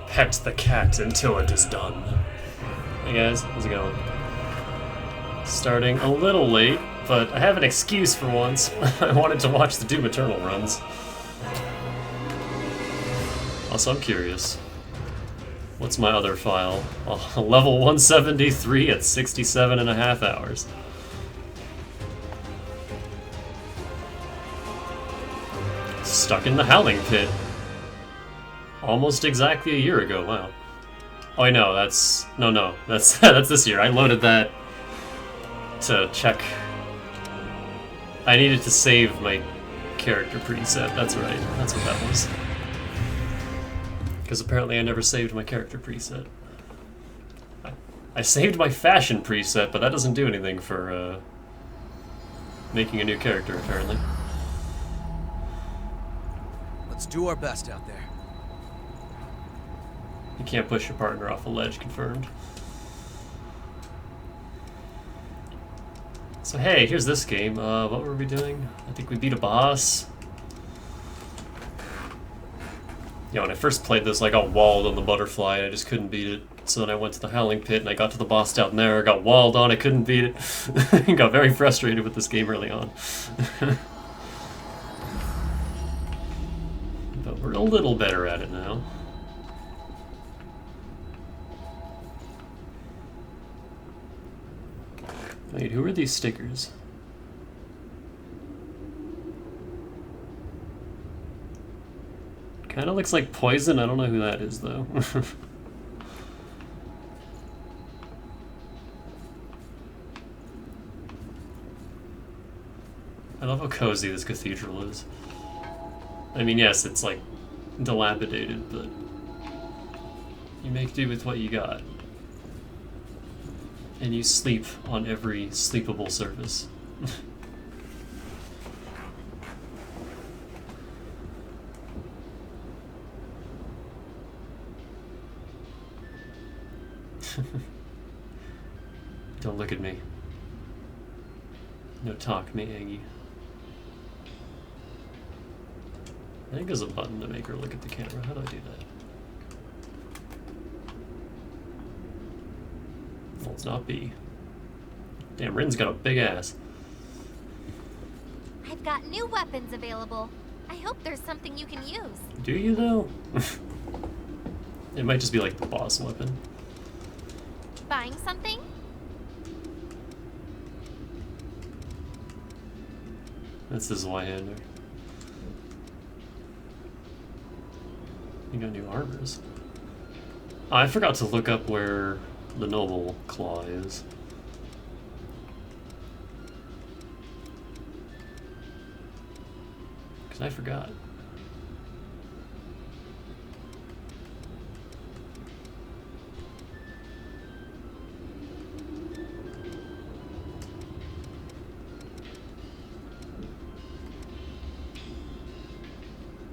Pet the cat until it is done. Hey guys, how's it going? Starting a little late, but I have an excuse for once. I wanted to watch the Doom Eternal runs. Also, I'm curious. What's my other file? Oh, level 173 at 67.5 hours. Stuck in the Howling Pit. Almost exactly a year ago, wow. Oh, I know, that's... No, that's that's this year. I loaded that to check. I needed to save my character preset, that's right. That's what that was. Because apparently I never saved my character preset. I saved my fashion preset, but that doesn't do anything for making a new character, apparently. Let's do our best out there. You can't push your partner off a ledge, confirmed. So hey, here's this game. What were we doing? I think we beat a boss. Yeah, when I first played this, I got walled on the butterfly and I just couldn't beat it. So then I went to the Howling Pit and I got to the boss down there, got walled on, I couldn't beat it. Got very frustrated with this game early on. But we're a little better at it now. Wait, who are these stickers? Kinda looks like Poison, I don't know who that is though. I love how cozy this cathedral is. I mean, yes, it's like dilapidated, but you make do with what you got. And you sleep on every sleepable surface. Don't look at me. No talk me, Aggie. I think there's a button to make her look at the camera. How do I do that? Well, it's not B. Damn, Rin's got a big ass. I've got new weapons available. I hope there's something you can use. Do you, though? It might just be like the boss weapon. Buying something? That's his Y-hander. You got new armors. Oh, I forgot to look up where the Noble Claw is. Because I forgot.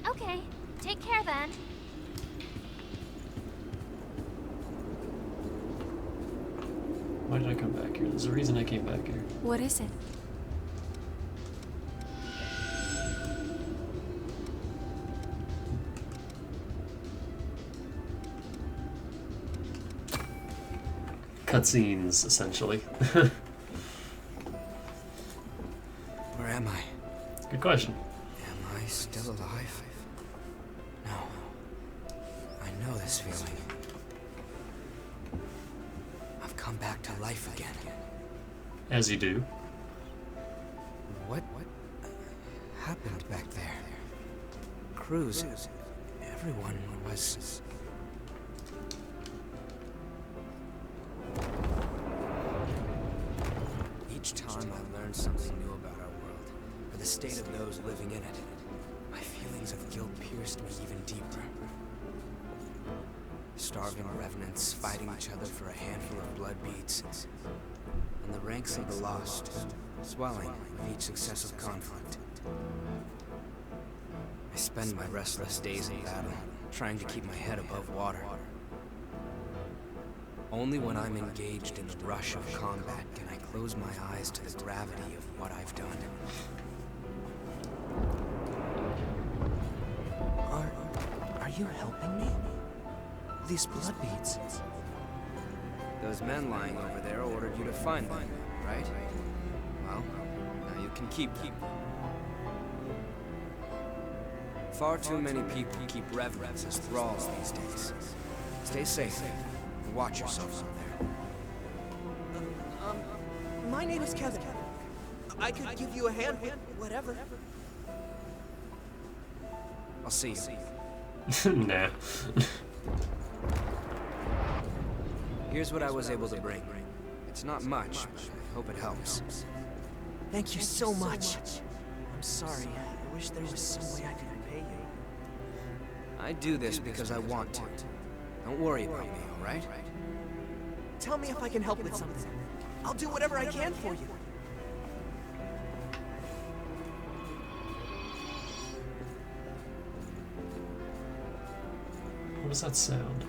Okay, take care then. Why did I come back here? There's a reason I came back here. What is it? Cutscenes, essentially. Where am I? Good question. Am I still alive? No. I know this feeling. I've come back to life again. As you do. What happened back there? Cruz, everyone was... Each time I learned something new about our world, or the state of those living in it, my feelings of guilt pierced me even deeper. Starving revenants fighting each other for a handful of blood beads, and the ranks of the lost swelling with each successive conflict. I spend my restless days in battle, trying to keep my head above water. Only when I'm engaged in the rush of combat can I close my eyes to the gravity of what I've done. Are you helping me? These blood beads. Those men lying over there ordered you to find them, right? Well, now you can keep them. Far too many people keep reverence as thralls these days. Stay safe. Watch yourself out there. My name is Kevin. I could give you a hand with whatever. I'll see you. Nah. Here's what I was able to bring. It's not much, but I hope it helps. Thank you so much. I'm sorry. I wish there was some way I could repay you. I do this because I want to. Don't worry about me, all right? Tell me if I can help with something. I'll do whatever I can for you. What does that sound?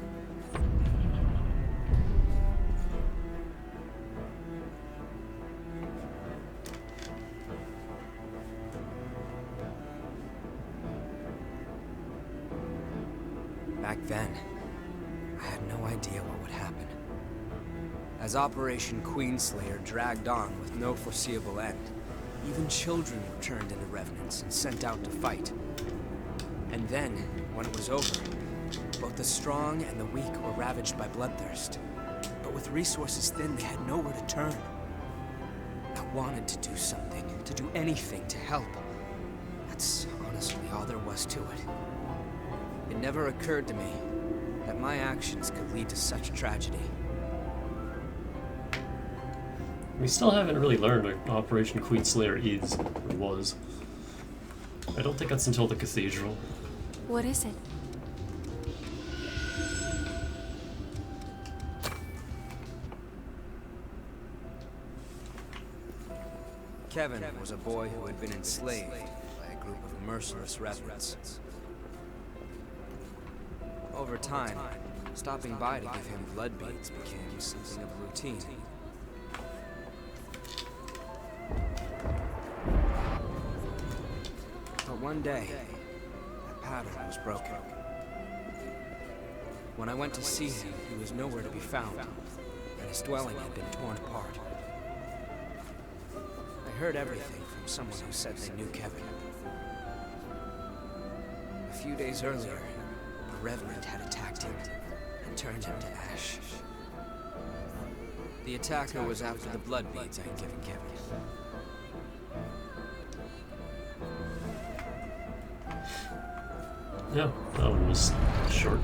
Back then, I had no idea what would happen. As Operation Queenslayer dragged on with no foreseeable end, even children were turned into revenants and sent out to fight. And then, when it was over, both the strong and the weak were ravaged by bloodthirst. But with resources thin, they had nowhere to turn. I wanted to do something, to do anything to help. That's honestly all there was to it. It never occurred to me that my actions could lead to such tragedy. We still haven't really learned what Operation Queenslayer is, or was. I don't think that's until the cathedral. What is it? Kevin was a boy who had been enslaved by a group of merciless revenants. Over time, stopping by to give him blood beads became something of a routine. But one day, that pattern was broken. When I went to see him, he was nowhere to be found, and his dwelling had been torn apart. I heard everything from someone who said they knew Kevin. A few days earlier, a revenant had attacked him and turned him to ash. The attacker was after the blood beads I'd given Kevin. Yeah, that one was short.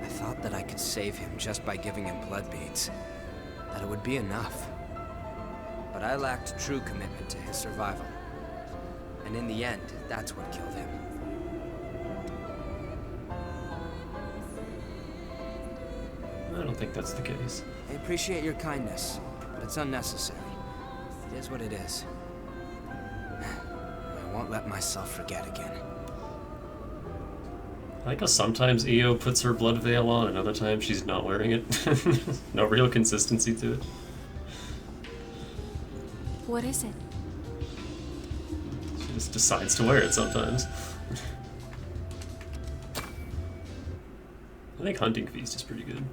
I thought that I could save him just by giving him blood beads, that it would be enough. But I lacked true commitment to his survival. And in the end, that's what killed him. I don't think that's the case. I appreciate your kindness, but it's unnecessary. It is what it is. I won't let myself forget again. I like how sometimes Io puts her blood veil on, and other times she's not wearing it. No real consistency to it. What is it? She just decides to wear it sometimes. I think Hunting Feast is pretty good.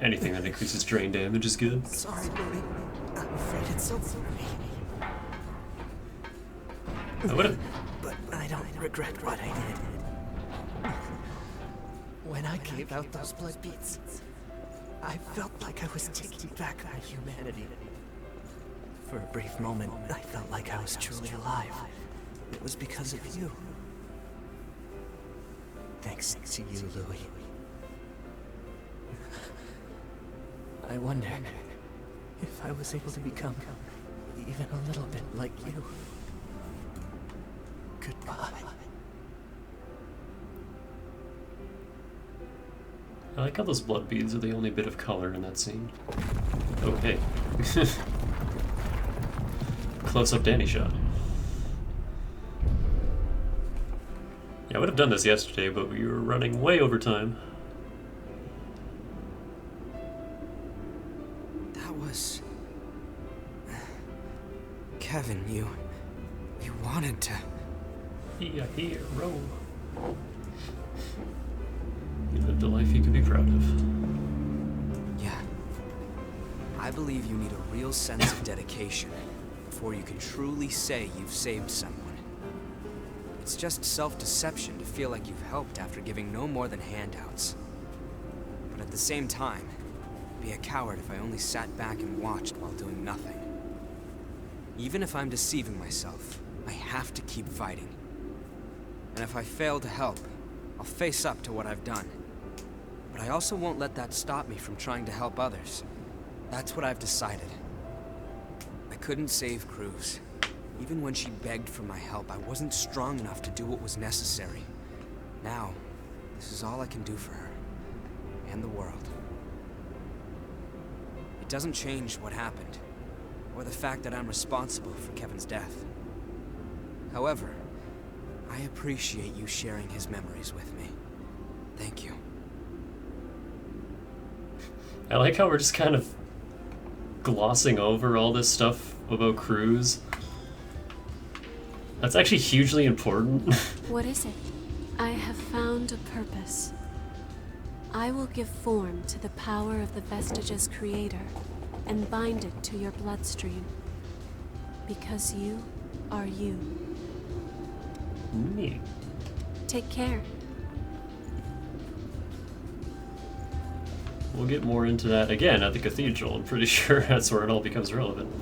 Anything that increases drain damage is good. Sorry, Louis. I'm afraid it's over for me. I would've... But I don't regret what I did. When I gave out those blood beads, I felt like I was taking back my humanity. For a brief moment, I felt like I was truly alive. It was because of you. Thanks to you, Louis. I wonder if I was able to become even a little bit like you. Goodbye. I like how those blood beads are the only bit of color in that scene. Oh, hey. Close-up Danny shot. Yeah, I would have done this yesterday, but we were running way over time. That was... Kevin, you wanted to... Be a hero. You lived a life you could be proud of. Yeah. I believe you need a real sense of dedication before you can truly say you've saved someone. It's just self-deception to feel like you've helped after giving no more than handouts. But at the same time, I'd be a coward if I only sat back and watched while doing nothing. Even if I'm deceiving myself, I have to keep fighting. And if I fail to help, I'll face up to what I've done. But I also won't let that stop me from trying to help others. That's what I've decided. I couldn't save Cruz. Even when she begged for my help, I wasn't strong enough to do what was necessary. Now, this is all I can do for her. And the world. It doesn't change what happened, or the fact that I'm responsible for Kevin's death. However, I appreciate you sharing his memories with me. Thank you. I like how we're just kind of glossing over all this stuff about Cruz. That's actually hugely important. What is it? I have found a purpose. I will give form to the power of the Vestige's creator and bind it to your bloodstream. Because you are you. Neat. Take care. We'll get more into that again at the cathedral. I'm pretty sure that's where it all becomes relevant.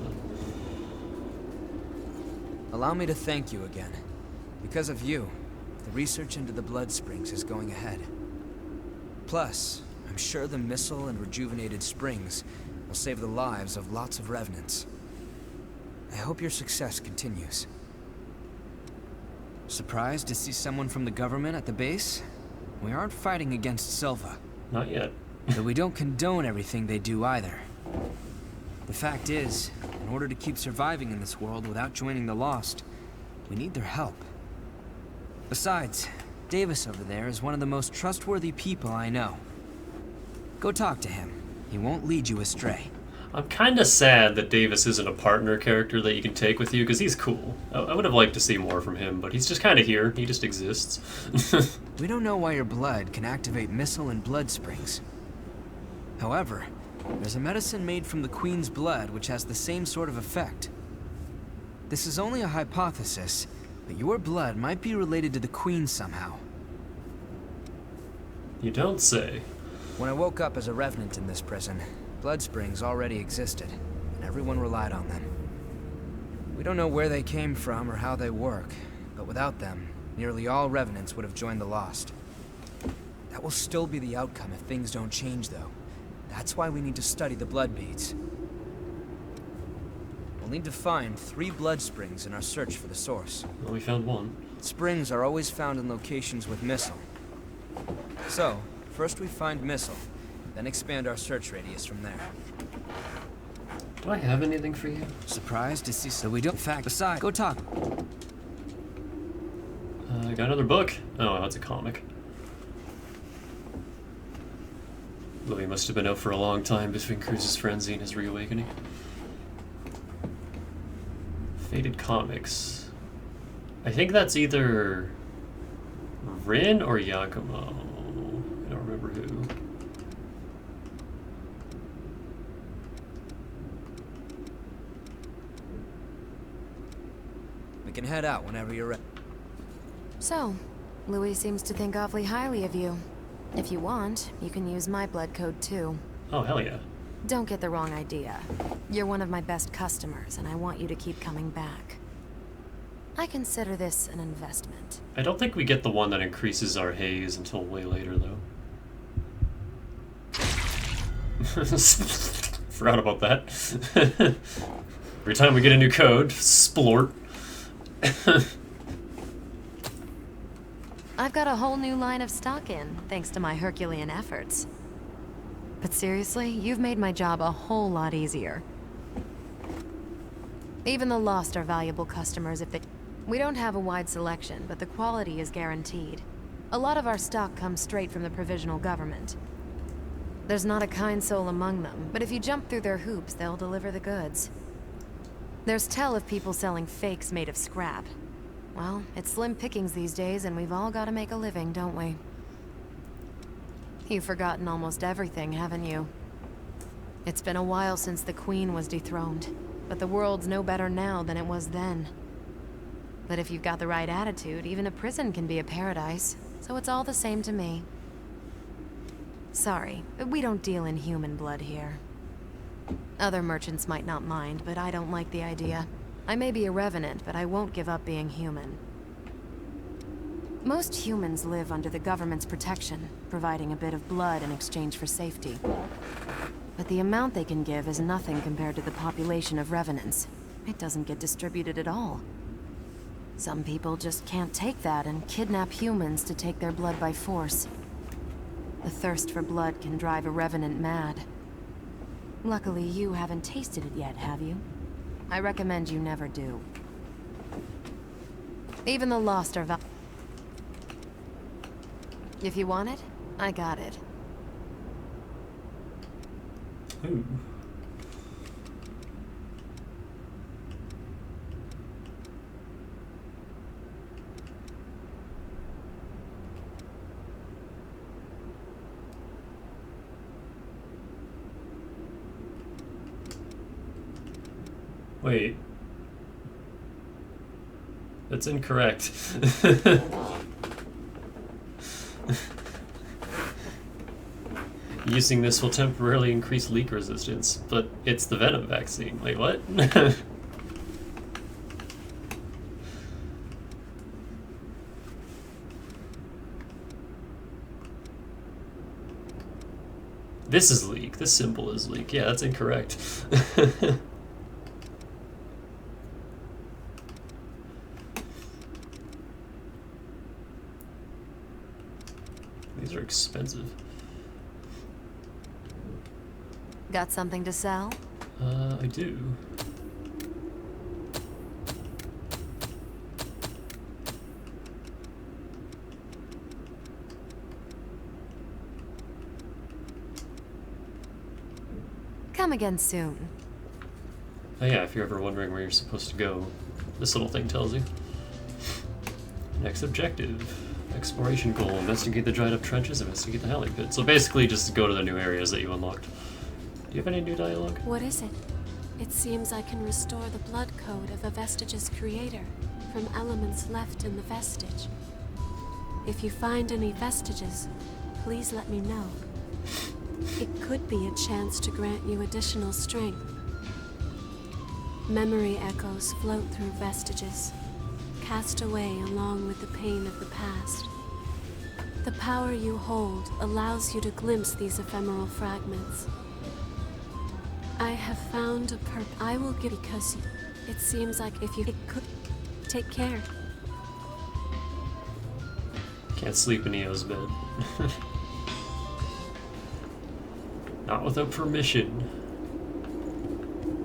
Allow me to thank you again. Because of you, the research into the blood springs is going ahead. Plus, I'm sure the missile and rejuvenated springs will save the lives of lots of revenants. I hope your success continues. Surprised to see someone from the government at the base? We aren't fighting against Silva. Not yet. Though we don't condone everything they do either. The fact is, in order to keep surviving in this world without joining the Lost, we need their help. Besides, Davis over there is one of the most trustworthy people I know. Go talk to him. He won't lead you astray. I'm kind of sad that Davis isn't a partner character that you can take with you, because he's cool. I would have liked to see more from him, but he's just kind of here. He just exists. We don't know why your blood can activate missile and blood springs. However, there's a medicine made from the Queen's blood which has the same sort of effect. This is only a hypothesis, but your blood might be related to the Queen somehow. You don't say. When I woke up as a revenant in this prison, blood springs already existed, and everyone relied on them. We don't know where they came from or how they work, but without them, nearly all revenants would have joined the Lost. That will still be the outcome if things don't change, though. That's why we need to study the blood beads. We'll need to find 3 blood springs in our search for the source. Well, we found one. Springs are always found in locations with missile. So, first we find missile, then expand our search radius from there. Do I have anything for you? Surprised to see so we don't fact aside. Go talk. I got another book. Oh, that's a comic. Louis must have been out for a long time between Cruz's frenzy and his reawakening. Faded Comics. I think that's either Rin or Yakumo. I don't remember who. We can head out whenever you're ready. So, Louis seems to think awfully highly of you. If you want, you can use my blood code too. Oh, hell yeah. Don't get the wrong idea. You're one of my best customers, and I want you to keep coming back. I consider this an investment. I don't think we get the one that increases our haze until way later, though. Forgot about that. Every time we get a new code, splort. I've got a whole new line of stock in, thanks to my Herculean efforts. But seriously, you've made my job a whole lot easier. Even the Lost are valuable customers if they... We don't have a wide selection, but the quality is guaranteed. A lot of our stock comes straight from the provisional government. There's not a kind soul among them, but if you jump through their hoops, they'll deliver the goods. There's tell of people selling fakes made of scrap. Well, it's slim pickings these days, and we've all got to make a living, don't we? You've forgotten almost everything, haven't you? It's been a while since the Queen was dethroned, but the world's no better now than it was then. But if you've got the right attitude, even a prison can be a paradise, so it's all the same to me. Sorry, but we don't deal in human blood here. Other merchants might not mind, but I don't like the idea. I may be a revenant, but I won't give up being human. Most humans live under the government's protection, providing a bit of blood in exchange for safety. But the amount they can give is nothing compared to the population of revenants. It doesn't get distributed at all. Some people just can't take that and kidnap humans to take their blood by force. The thirst for blood can drive a revenant mad. Luckily, you haven't tasted it yet, have you? I recommend you never do. Even the Lost are If you want it, I got it. Ooh. Wait. That's incorrect. Using this will temporarily increase leak resistance, but it's the venom vaccine. Wait, what? This is leak. This symbol is leak. Yeah, that's incorrect. These are expensive. Got something to sell? I do. Come again soon. Oh yeah, if you're ever wondering where you're supposed to go, this little thing tells you. Next objective. Exploration goal. Investigate the dried up trenches, investigate the howling pit. So basically just go to the new areas that you unlocked. Do you have any new dialogue? What is it? It seems I can restore the blood code of a vestige's creator from elements left in the vestige. If you find any vestiges, please let me know. It could be a chance to grant you additional strength. Memory echoes float through vestiges, cast away along with the pain of the past. The power you hold allows you to glimpse these ephemeral fragments. I have found a purpose. I will give because it seems like if you could take care. Can't sleep in Eo's bed. Not without permission.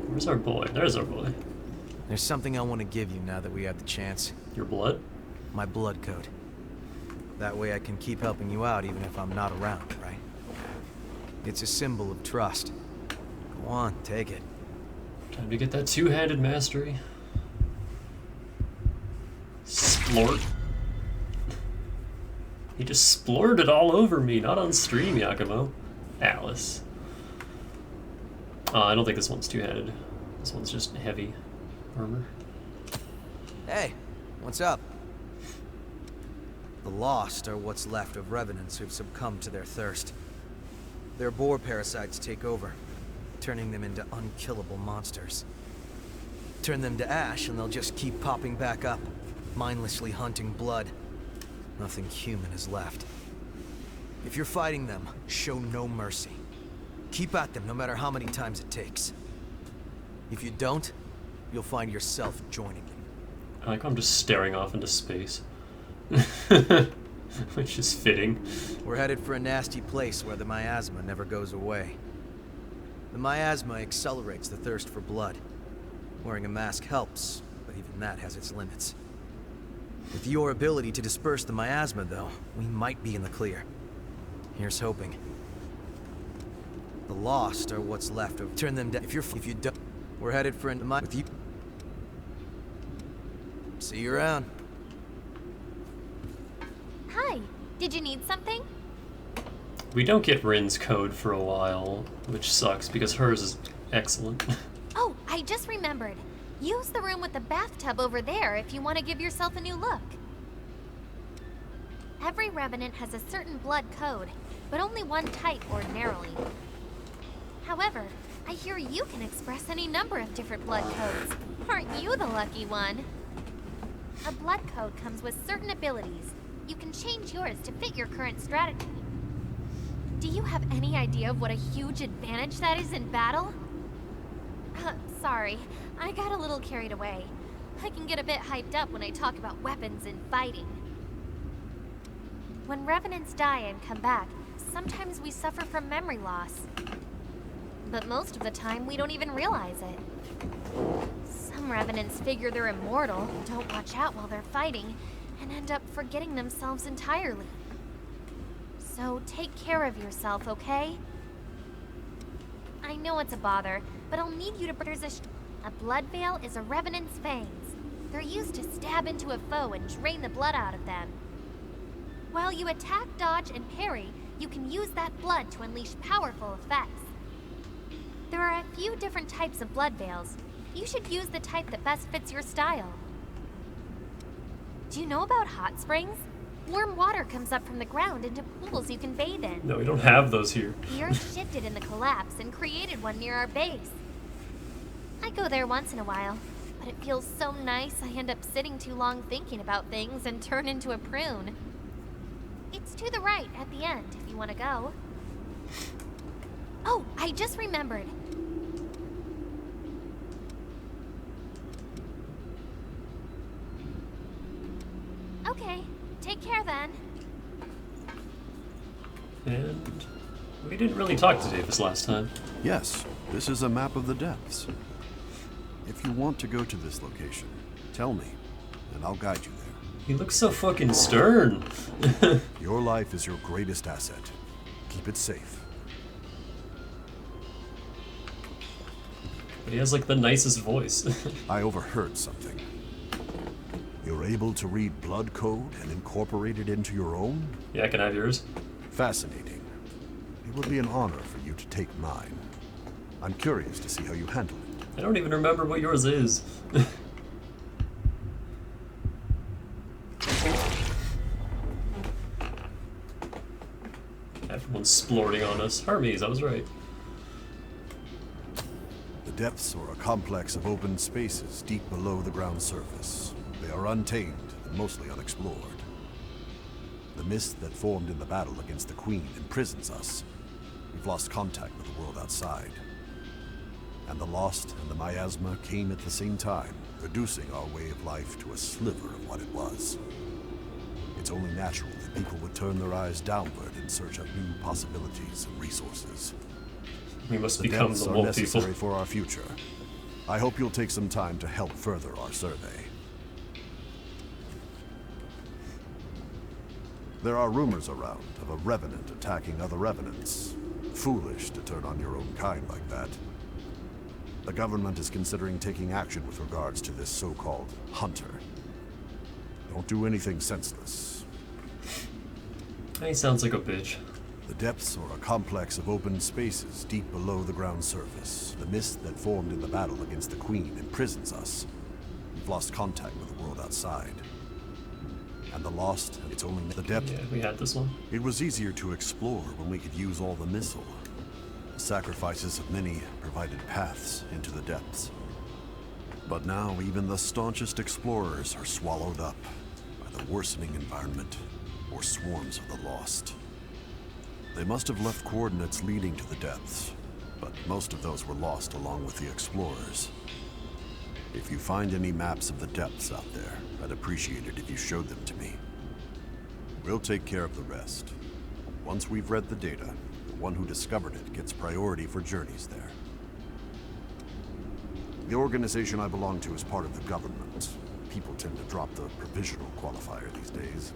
Where's our boy? There's our boy. There's something I want to give you now that we have the chance. Your blood? My blood code. That way I can keep helping you out even if I'm not around, right? It's a symbol of trust. Go on, take it. Time to get that two-handed mastery. Splort. He just splorted all over me, not on stream, Yakumo. Alice. I don't think this one's two-handed. This one's just heavy armor. Hey, what's up? The lost are what's left of revenants who've succumbed to their thirst. Their boar parasites take over, turning them into unkillable monsters. Turn them to ash and they'll just keep popping back up, mindlessly hunting blood. Nothing human is left. If you're fighting them, show no mercy. Keep at them no matter how many times it takes. If you don't, you'll find yourself joining them. I like how I'm just staring off into space. Which is fitting. We're headed for a nasty place where the miasma never goes away. The miasma accelerates the thirst for blood. Wearing a mask helps, but even that has its limits. With your ability to disperse the miasma, though, we might be in the clear. Here's hoping. The lost are what's left of. Turn them down. If you don't, we're headed for with you. See you around. Hi, did you need something? We don't get Rin's code for a while, which sucks because hers is excellent. Oh, I just remembered. Use the room with the bathtub over there if you want to give yourself a new look. Every revenant has a certain blood code, but only one type ordinarily. However, I hear you can express any number of different blood codes. Aren't you the lucky one? A blood code comes with certain abilities. You can change yours to fit your current strategy. Do you have any idea of what a huge advantage that is in battle? Sorry, I got a little carried away. I can get a bit hyped up when I talk about weapons and fighting. When revenants die and come back, sometimes we suffer from memory loss. But most of the time, we don't even realize it. Some revenants figure they're immortal, don't watch out while they're fighting, and end up forgetting themselves entirely. So take care of yourself, okay? I know it's a bother, but I'll need you to... A blood veil is a revenant's fangs. They're used to stab into a foe and drain the blood out of them. While you attack, dodge, and parry, you can use that blood to unleash powerful effects. There are a few different types of blood veils. You should use the type that best fits your style. Do you know about hot springs? Warm water comes up from the ground into pools you can bathe in. No, we don't have those here. The earth shifted in the collapse and created one near our base. I go there once in a while, but it feels so nice I end up sitting too long thinking about things and turn into a prune. It's to the right at the end if you want to go. Oh, I just remembered. Okay, take care then. And we didn't really talk to Davis last time. Yes, this is a map of the depths. If you want to go to this location, tell me, and I'll guide you there. He looks so fucking stern. Your life is your greatest asset. Keep it safe. He has like the nicest voice. I overheard something. You're able to read blood code and incorporate it into your own? Yeah, can I have yours? Fascinating. It would be an honor for you to take mine. I'm curious to see how you handle it. I don't even remember what yours is. Everyone's splorting on us. Hermes, I was right. The depths are a complex of open spaces deep below the ground surface. They are untamed and mostly unexplored. The mist that formed in the battle against the Queen imprisons us. We've lost contact with the world outside. And the Lost and the Miasma came at the same time, reducing our way of life to a sliver of what it was. It's only natural that people would turn their eyes downward in search of new possibilities and resources. We must The become depths the are mole necessary people. for our future. I hope you'll take some time to help further our survey. There are rumors around of a revenant attacking other revenants. Foolish to turn on your own kind like that. The government is considering taking action with regards to this so-called hunter. Don't do anything senseless. He sounds like a bitch. The depths are a complex of open spaces deep below the ground surface. The mist that formed in the battle against the Queen imprisons us. We've lost contact with the world outside. And the Lost, it's only the depth. Yeah, we had this one. It was easier to explore when we could use all the missile. The sacrifices of many provided paths into the depths. But now even the staunchest explorers are swallowed up by the worsening environment or swarms of the Lost. They must have left coordinates leading to the depths, but most of those were lost along with the explorers. If you find any maps of the depths out there, I'd appreciate it if you showed them to me. We'll take care of the rest. Once we've read the data, the one who discovered it gets priority for journeys there. The organization I belong to is part of the government. People tend to drop the provisional qualifier these days.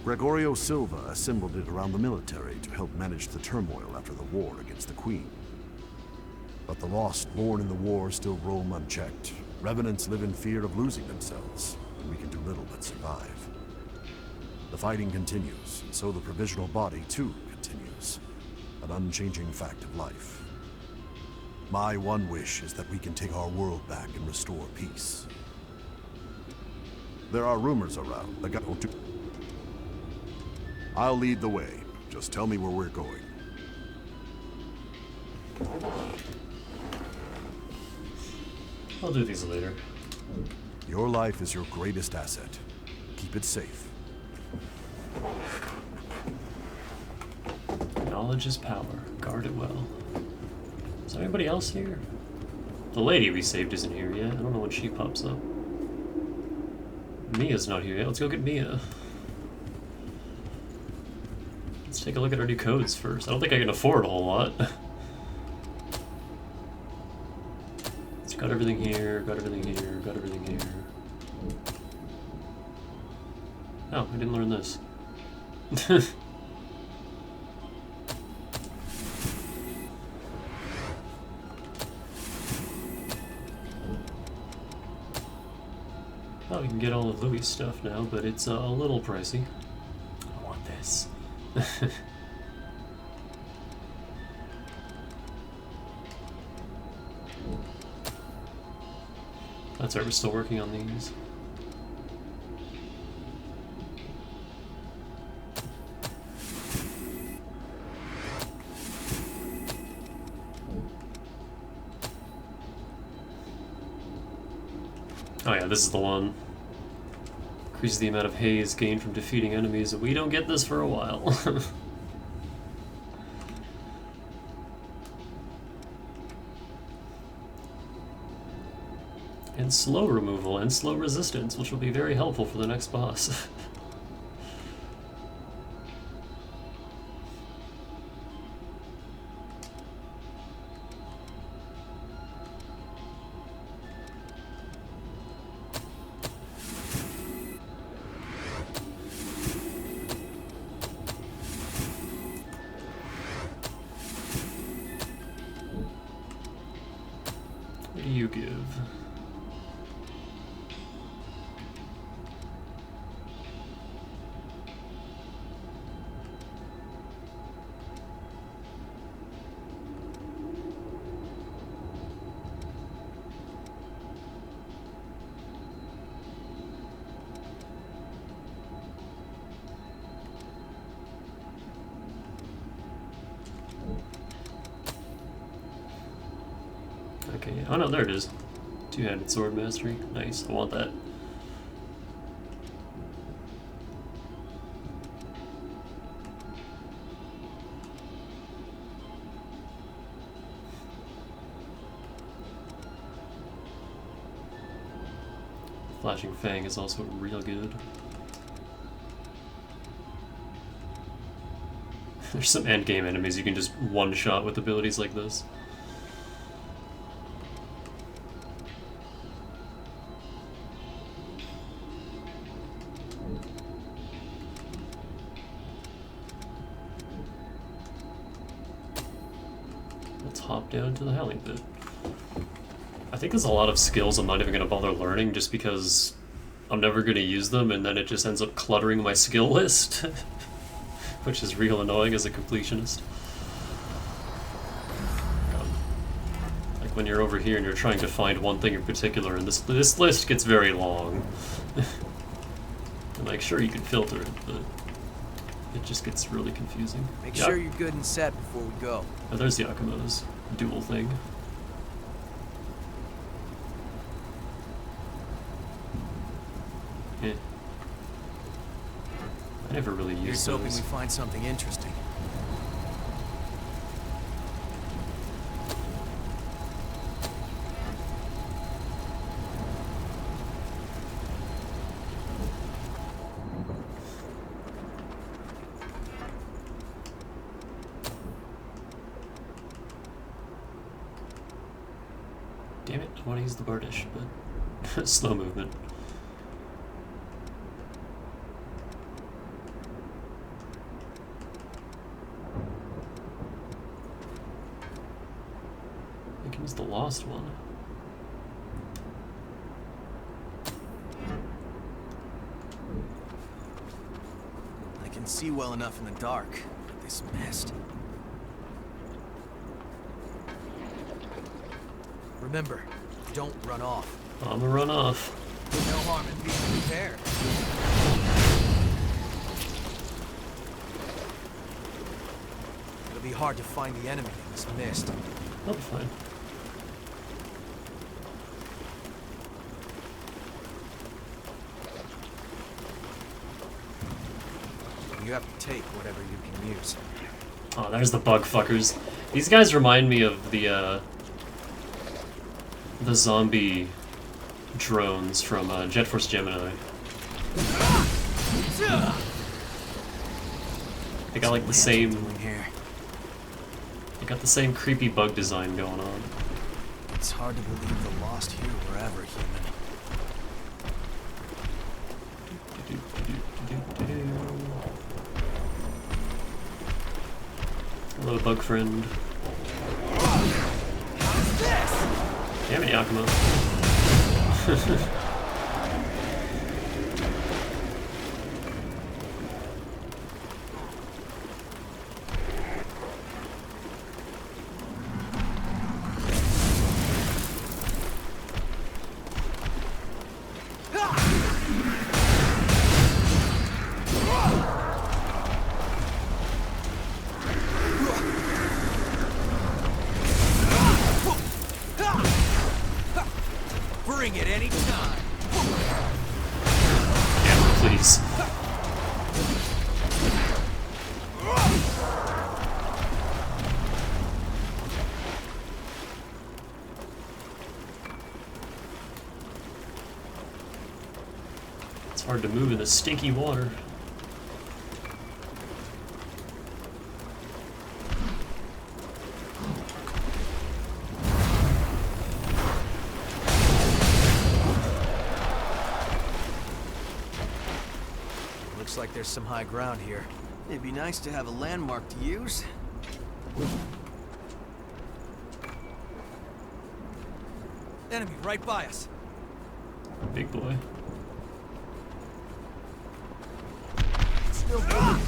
Gregorio Silva assembled it around the military to help manage the turmoil after the war against the Queen. But the Lost born in the war still roam unchecked. Revenants live in fear of losing themselves, and we can do little but survive. The fighting continues, and so the provisional body too continues. An unchanging fact of life. My one wish is that we can take our world back and restore peace. There are rumors around. I'll lead the way. Just tell me where we're going. I'll do these later. Your life is your greatest asset. Keep it safe. Knowledge is power. Guard it well. Is there anybody else here? The lady we saved isn't here yet. I don't know when she pops up. Mia's not here yet. Let's go get Mia. Let's take a look at our new codes first. I don't think I can afford a whole lot. It's got everything here, got everything here, got everything here. Oh, I didn't learn this. Oh, we can get all of Louis' stuff now, but it's a little pricey. I want this. That's right, we're still working on these. Oh yeah, this is the one. Increases the amount of haze gained from defeating enemies. We don't get this for a while. And slow removal and slow resistance, which will be very helpful for the next boss. What do you give? Oh no, there it is. Two-handed sword mastery. Nice. I want that. Flashing Fang is also real good. There's some endgame enemies you can just one-shot with abilities like this. Let's hop down to the Howling Pit. I think there's a lot of skills I'm not even going to bother learning just because I'm never going to use them, and then it just ends up cluttering my skill list. Which is real annoying as a completionist. Like when you're over here and you're trying to find one thing in particular, and this list gets very long. And like, sure, you can filter it, but it just gets really confusing. Make sure you're good and set before we go. Oh, there's Yakumo's dual thing. Eh. I never really used Here's hoping those. we find something interesting. Damn it, I want to use the Bardish, but slow movement. I think it was the lost one. I can see well enough in the dark, but this mist. Remember, don't run off. I'm gonna run off. No harm in being prepared. It'll be hard to find the enemy in this mist. I'll be fine. You have to take whatever you can use. Oh, there's the bug fuckers. These guys remind me of the zombie drones from Jet Force Gemini. They got like the same. Here. They got the same creepy bug design going on. It's hard to believe the lost here were ever human. Hello, bug friend. Damn it, Yakumo. Bring it any time. Yeah, please. It's hard to move in the stinky water. Looks like there's some high ground here. It'd be nice to have a landmark to use. Enemy right by us. Big boy. Still got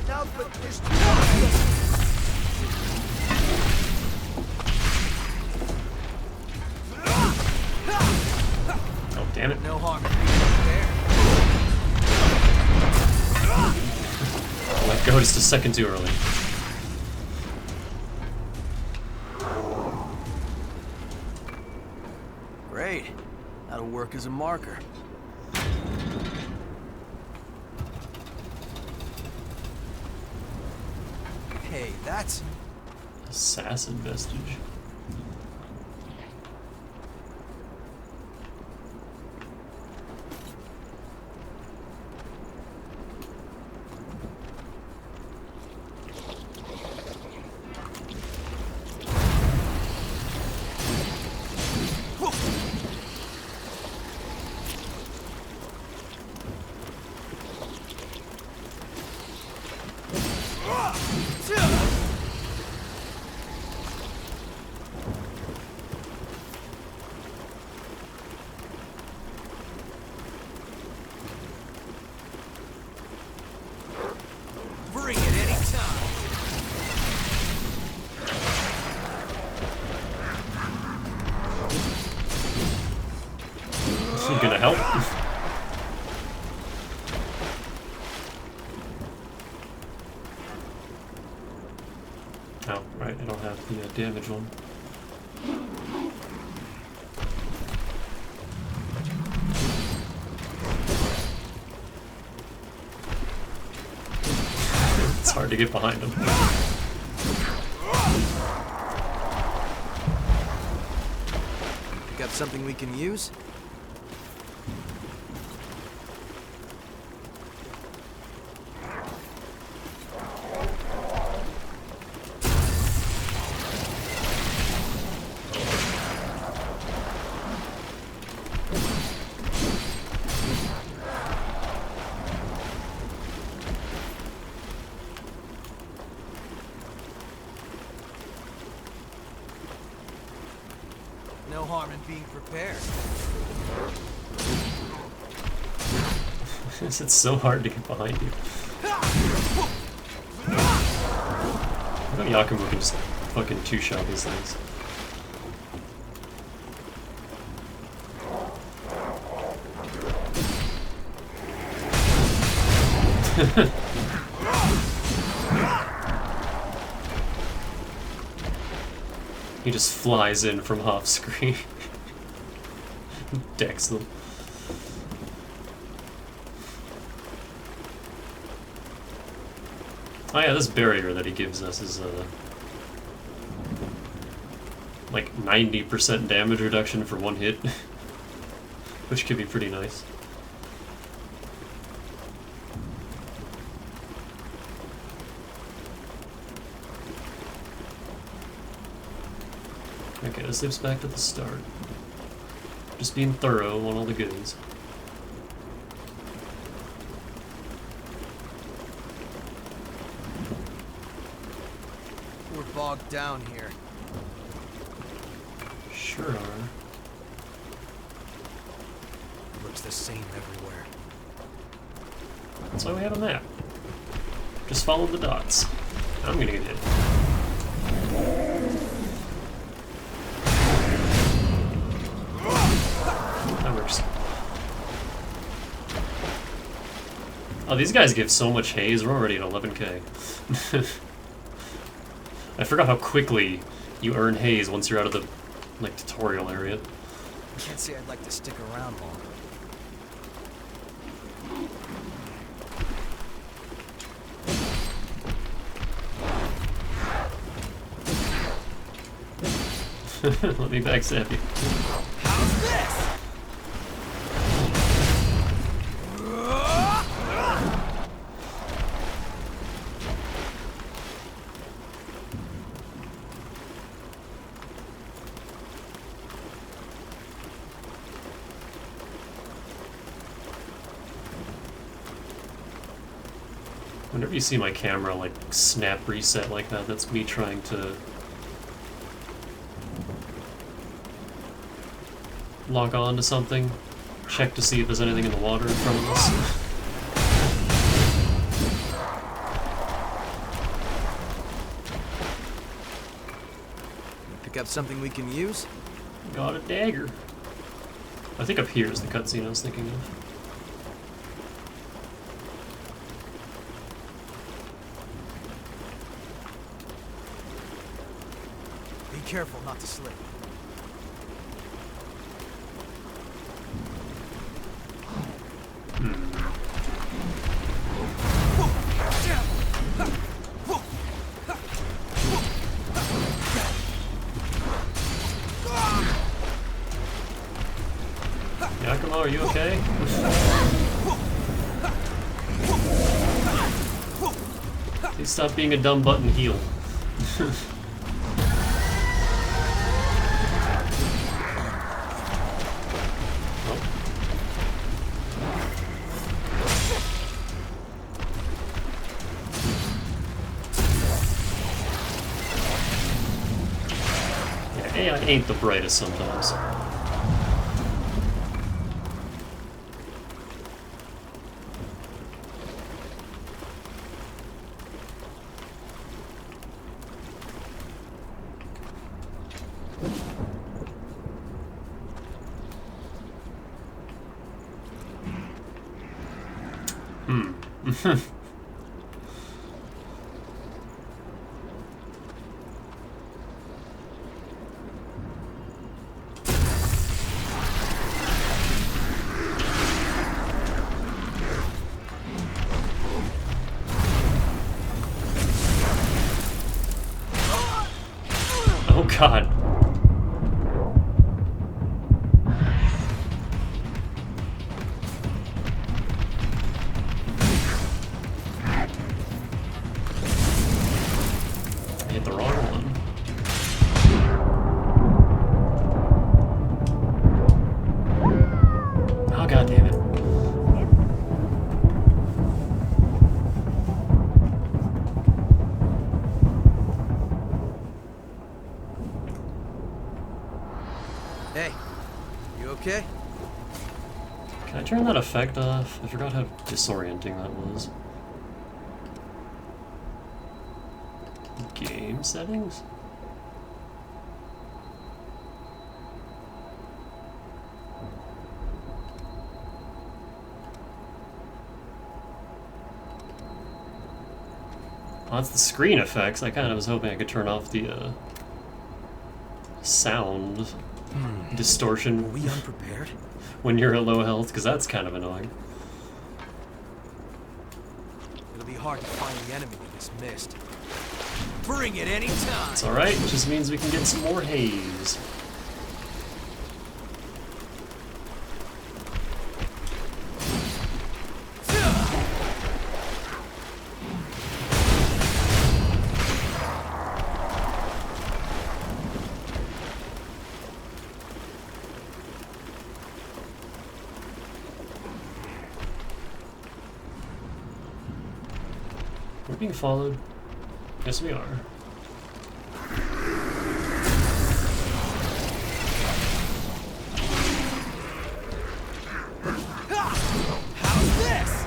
out, but there's Oh, damn it. no harm. Let go just a second too early. work as a marker. Hey, that's... Assassin vestige. Bring it anytime. Is he gonna help? Oh, right, I don't have the damage one. It's hard to get behind him. Got something we can use? No harm in being prepared. It's so hard to get behind you. I know Yakumo can just fucking two-shot these things. He just flies in from off screen. Decks them. Oh yeah, this barrier that he gives us is like 90% damage reduction for one hit, which could be pretty nice. Okay, this loops back to the start. Just being thorough on all the goodies. We're bogged down here. Sure are. It looks the same everywhere. That's why we have a map. Just follow the dots. I'm gonna get hit. That works. Oh, these guys give so much haze. We're already at 11k. I forgot how quickly you earn haze once you're out of the tutorial area. Can't say I'd like to stick around long. Let me backstab you. How's this? Whenever you see my camera snap reset like that, that's me trying to log on to something, check to see if there's anything in the water in front of us. Pick up something we can use? Got a dagger. I think up here is the cutscene I was thinking of. Be careful not to slip. are you okay? Please stop being a dumb button heel. Yeah, AI ain't the brightest sometimes. Oh god. I hit the wrong one. Oh god damn it. Hey, you okay? Can I turn that effect off? I forgot how disorienting that was. Game settings? Oh, that's the screen effects. I kind of was hoping I could turn off the sound distortion Were we unprepared? when you're at low health, because that's kind of annoying. It'll be hard to find the enemy in this mist. Bring it anytime! It's alright, it just means we can get some more haze. We're being followed. Yes, we are. How's this?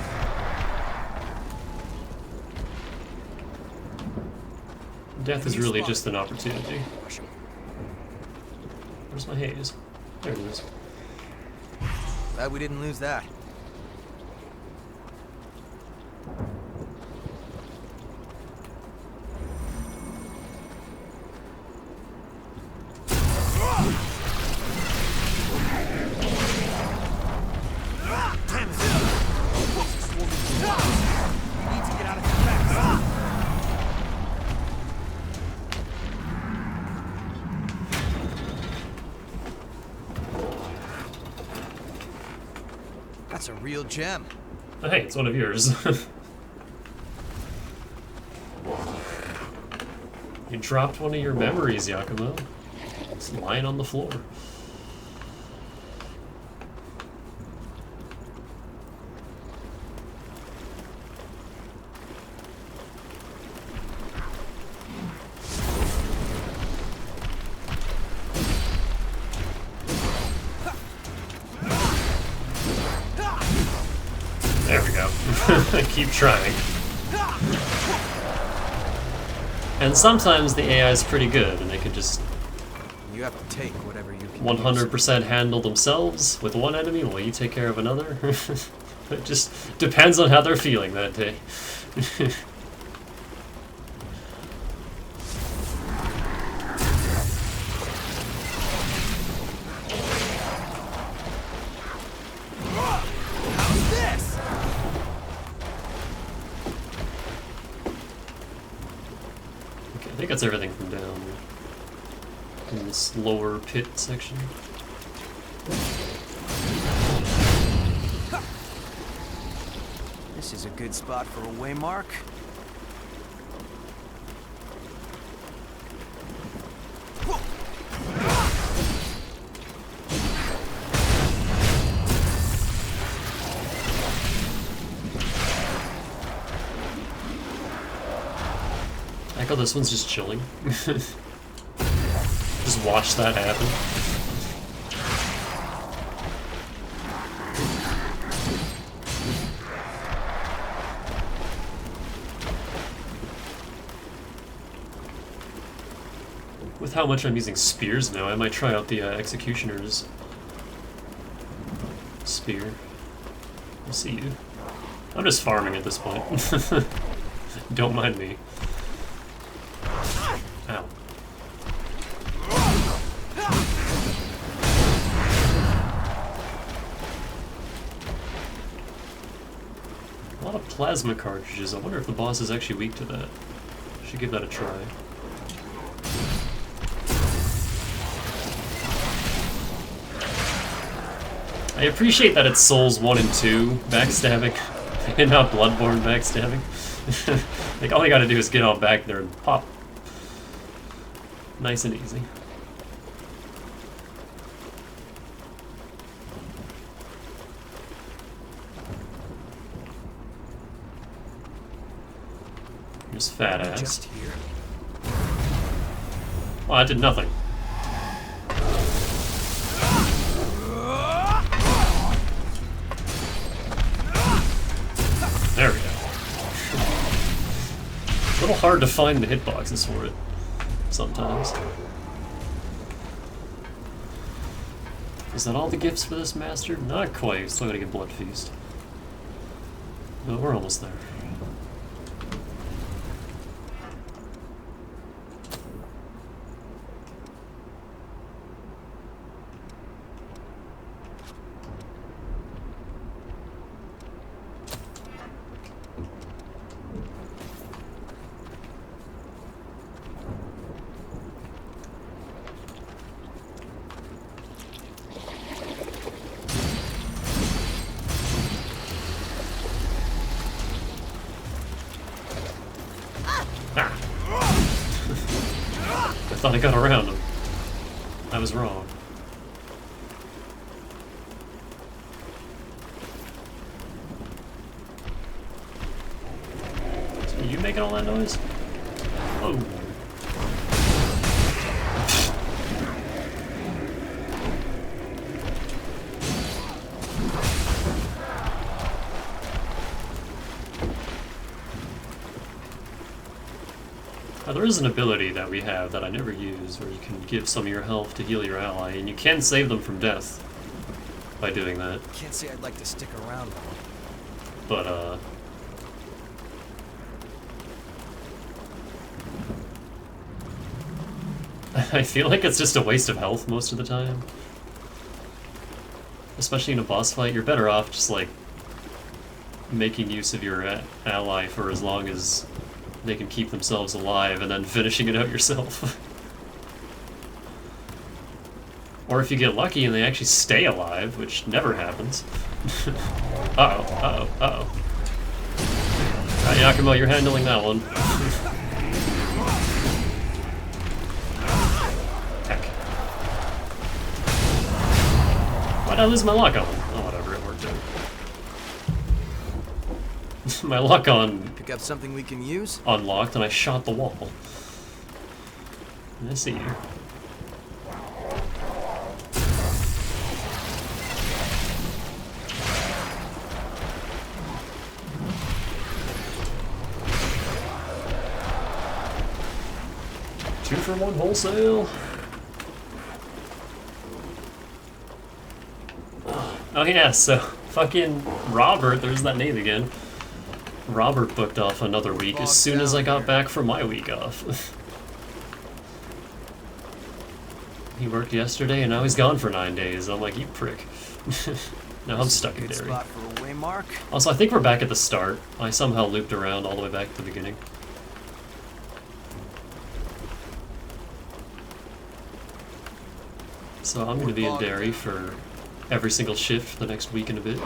Death is really just an opportunity. Where's my haze? There it is. Glad we didn't lose that. That's a real gem. Oh, hey, it's one of yours. You dropped one of your memories, Yakumo. It's lying on the floor. There we go. Keep trying. And sometimes the AI is pretty good, and they can just You have to take whatever you can 100% handle themselves with one enemy while you take care of another. It just depends on how they're feeling that day. How's this? Okay, I think that's everything from down in this lower pit section. is a good spot for a waymark. I like how this one's just chilling. Just watch that happen. With how much I'm using spears now, I might try out the Executioner's spear. We'll see you. I'm just farming at this point. Don't mind me. Ow. A lot of plasma cartridges. I wonder if the boss is actually weak to that. Should give that a try. I appreciate that it's Souls 1 and 2 backstabbing, and not Bloodborne backstabbing. Like, all you gotta do is get on back there and pop. Nice and easy. Just fat ass. Just here. Well, I did nothing. There we go. A little hard to find the hitboxes for it sometimes. Is that all the gifts for this master? Not quite. Still gotta get Blood Feast. But we're almost there. I thought I got around him. I was wrong. So are you making all that noise? Oh. Now, there is an ability that we have that I never use, where you can give some of your health to heal your ally, and you can save them from death by doing that. Can't say I'd like to stick around though. But, I feel like it's just a waste of health most of the time. Especially in a boss fight, you're better off just, like, making use of your ally for as long as they can keep themselves alive, and then finishing it out yourself. Or if you get lucky and they actually stay alive, which never happens. Uh-oh, uh-oh, uh-oh. Alright, Yakumo, you're handling that one. Heck. Why'd I lose my lock on? Oh, whatever, it worked out. My lock on Pick up something we can use? unlocked, and I shot the wall. Let's see here. Two for one wholesale. Oh yeah, so fucking Robert, there's that name again. Robert booked off another week as soon as I got back from my week off. He worked yesterday and now he's gone for 9 days. I'm like, you prick. Now I'm stuck in Good Derry. spot for a waymark. Also, I think we're back at the start. I somehow looped around all the way back to the beginning. So I'm going to be in Derry for every single shift for the next week and a bit.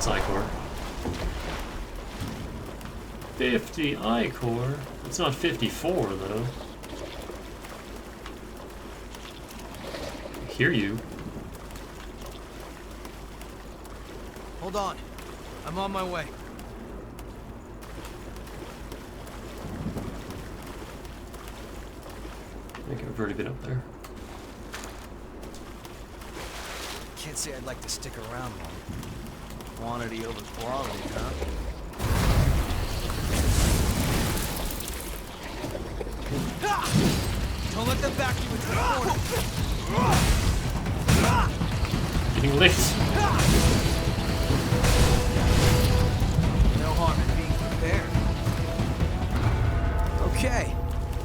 I-Core. 50 I-Core? It's not 54, though. I hear you. Hold on. I'm on my way. I think I've already been up there. Can't say I'd like to stick around long. Quantity over quality, huh? Don't let them back you into the corner. Getting licked. No harm in being prepared. Okay,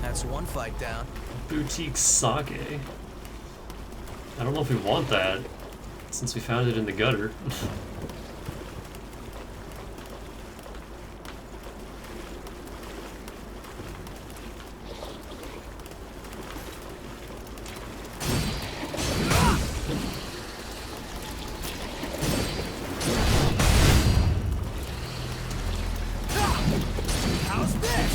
that's one fight down. Boutique sake. I don't know if we want that, since we found it in the gutter. How's this?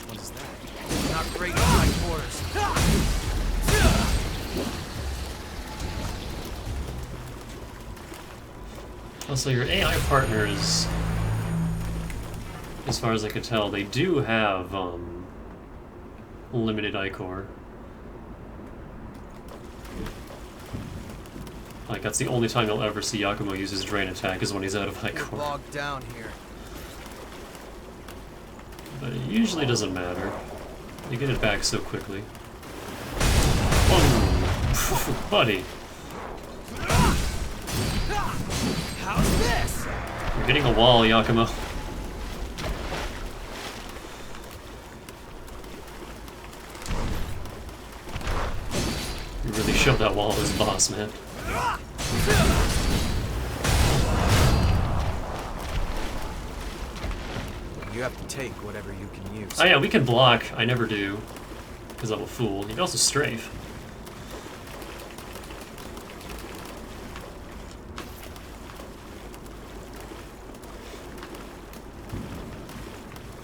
What is that? Not great in my quarters. Also, your AI partners, as far as I could tell, they do have limited I-Core. Like, that's the only time you'll ever see Yakumo use his drain attack is when he's out of We're I-Core. bogged down here. But it usually doesn't matter. You get it back so quickly. Oh, buddy. How's this? You're getting a wall, Yakumo. You really showed that wall as boss, man. You have to take whatever you can use. Oh yeah, we can block. I never do. Because I'm a fool. You can also strafe.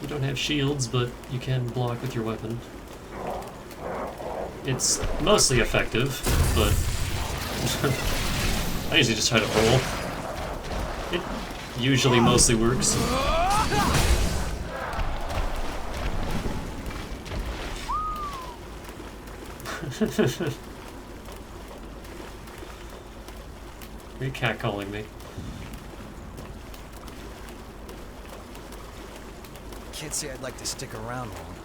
You don't have shields, but you can block with your weapon. It's mostly effective, but I usually just try to roll. It usually mostly works. Are you catcalling me? Can't say I'd like to stick around long.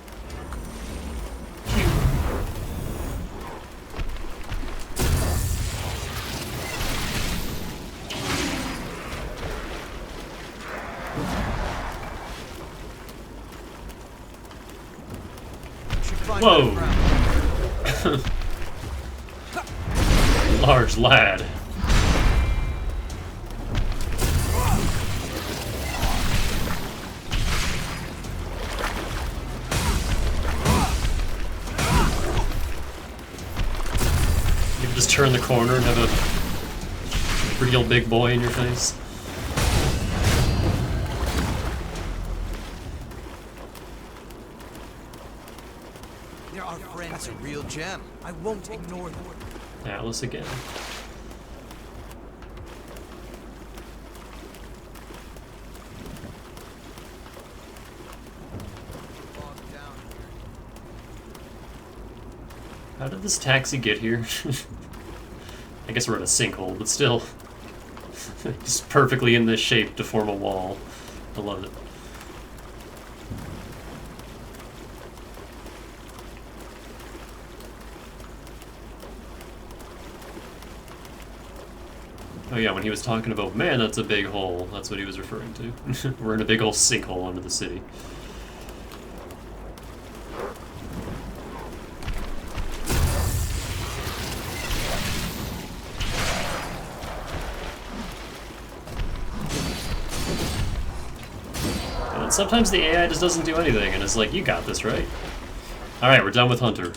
Whoa! Large lad. You can just turn the corner and have a real big boy in your face. They're our friends. That's a real gem. I won't ignore them. Atlas again. Bogged down here. How did this taxi get here? I guess we're in a sinkhole, but still. Just perfectly in this shape to form a wall. I love it. Oh yeah, when he was talking about, man, that's a big hole, that's what he was referring to. We're in a big old sinkhole under the city. And sometimes the AI just doesn't do anything, and it's like, you got this, right? Alright, we're done with Hunter.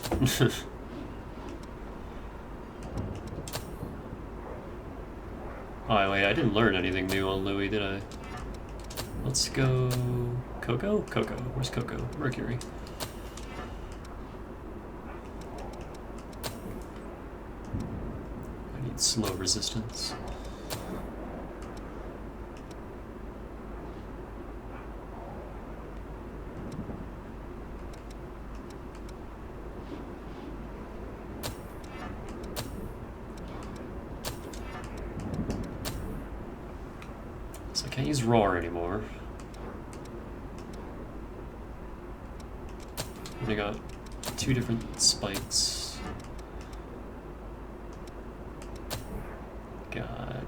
Oh, wait, I didn't learn anything new on Louis, did I? Let's go... Coco? Coco. Where's Coco? Mercury. I need slow resistance. So I can't use Roar anymore. They got 2 different spikes. Got...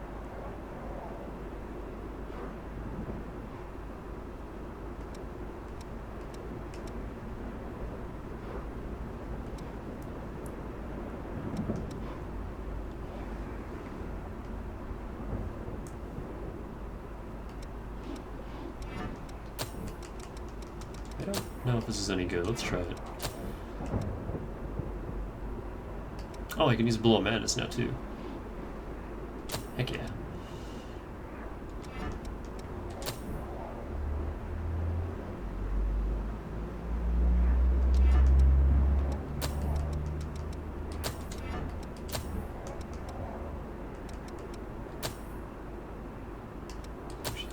I don't know if this is any good. Let's try it. Oh, I can use Blow Madness now, too. Heck yeah.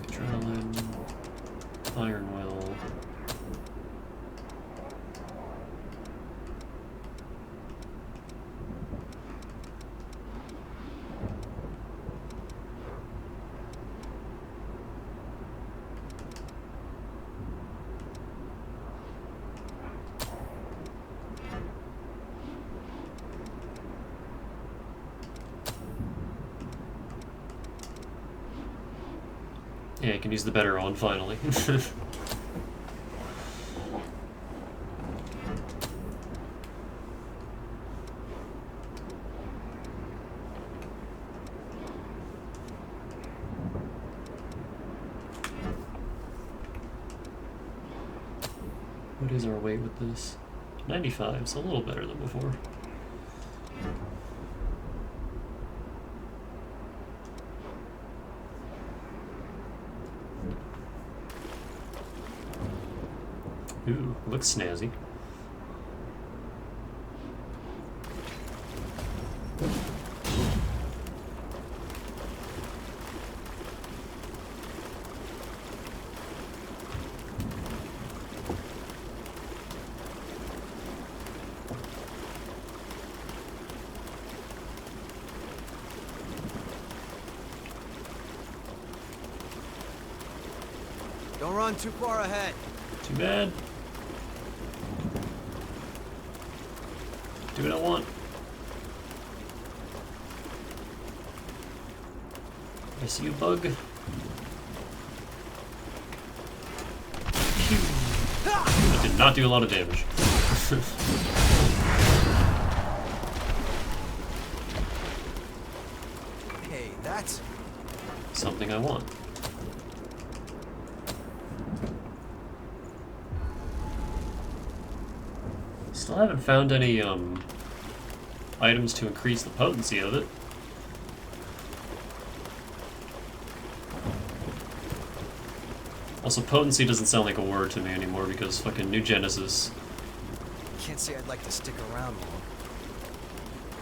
Adrenaline, Iron Will. Yeah, I can use the better one finally. What is our weight with this? 95, so a little better than before. Ooh, looks snazzy. Don't run too far ahead. Too bad. Do what I want. I see you, bug. That did not do a lot of damage. Hey, that's... Something I want. Still haven't found any, items to increase the potency of it. Also, potency doesn't sound like a word to me anymore because fucking New Genesis. Can't say I'd like to stick around long.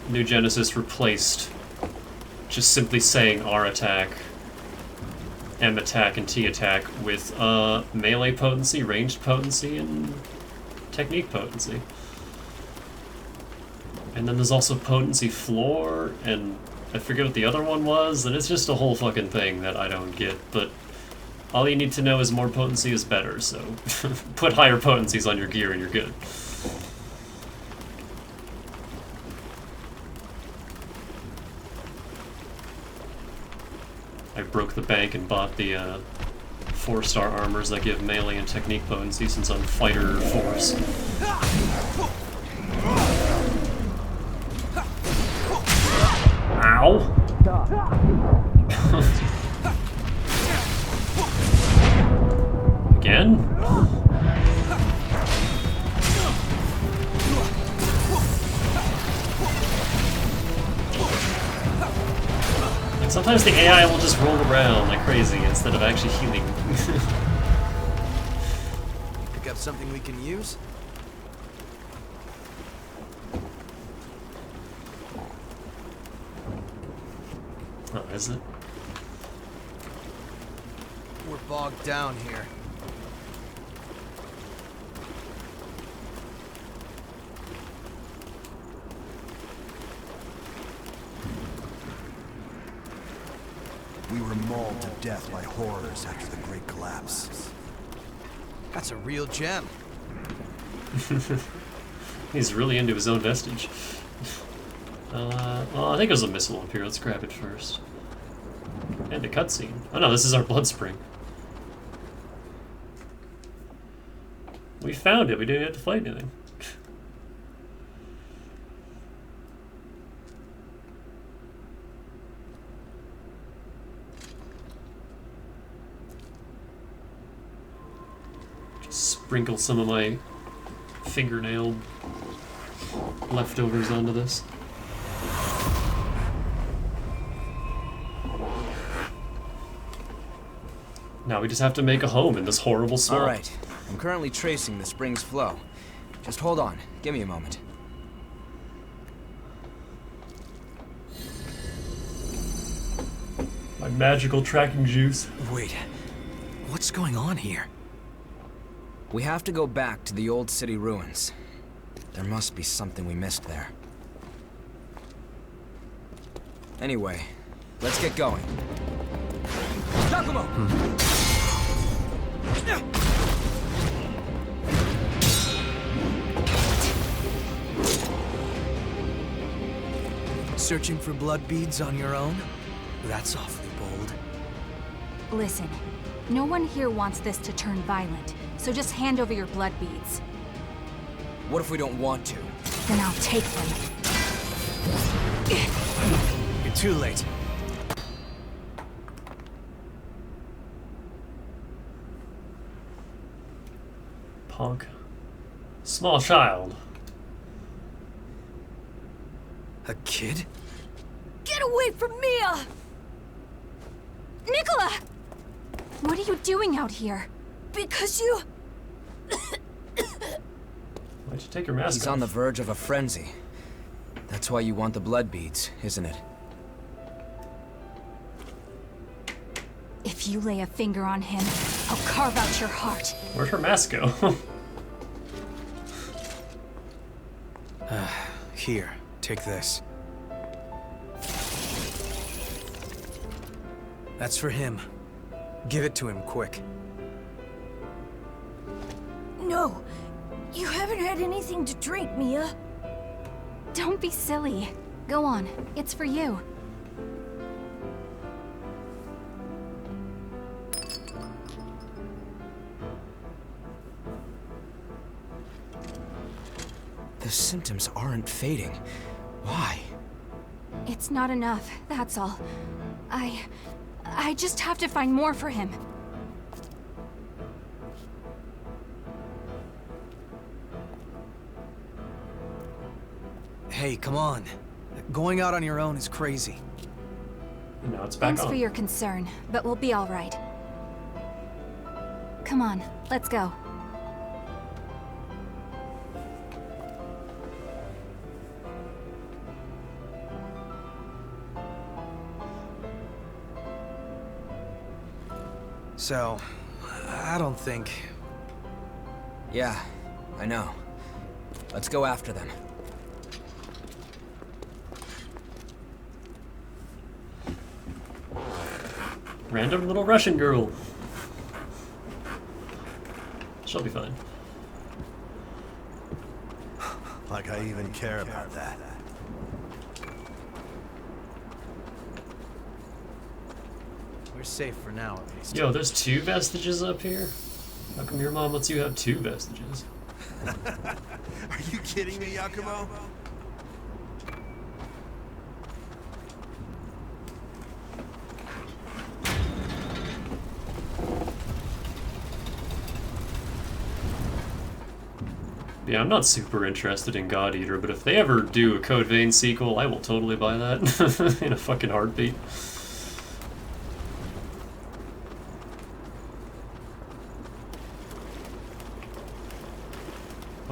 New Genesis replaced just simply saying R attack, M attack, and T attack with melee potency, ranged potency, and technique potency. And then there's also potency floor, and I forget what the other one was, and it's just a whole fucking thing that I don't get, but all you need to know is more potency is better, so put higher potencies on your gear and you're good. I broke the bank and bought the 4-star armors that give melee and technique potency since I'm fighter force. Ow! Again? Sometimes the AI will just roll around like crazy instead of actually healing. Pick up something we can use? Oh, is it? We're bogged down here. We were mauled to death by horrors after the Great Collapse. That's a real gem. He's really into his own vestige. Well, I think it was a missile up here. Let's grab it first. And a cutscene. Oh no, this is our blood spring. We found it. We didn't have to fight anything. Just sprinkle some of my fingernail leftovers onto this. Now we just have to make a home in this horrible swamp. All right. I'm currently tracing the spring's flow. Just hold on. Give me a moment. My magical tracking juice. Wait, what's going on here? We have to go back to the old city ruins. There must be something we missed there. Anyway, let's get going. Giacomo! Searching for blood beads on your own? That's awfully bold. Listen, no one here wants this to turn violent, so just hand over your blood beads. What if we don't want to? Then I'll take them. You're too late. Punk. Small child. A kid? Get away from Mia! Nicola! What are you doing out here? Because you... Why'd you take your mask He's off? on the verge of a frenzy. That's why you want the blood beads, isn't it? If you lay a finger on him, I'll carve out your heart. Where'd her mask go? Here, take this. That's for him. Give it to him, quick. No! You haven't had anything to drink, Mia. Don't be silly. Go on. It's for you. The symptoms aren't fading. Why? It's not enough, that's all. I just have to find more for him. Hey, come on. Going out on your own is crazy. No, it's back Thanks on. for your concern, but we'll be all right. Come on, let's go. So, I don't think... Yeah, I know. Let's go after them. Random little Russian girl. She'll be fine. Like I even care about that. We're safe for now, at least. Yo, there's 2 vestiges up here? How come your mom lets you have 2 vestiges? Are you kidding me, Yakumo? Yeah, I'm not super interested in God Eater, but if they ever do a Code Vein sequel, I will totally buy that in a fucking heartbeat.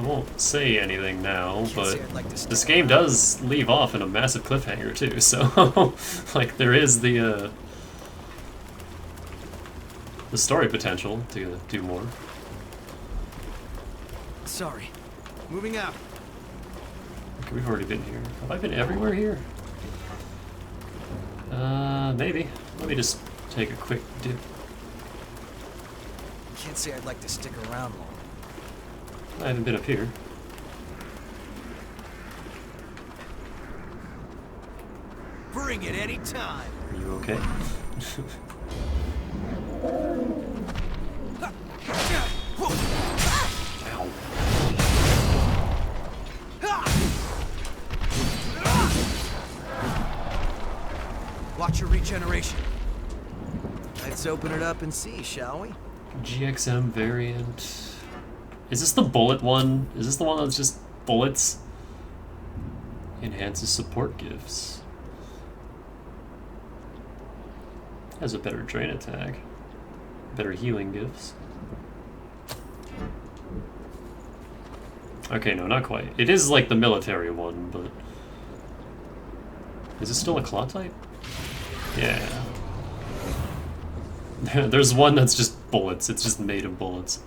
won't say anything now, Can't but say I'd like to stick this game around. does leave off in a massive cliffhanger too, so like there is the story potential to do more. Sorry. Moving out. Okay, we've already been here. Have I been everywhere here? Maybe. Let me just take a quick dip. Can't say I'd like to stick around long. I haven't been up here. Bring it any time. Are you okay? Ow. Watch your regeneration. Let's open it up and see, shall we? GXM variant. Is this the bullet one? Is this the one that's just bullets? Enhances support gifts. Has a better drain attack. Better healing gifts. Okay, no, not quite. It is like the military one, but... Is it still a claw type? Yeah. There's one that's just bullets. It's just made of bullets.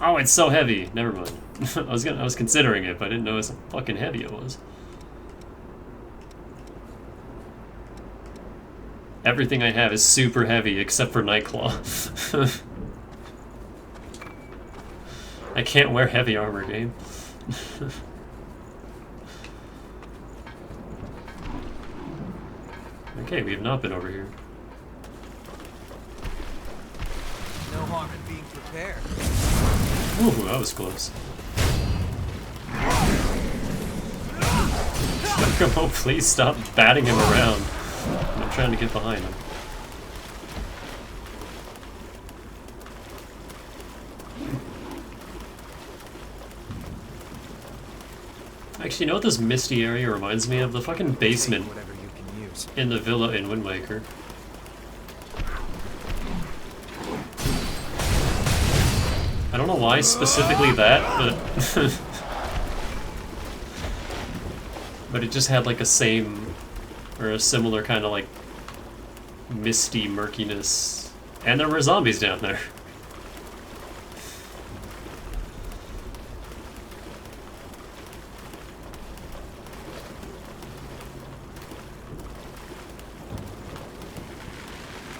Oh, it's so heavy. Never mind. I was considering it, but I didn't know how fucking heavy it was. Everything I have is super heavy except for Nightclaw. I can't wear heavy armor, game. Okay, we have not been over here. No harm in being prepared. Ooh, that was close. Oh, please stop batting him around. I'm trying to get behind him. Actually, you know what this misty area reminds me of? The fucking basement Take whatever you can use. in the villa in Wind Waker. I don't know why specifically that, but but it just had like a same or a similar kind of like misty murkiness, and there were zombies down there.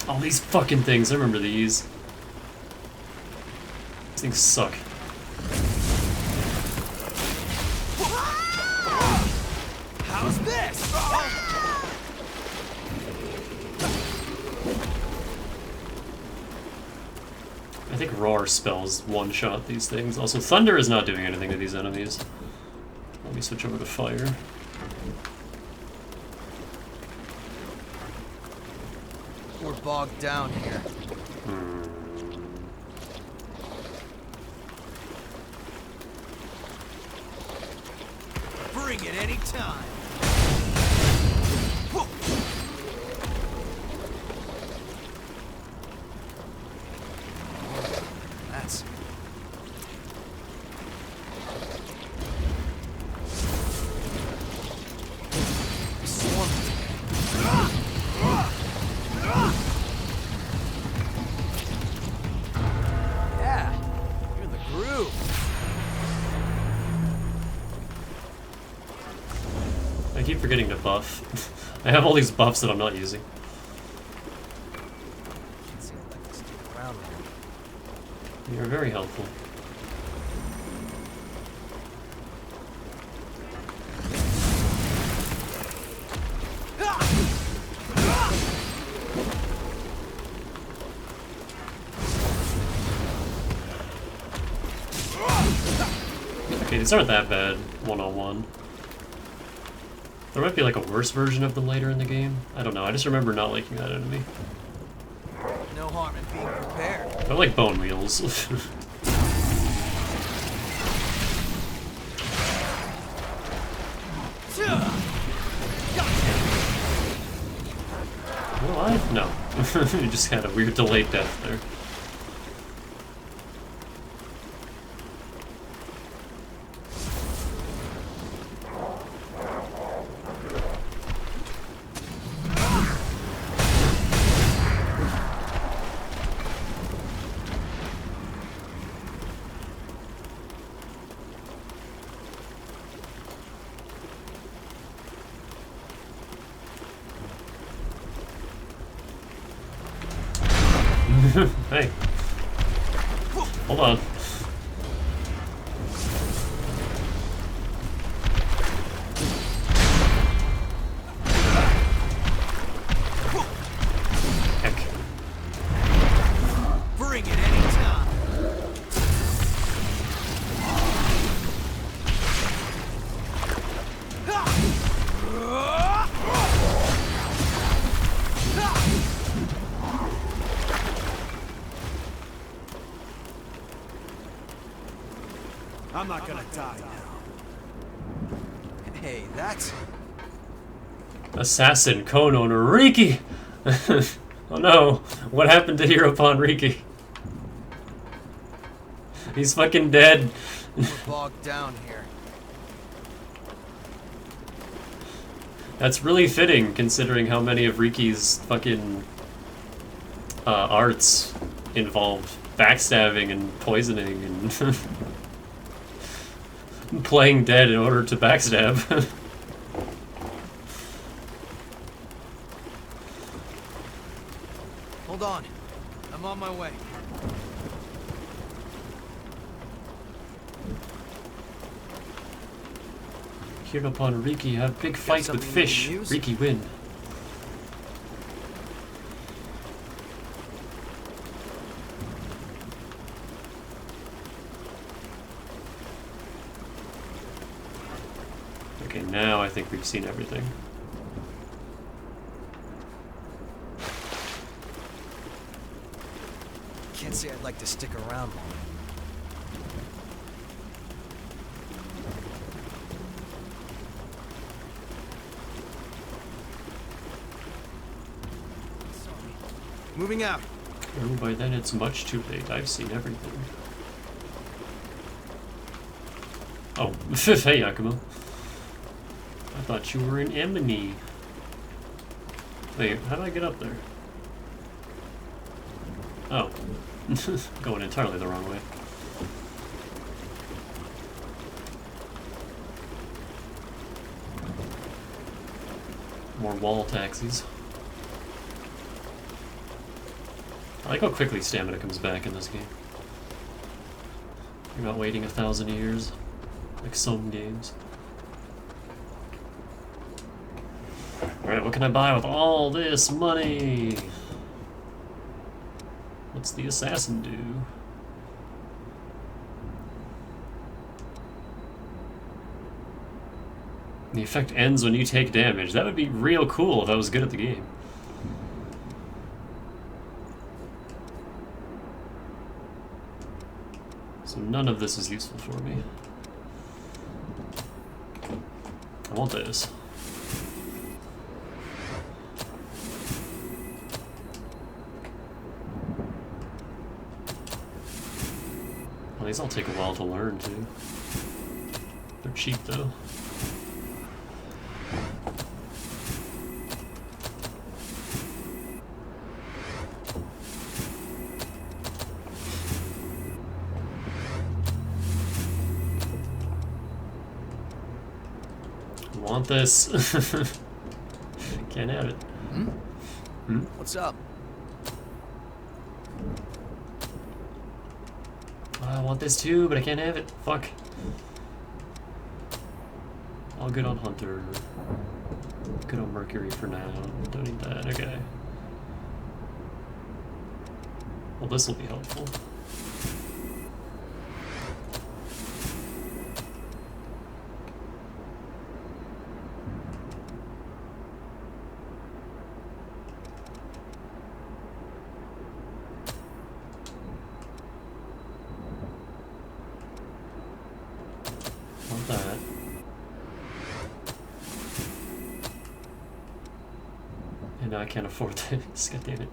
All these fucking things, I remember these. These things suck. How's this? I think Roar spells one-shot these things. Also, Thunder is not doing anything to these enemies. Let me switch over to Fire. We're bogged down here. Bring it any time. That's yeah, you're in the groove. I keep forgetting to buff. I have all these buffs that I'm not using. Can't seem like to stick around there. You're very helpful. Okay, these aren't that bad, one-on-one. There might be like a worse version of them later in the game. I don't know, I just remember not liking that enemy. No harm in being prepared. I like bone wheels. Well, alive? No. You just had a weird delayed death there. Hey. Hold on. Heck. Bring it anytime. I'm not gonna die now. Hey, that's... Assassin Kono Riki! Oh no, what happened to Hero Pawn Riki? He's fucking dead. We're bogged down here. That's really fitting, considering how many of Riki's fucking arts involved backstabbing and poisoning and playing dead in order to backstab. Hold on. I'm on my way. Hero Pawn Riki have big fight with something you fish. can use? Riki win. Okay, now I think we've seen everything. Can't say I'd like to stick around long. Moving out. Oh, by then it's much too late. I've seen everything. Oh, hey Yakumo. I thought you were in Emily. Wait, how do I get up there? Oh. Going entirely the wrong way. More wall taxis. I like how quickly stamina comes back in this game. You're not waiting 1,000 years, like some games. Alright, what can I buy with all this money? What's the assassin do? The effect ends when you take damage. That would be real cool if I was good at the game. So none of this is useful for me. I want this. Well, these all take a while to learn, too. They're cheap, though. Want this. Can't have it. What's up? I want this too, but I can't have it. Fuck. All good on Hunter. Good on Mercury for now. Don't need that. Okay. Well, this will be helpful. Want that. No, I can't afford this. God damn it.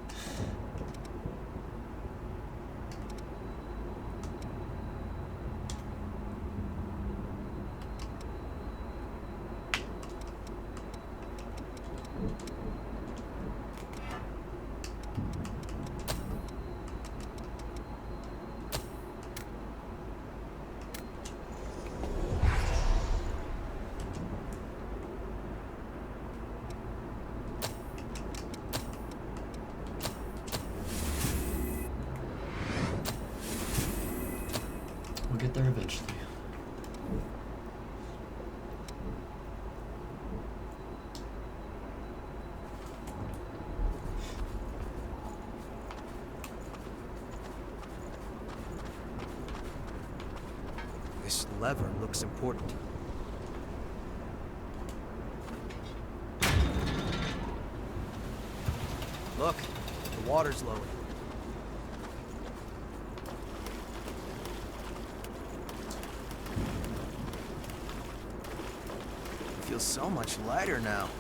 We'll get there eventually. This lever looks important. Look, the water's lowered. Feels so much lighter now.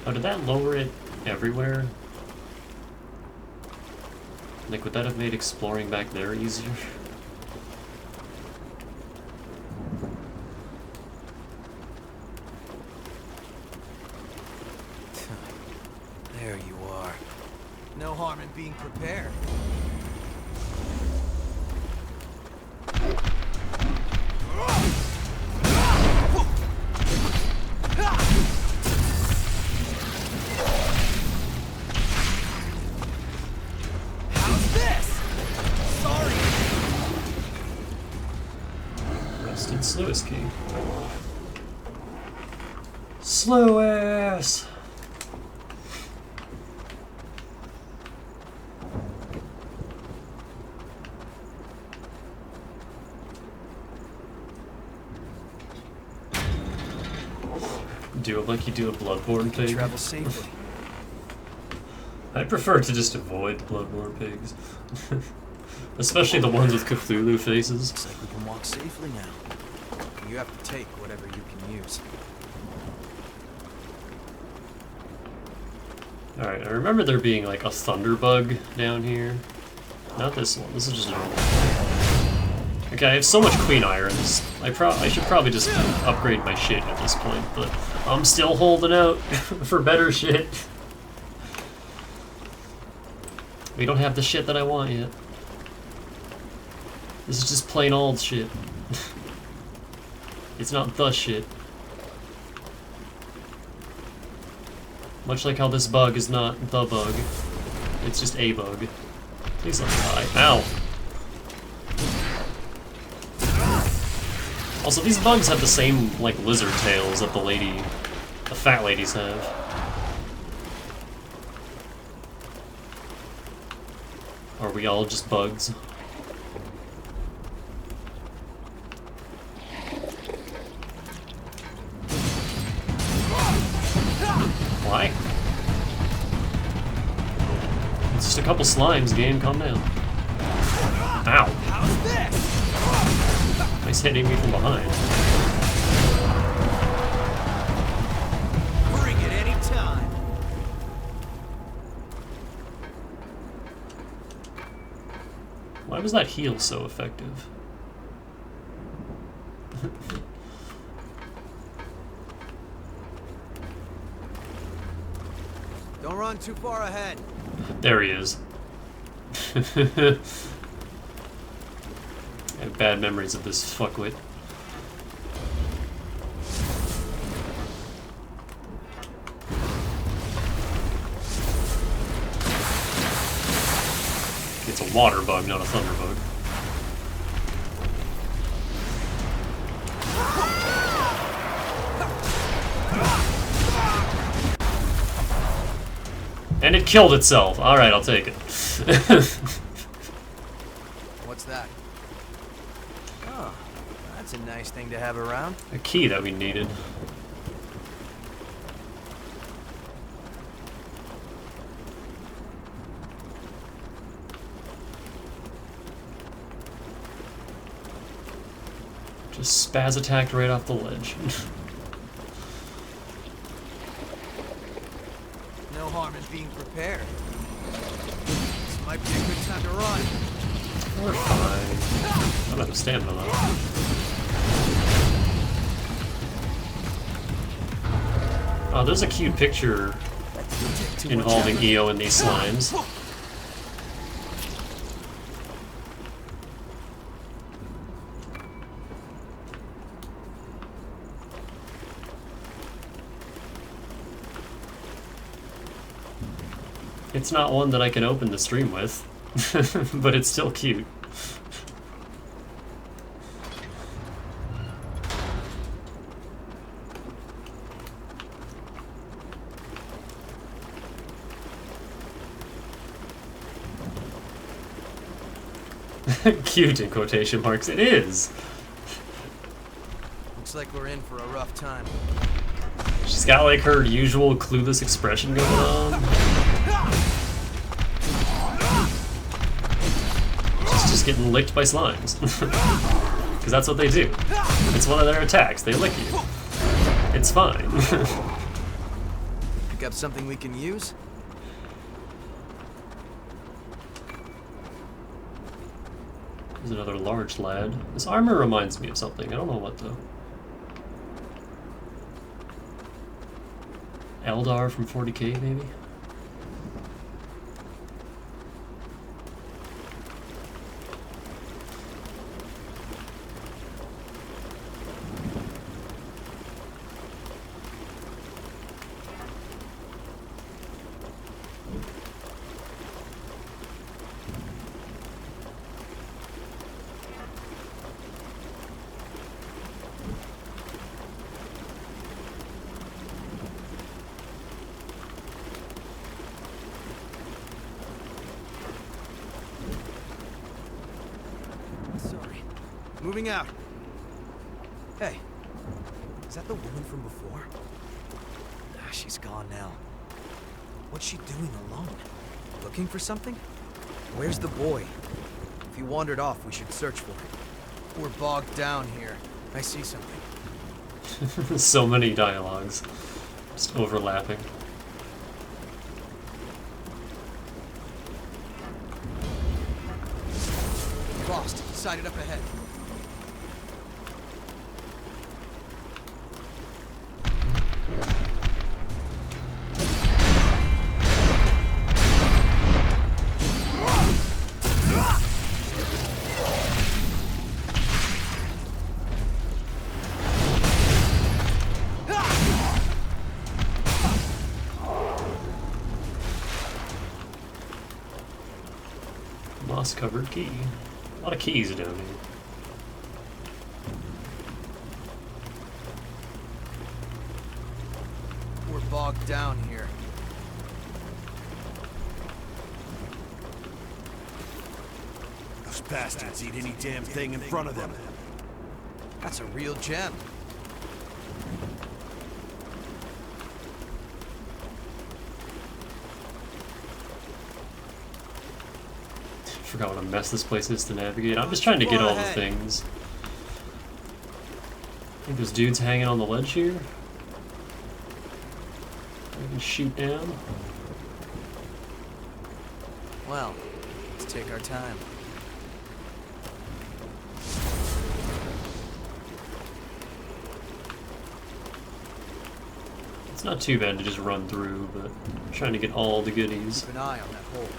Oh, did that lower it everywhere? Like, would that have made exploring back there easier? There you are. No harm in being prepared. How's this? Sorry. Rusted Sluice Key. Sluice! Do it like you do a Bloodborne pig. Travel safely. I prefer to just avoid Bloodborne pigs. Especially the ones with Cthulhu faces. Looks like we can walk safely now. You have to take whatever you can use. Alright, I remember there being like a thunderbug down here. Not this one, this is just normal. Okay, I have so much Queen Irons. I should probably just upgrade my shit at this point, but I'm still holding out for better shit. We don't have the shit that I want yet. This is just plain old shit. It's not the shit. Much like how this bug is not the bug. It's just a bug. Please let me die. Ow! Also, these bugs have the same, like, lizard tails that the fat ladies have. Are we all just bugs? Why? It's just a couple slimes, game. Calm down. Ow. How's this? Nice hitting me from behind. Bring it any time. Why was that heal so effective? Don't run too far ahead. There he is. I have bad memories of this fuckwit. It's a water bug, not a thunder bug. And it killed itself. Alright, I'll take it. What's that? Oh, that's a nice thing to have around. A key that we needed. Just spaz attacked right off the ledge. harm in being prepared. This might be a good time to run. We're fine. I'm out of stamina though. Oh, there's a cute picture involving EO and these slimes. It's not one that I can open the stream with, but it's still cute. Cute in quotation marks, it is! Looks like we're in for a rough time. She's got like her usual clueless expression going on. She's just getting licked by slimes. Because that's what they do. It's one of their attacks, they lick you. It's fine. Pick up something we can use? There's another large lad. This armor reminds me of something. I don't know what though. Eldar from 40k maybe? Sorry. Moving out. Hey, is that the woman from before? Ah, she's gone now. What's she doing alone? Looking for something? Where's the boy? If he wandered off, we should search for him. We're bogged down here. I see something. So many dialogues. Just overlapping. Lost. Sighted up ahead. Moss-covered key. A lot of keys down here. We're bogged down here. Those bastards eat any damn thing in front of them. That's a real gem. Forgot what a mess this place is to navigate. I'm just trying to get all the things. I think there's dudes hanging on the ledge here. We can shoot down. Well, let's take our time. It's not too bad to just run through, but I'm trying to get all the goodies. Keep an eye on that hole.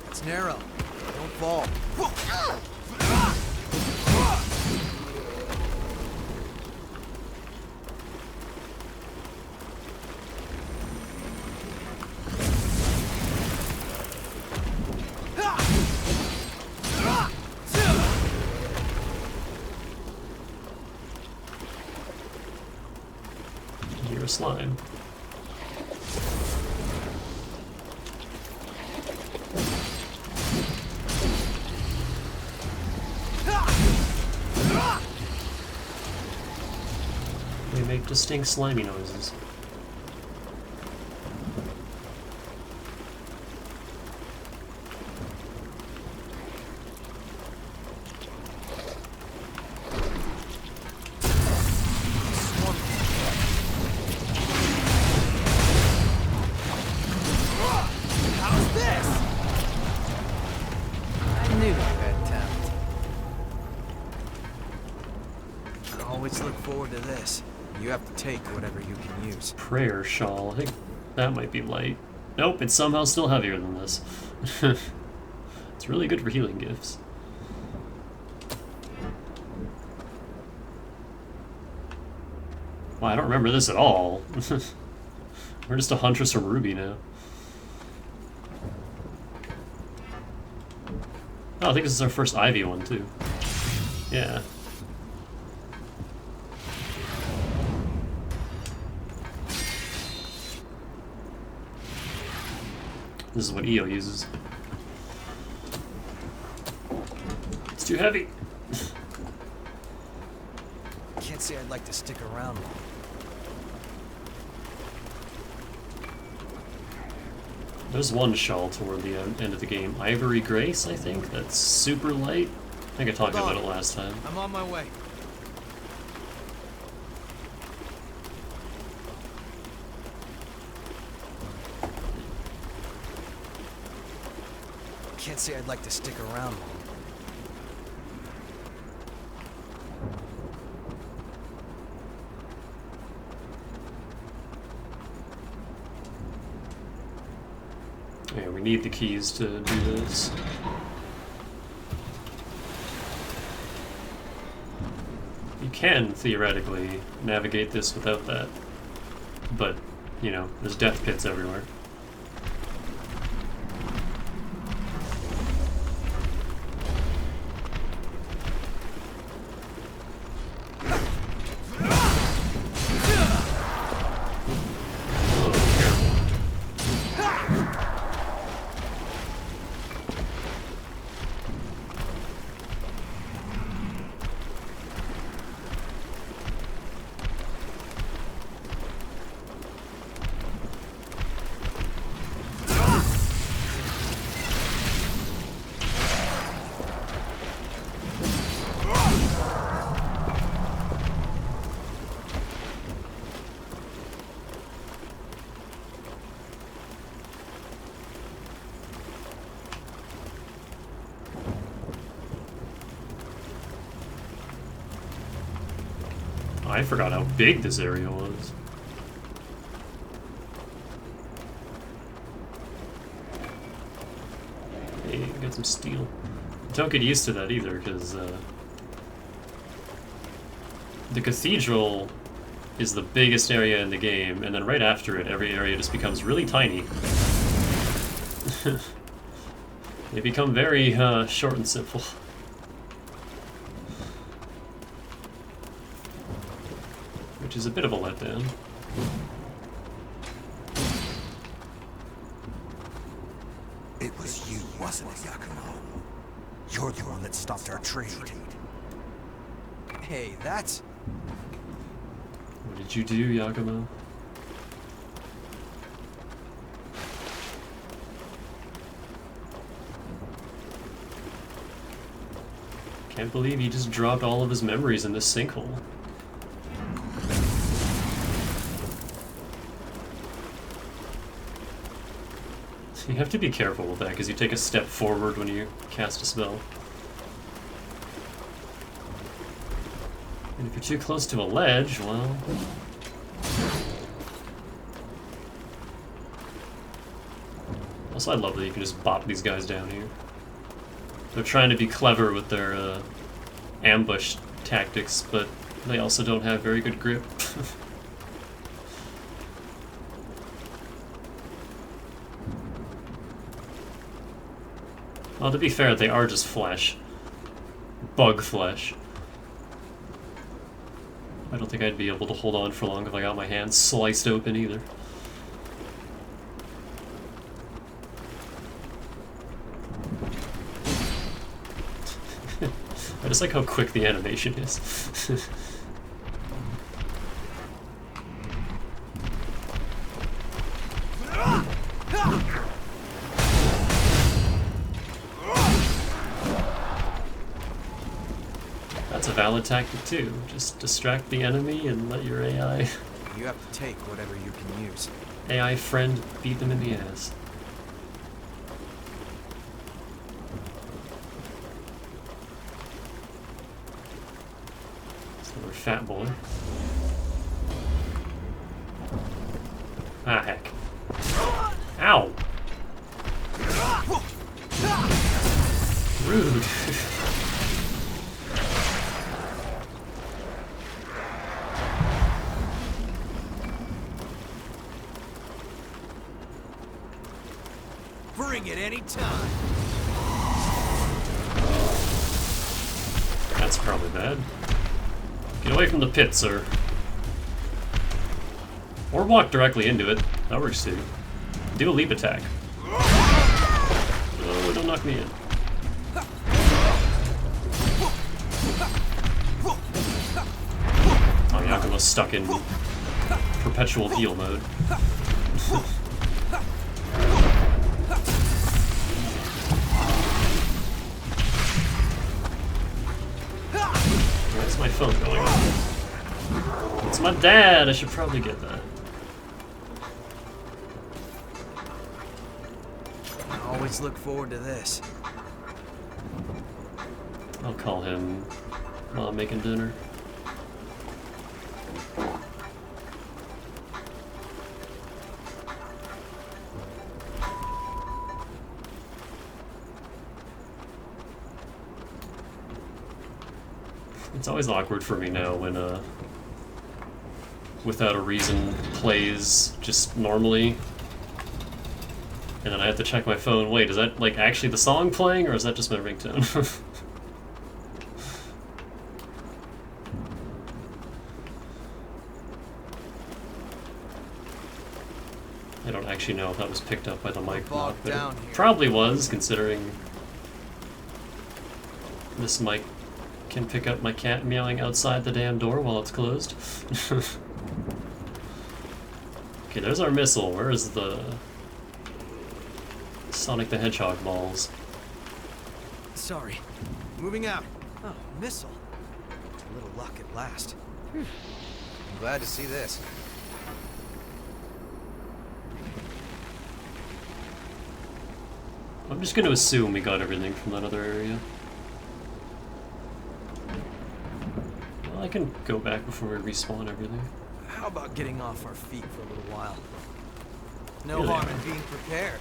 It's narrow. Don't fall. You're a slime. They make distinct slimy noises. Always look forward to this. You have to take whatever you can use. Prayer shawl. I think that might be light. Nope, it's somehow still heavier than this. It's really good for healing gifts. Wow, I don't remember this at all. We're just a huntress from Ruby now. Oh, I think this is our first Ivy one, too. Yeah. This is what EO uses. It's too heavy. Can't say I'd like to stick around long. There's one shawl toward the end of the game. Ivory Grace, I think? That's super light. I think I talked about it last time. I'm on my way. Can't say I'd like to stick around long. Yeah, we need the keys to do this. You can, theoretically, navigate this without that. But, you know, there's death pits everywhere. I forgot how big this area was. Hey, I got some steel. Don't get used to that either, because the cathedral is the biggest area in the game, and then right after it, every area just becomes really tiny. They become very short and simple. Which is a bit of a letdown. It was you, wasn't it, Yakumo? You're the one that stopped our trade. Hey, that's... What did you do, Yakumo? Can't believe he just dropped all of his memories in this sinkhole. You have to be careful with that, because you take a step forward when you cast a spell. And if you're too close to a ledge, well... Also, I love that you can just bop these guys down here. They're trying to be clever with their ambush tactics, but they also don't have very good grip. Well, to be fair, they are just flesh. Bug flesh. I don't think I'd be able to hold on for long if I got my hands sliced open either. I just like how quick the animation is. That's a valid tactic too. Just distract the enemy and let your AI... You have to take whatever you can use. AI friend beat them in the ass. Another fat boy. Ah, heck. Ow! Rude. Bring it any time. That's probably bad. Get away from the pit, sir. Or walk directly into it. That works too. Do a leap attack. Oh, don't knock me in. Oh, Yakumo's stuck in perpetual heal mode. Where's my phone going on? It's my dad! I should probably get that. I always look forward to this. I'll call him while I'm making dinner. It's always awkward for me now when Without a Reason plays just normally, and then I have to check my phone. Wait, is that like actually the song playing, or is that just my ringtone? I don't actually know if that was picked up by the mic or not, but it probably was, considering this mic can pick up my cat meowing outside the damn door while it's closed. Okay, there's our missile. Where is the Sonic the Hedgehog balls? Sorry. Moving out. Oh, missile. A little luck at last. I'm glad to see this. I'm just gonna assume we got everything from that other area. Well, I can go back before we respawn everything. How about getting off our feet for a little while? No Really? harm in being prepared.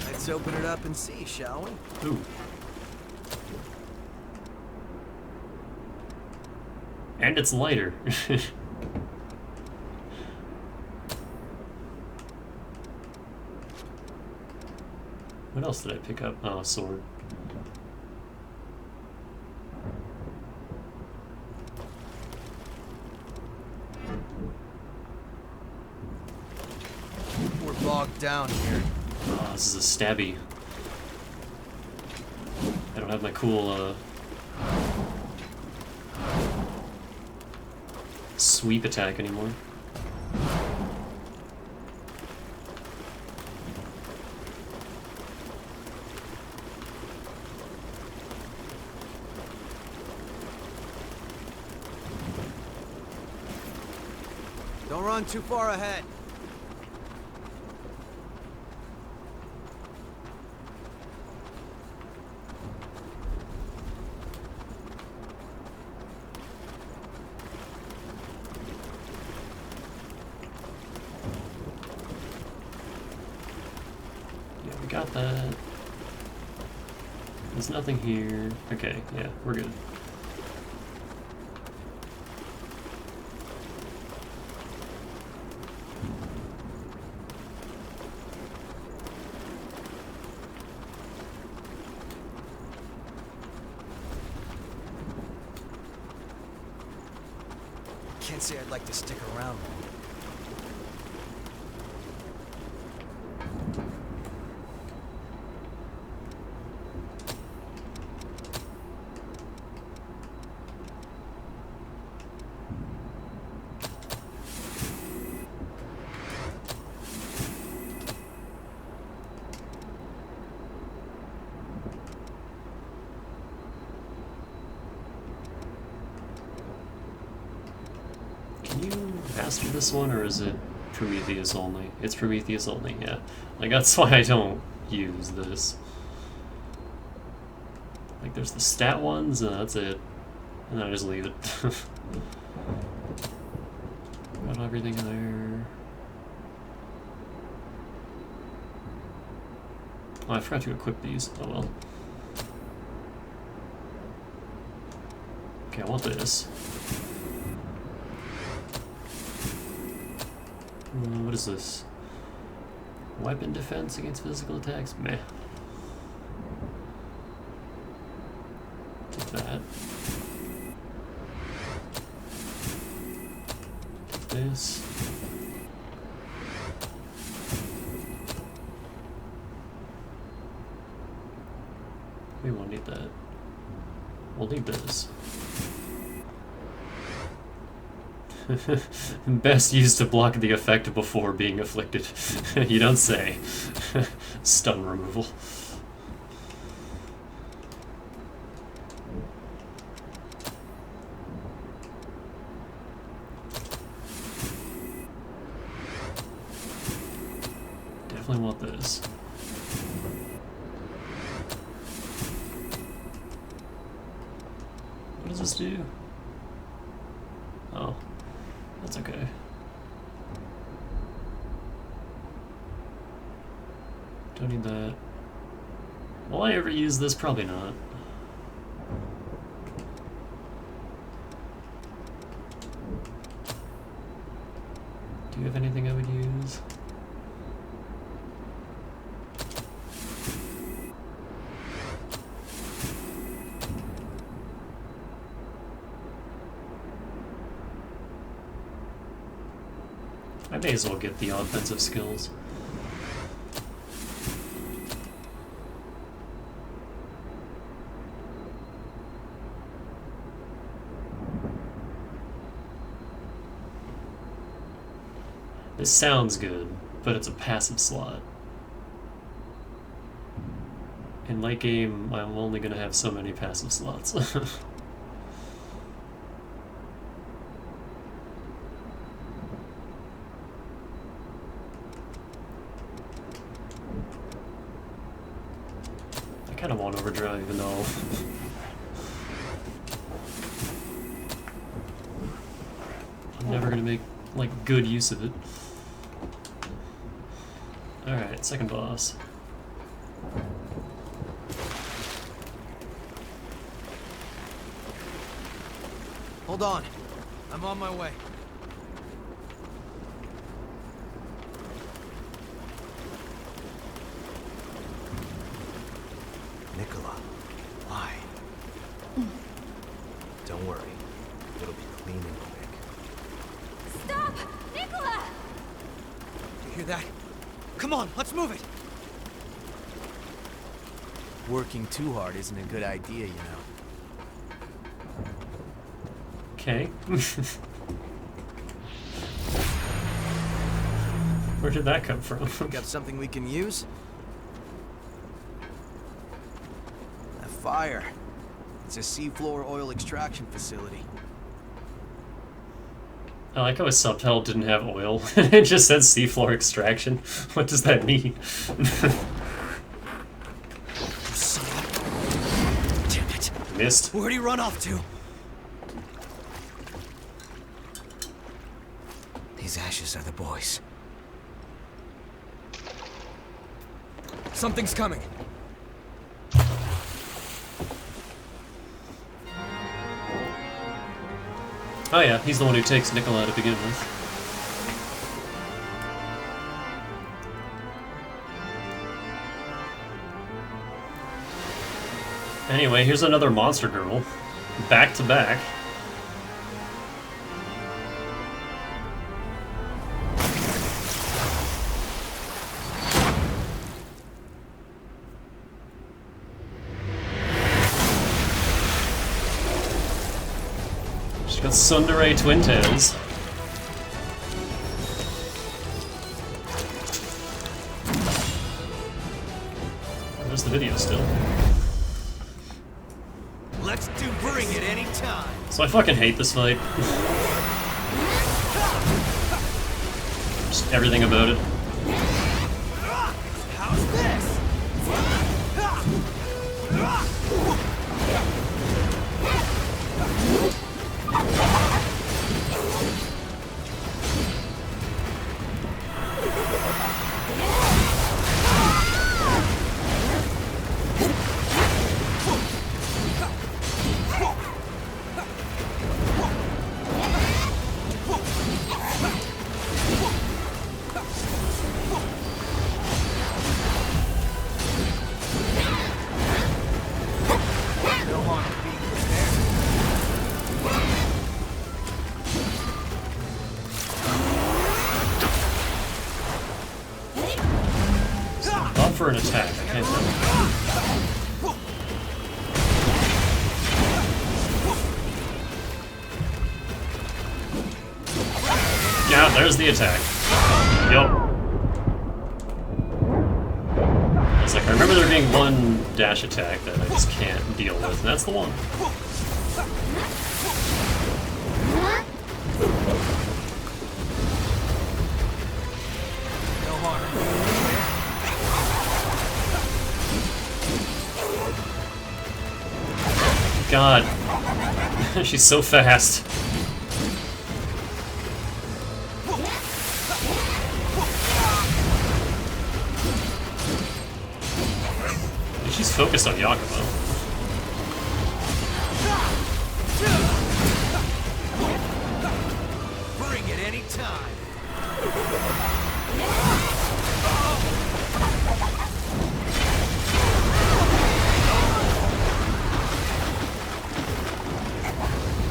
Let's open it up and see, shall we? Ooh. And it's lighter. What else did I pick up? Oh, a sword. We're bogged down here. Oh, this is a stabby. I don't have my cool, sweep attack anymore. Don't run too far ahead. Yeah, we got that. There's nothing here. Okay, yeah, we're good. Can't say I'd like to stick around. master this one, or is it Prometheus only? It's Prometheus only, yeah. Like, that's why I don't use this. Like, there's the stat ones, and that's it. And then I just leave it. Got everything in there. Oh, I forgot to equip these. Oh well. Okay, I want this. What is this? Weapon defense against physical attacks? Meh. Take that. Take this. We won't need that. We'll need this. Best used to block the effect before being afflicted. You don't say. Stun removal. Definitely want this. What does this do? Oh. That's okay. Don't need that. Will I ever use this? Probably not. Do you have anything I would use? I may as well get the offensive skills. This sounds good, but it's a passive slot. In late game, I'm only gonna have so many passive slots. I kind of want overdrive, even though I'm never gonna make like good use of it. Alright, second boss. Hold on. I'm on my way. Nicola, why? Don't worry. It'll be clean and quick. Stop! Nicola! You hear that? Come on, let's move it! Working too hard isn't a good idea, you know. Okay. Where did that come from? Got something we can use? A fire. It's a seafloor oil extraction facility. I like how his subtitle didn't have oil. It just said seafloor extraction. What does that mean? Damn it! Missed. Where'd he run off to? These ashes are the boys. Something's coming. Oh yeah, he's the one who takes Nicola to begin with. Anyway, here's another monster girl. Back to back. She's got Tsundere twin tails. There's the video still. Let's bring it any time. So I fucking hate this fight. Just everything about it. How's this? Not for an attack, I can't tell. Yeah, there's the attack. Yup. It's like, I remember there being one dash attack that I just can't deal with, and that's the one. No harm. God. She's so fast. She's focused on Yakumo. Bring it any time.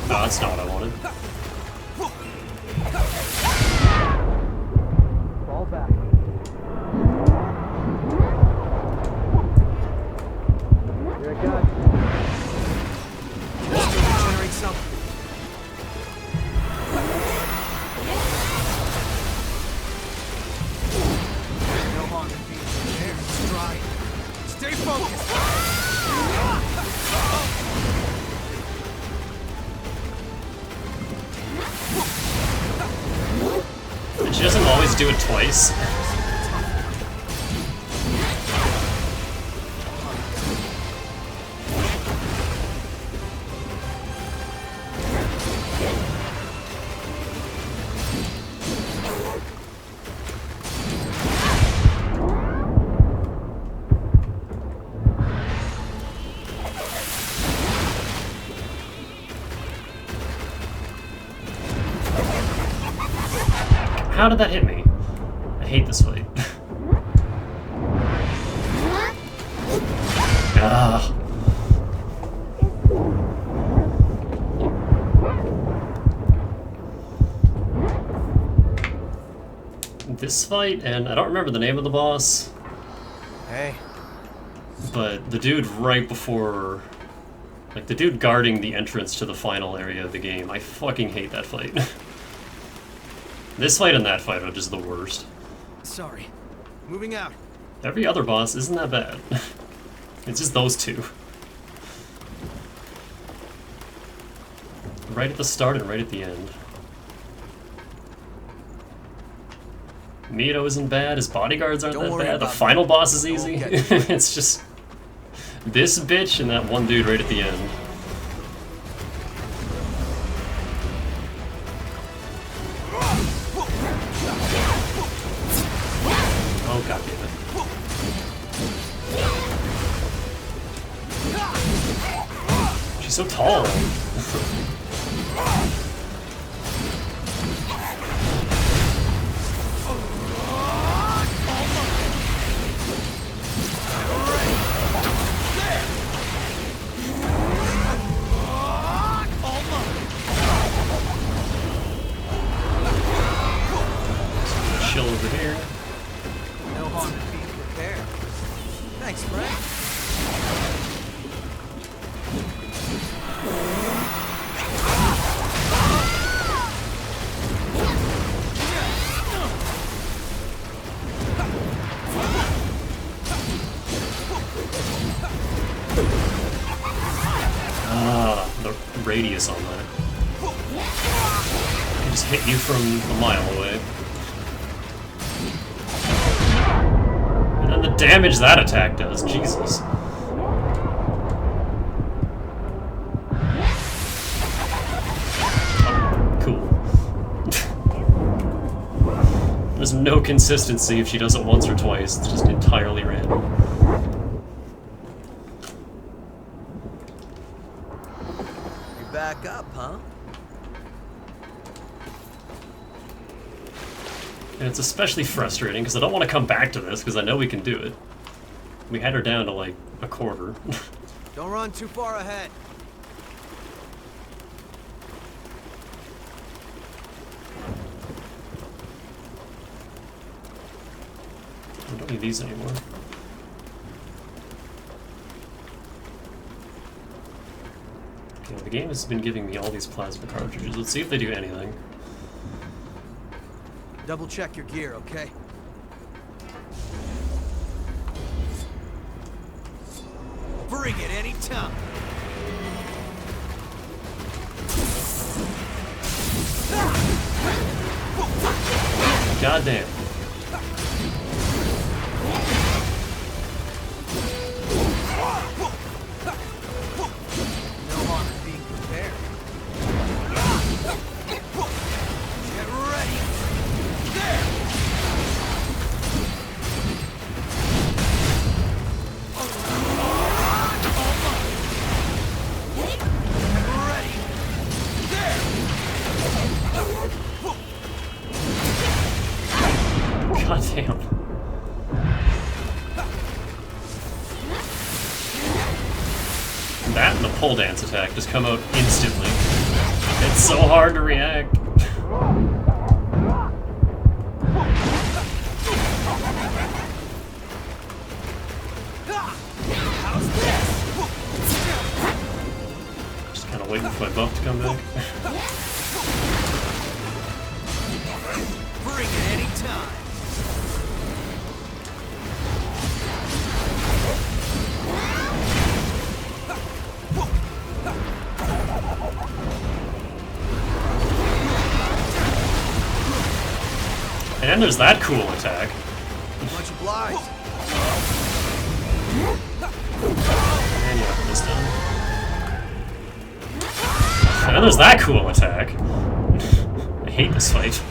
No, that's not what I wanted. Fall back. Here it goes. Let's go regenerate something. No harm in being there. Stride. Stay focused. And she doesn't always do it twice. How did that hit me? I hate this fight. Ah. This fight, and I don't remember the name of the boss, Hey. but the dude right before, like the dude guarding the entrance to the final area of the game, I fucking hate that fight. This fight and that fight are just the worst. Sorry. Moving out. Every other boss isn't that bad. It's just those two. Right at the start and right at the end. Mito isn't bad, his bodyguards aren't Don't that worry bad, the about final me. boss is I won't easy. get you. It's just this bitch and that one dude right at the end. Oh god damn it. She's so tall. Chill over here. No harm in being prepared. Thanks, Frank. Ah, the radius on that. Can just hit you from a mile away. damage that attack does. Jesus. Oh, cool. There's no consistency if she does it once or twice. It's just entirely random. You back up, huh? And it's especially frustrating because I don't want to come back to this because I know we can do it. We had her down to like a quarter. Don't run too far ahead. I don't need these anymore. Okay, well, the game has been giving me all these plasma cartridges. Let's see if they do anything. Double check your gear, okay? Bring it anytime. God damn. No harm in being prepared. Get ready. There. Get ready. There. God damn. That and the pole dance attack just come out instantly. It's so hard to react. Just kind of waiting for my buff to come back. Bring it anytime. And there's that cool attack. Much obliged. And yeah, this done. And there's that cool attack. I hate this fight.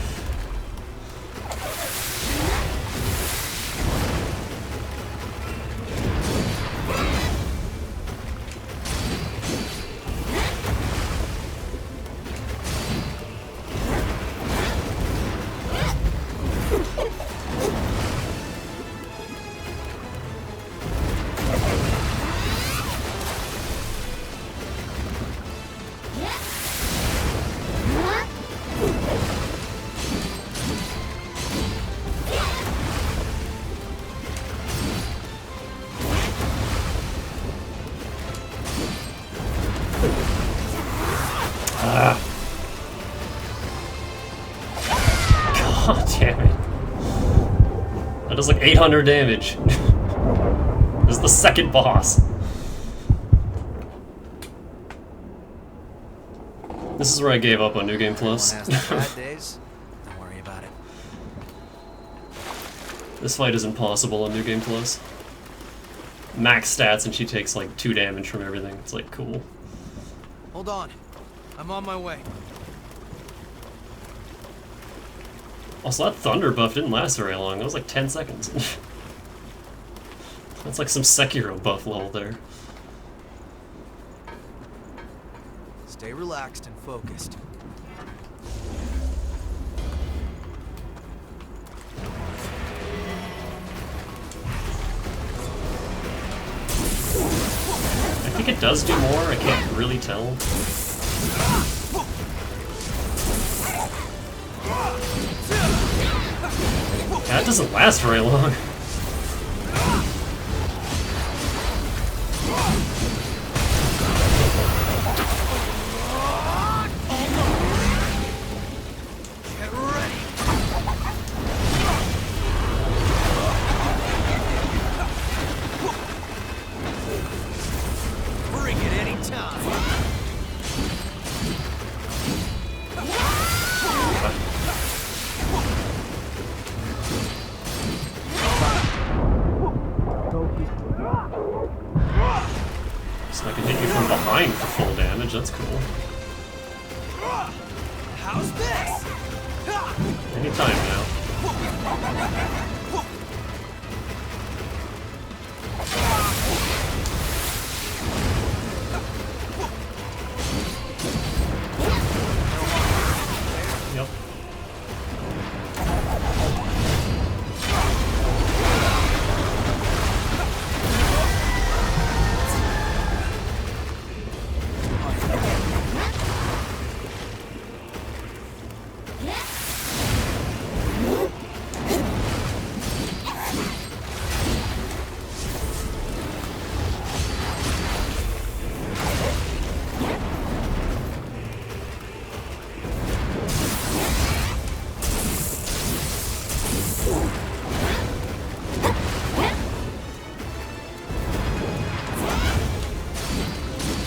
God damn it. That does like 800 damage. This is the second boss. This is where I gave up on New Game Plus. Bad days. Don't worry about it. This fight is impossible on New Game Plus. Max stats and she takes like 2 damage from everything. It's like cool. Hold on. I'm on my way. Also, that thunder buff didn't last very long. That was like 10 seconds. That's like some Sekiro buff level there. Stay relaxed and focused. I think it does do more. I can't really tell. That doesn't last very long. Get ready. Bring it anytime. full damage, that's cool. How's this? Anytime now. Yep.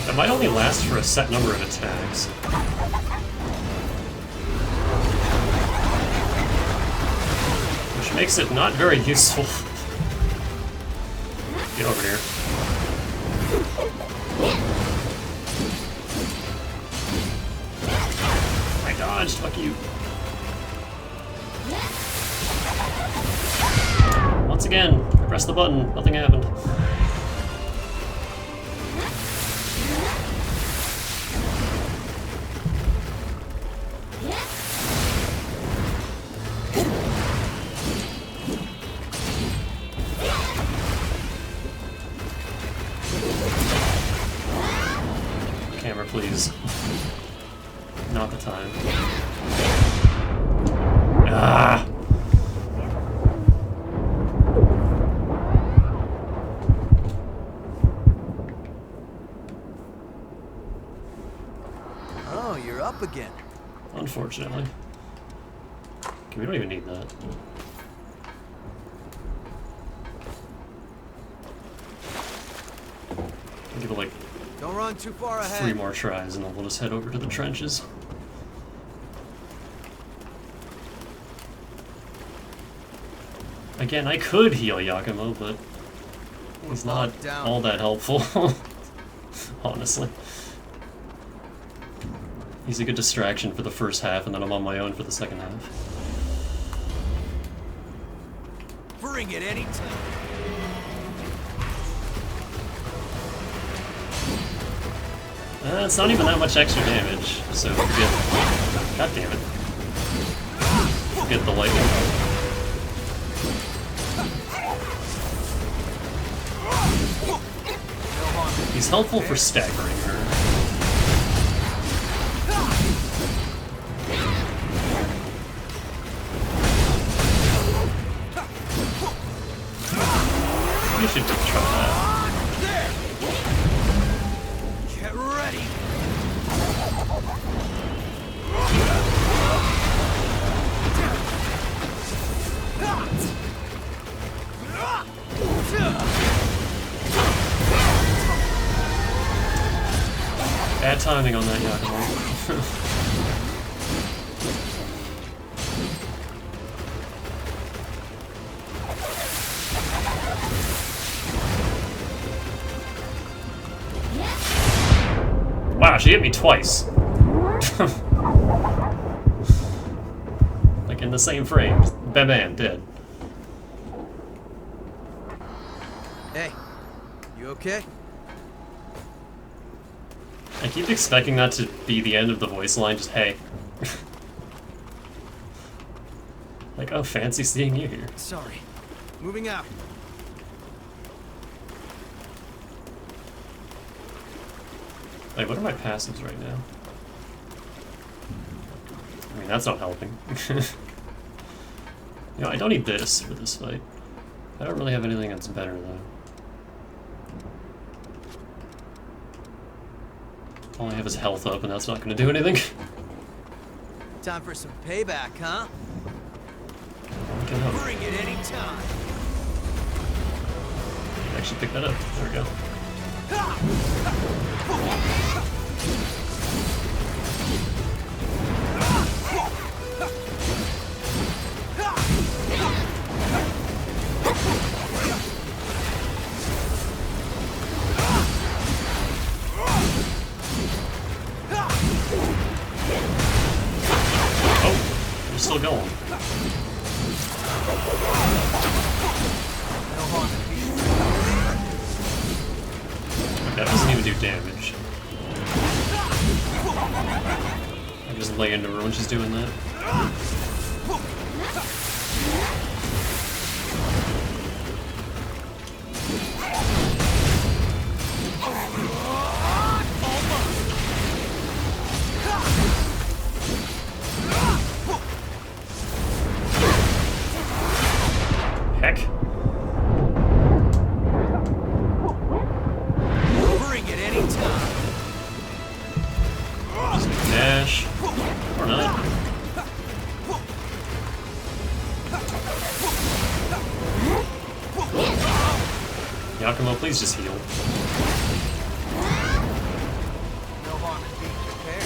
It might only last for a set number of attacks. Which makes it not very useful. Get over here. I dodged, fuck you. Once again, press the button, nothing happened. Camera, please. Not the time. Ah! Oh, you're up again. Unfortunately. Okay, we don't even need that. I'll give it like Don't run too far ahead. 3 more tries and then we'll just head over to the trenches. Again, I could heal Yakumo, but he's not all that helpful, honestly. He's a good distraction for the first half, and then I'm on my own for the second half. Bring it anytime. It's not even that much extra damage, so forget. God damn it. Forget the lightning. He's helpful for staggering her. You should try that. Get ready. Bad timing on that Yakumo. Wow, she hit me twice. Like in the same frame. Bam bam, dead. Hey, you okay? I keep expecting that to be the end of the voice line, just hey. Like, oh, fancy seeing you here. Sorry. Moving out. Wait, what are my passives right now? I mean, that's not helping. You know, I don't need this for this fight. I don't really have anything that's better, though. All I have is health up, and that's not going to do anything. Time for some payback, huh? Bring it anytime. Actually, pick that up. There we go. still going. That doesn't even do damage. I just lay into her when she's doing that. Heck. Bring it anytime. Dash. Or not. Yakumo, please just heal. No harm in being prepared.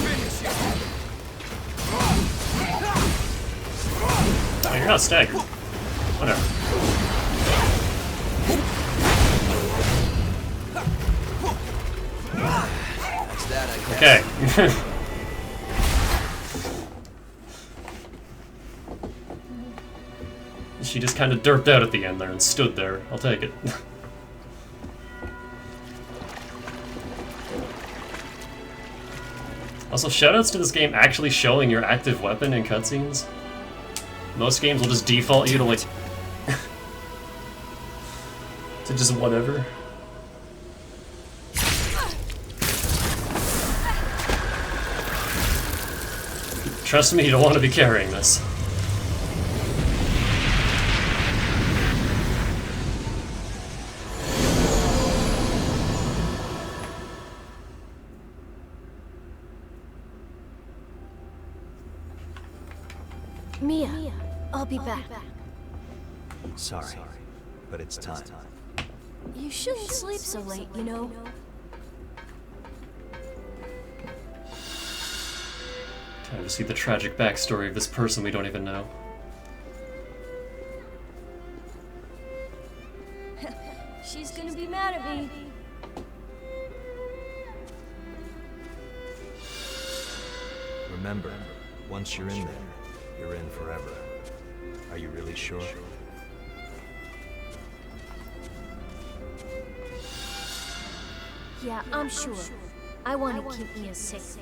Finish it. Oh, you're not staggered. Whatever. That's that, I guess. Okay. She just kind of derped out at the end there and stood there. I'll take it. Also, shoutouts to this game actually showing your active weapon in cutscenes. Most games will just default you to like... to just whatever. Trust me, you don't want to be carrying this. Mia, I'll be back. Sorry, but it's time. You shouldn't sleep so late, you know. Time to see the tragic backstory of this person we don't even know. She's gonna be mad at me. Remember, once you're in there, you're in forever. Are you really sure? Yeah, I'm sure. I want to keep Mia safe.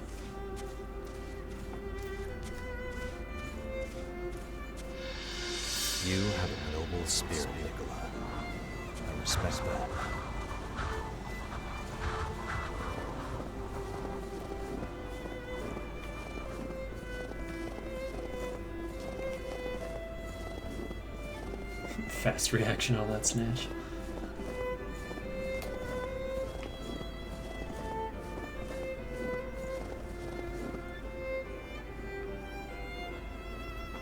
You have a noble spirit, Nicola. I respect that. Fast reaction on that snatch.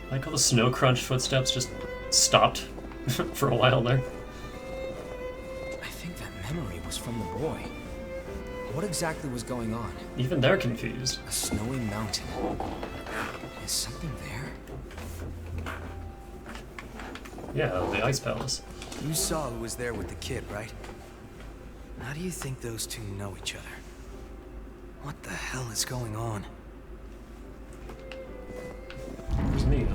I like how the snow crunch footsteps just stopped for a while there. I think that memory was from the boy. What exactly was going on? Even they're confused. A snowy mountain. Is something there? Yeah, the Ice Palace. You saw who was there with the kid, right? How do you think those two know each other? What the hell is going on? Where's Mia?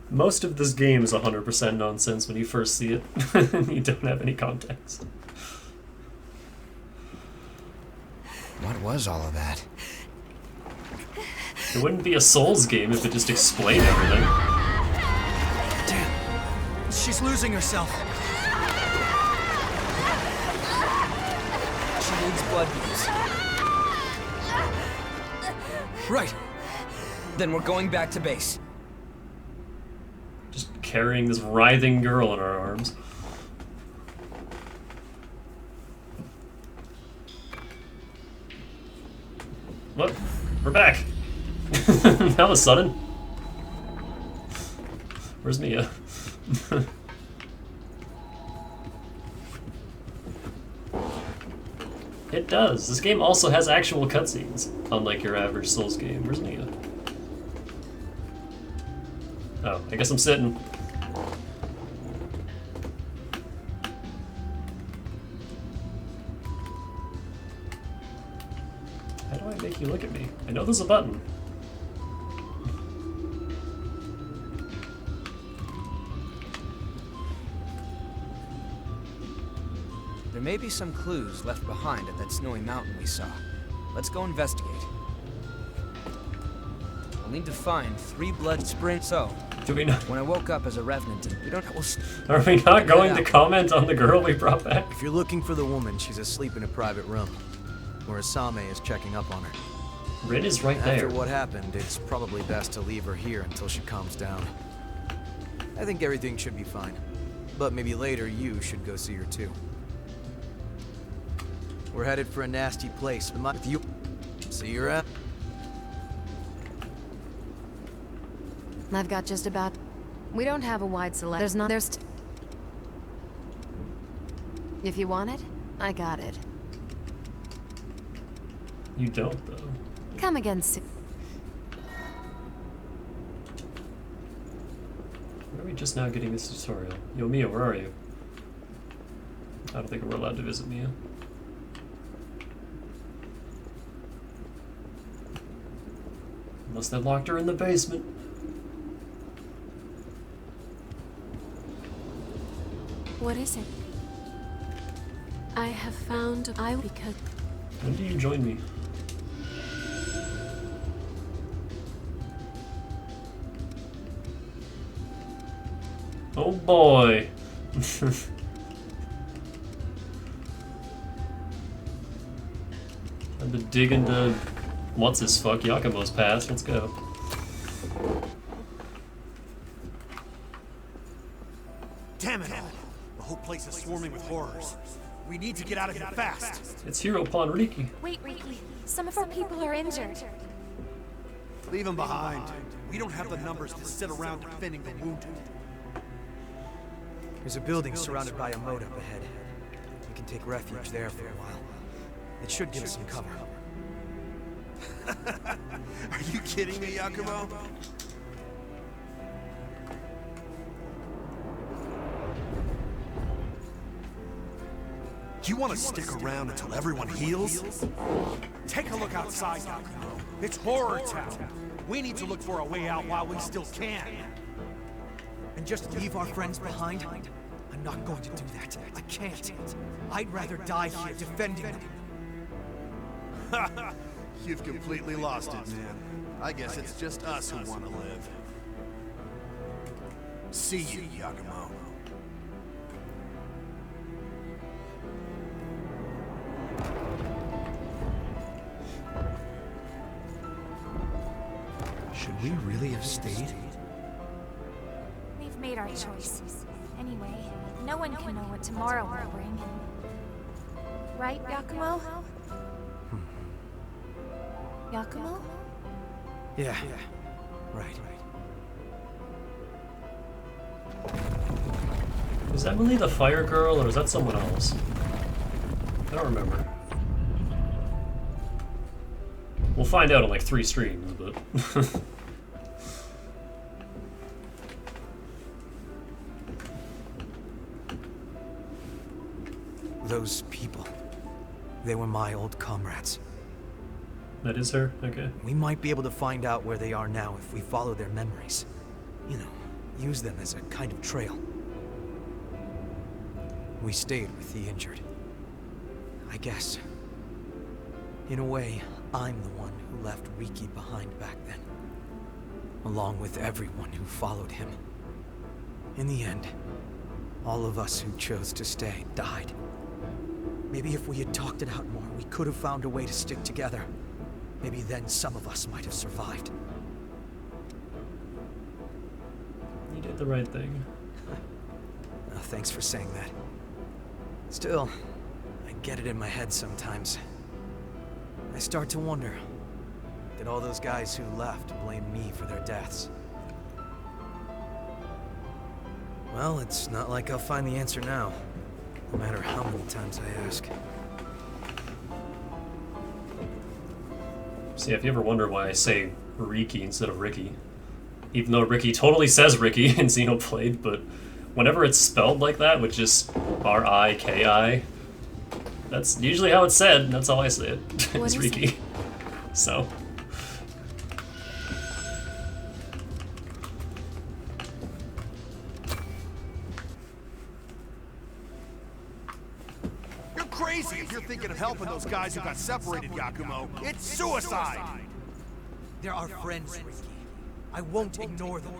Most of this game is 100% nonsense when you first see it. You don't have any context. What was all of that? It wouldn't be a Souls game if it just explained everything. Damn! She's losing herself! She needs blood beads. Right! Then we're going back to base. Just carrying this writhing girl in our arms. Look, we're back. That was sudden. Where's Mia? It does. This game also has actual cutscenes, unlike your average Souls game. Where's Mia? Oh, I guess I'm sitting. there's a button. There may be some clues left behind at that snowy mountain we saw. Let's go investigate. We'll need to find 3 blood springs. So, Do we not? when I woke up as a revenant, we don't. Are we not going to comment on the girl we brought back? If you're looking for the woman, she's asleep in a private room, where Asame is checking up on her. Rin is right After there. what happened, it's probably best to leave her here until she calms down. I think everything should be fine, but maybe later you should go see her too. We're headed for a nasty place with you. See you around. I've got just about... We don't have a wide selection. There's... If you want it, I got it. You don't, though. Come again soon. Why are we just now getting this tutorial? Yo, Mia, where are you? I don't think we're allowed to visit Mia. Unless they locked her in the basement. What is it? I have found because When do you join me? Oh boy! Had to dig into what's his fuck Yakumo's past. Let's go. Damn it all! The whole place is swarming with horrors. We need to get out of here fast. It's Hero Pawn Riki. Wait, Riki. Some of our people are injured. Leave them behind. We don't have the numbers to sit around defending the wounded. There's a building surrounded by a moat up ahead. We can take refuge there for a while. It should give us some cover. Are you kidding me, Yakumo? You want to stick around until everyone heals? Take a look outside, Yakumo. It's horror town. We need to look for a way out while we still can. And just leave our friends behind? I'm not going to do that. I can't. I'd rather die here defending them. You've completely lost it, man. I guess it's just us who want to live. See you, Yakumo. Should we really have stayed? We've made our choice. Anyway, no one can know what tomorrow will bring. Right, Yakumo? Yakumo? Yeah. Right. Is Emily the fire girl, or is that someone else? I don't remember. We'll find out in like 3 streams, but... Those people. They were my old comrades. That is her? Okay. We might be able to find out where they are now if we follow their memories. You know, use them as a kind of trail. We stayed with the injured. I guess. In a way, I'm the one who left Riki behind back then. Along with everyone who followed him. In the end, all of us who chose to stay died. Maybe if we had talked it out more, we could have found a way to stick together. Maybe then some of us might have survived. You did the right thing. Thanks for saying that. Still, I get it in my head sometimes. I start to wonder, did all those guys who left blame me for their deaths? Well, it's not like I'll find the answer now, no matter how many times I ask. See, if you ever wonder why I say Riki instead of Ricky, even though Ricky totally says Ricky in Xenoblade, but whenever it's spelled like that with just R-I-K-I, that's usually how it's said, and that's how I say it. It's Riki. So, crazy if you're thinking of helping those guys who got separated, Yakumo. It's suicide! They're our friends, Ricky. I won't ignore them.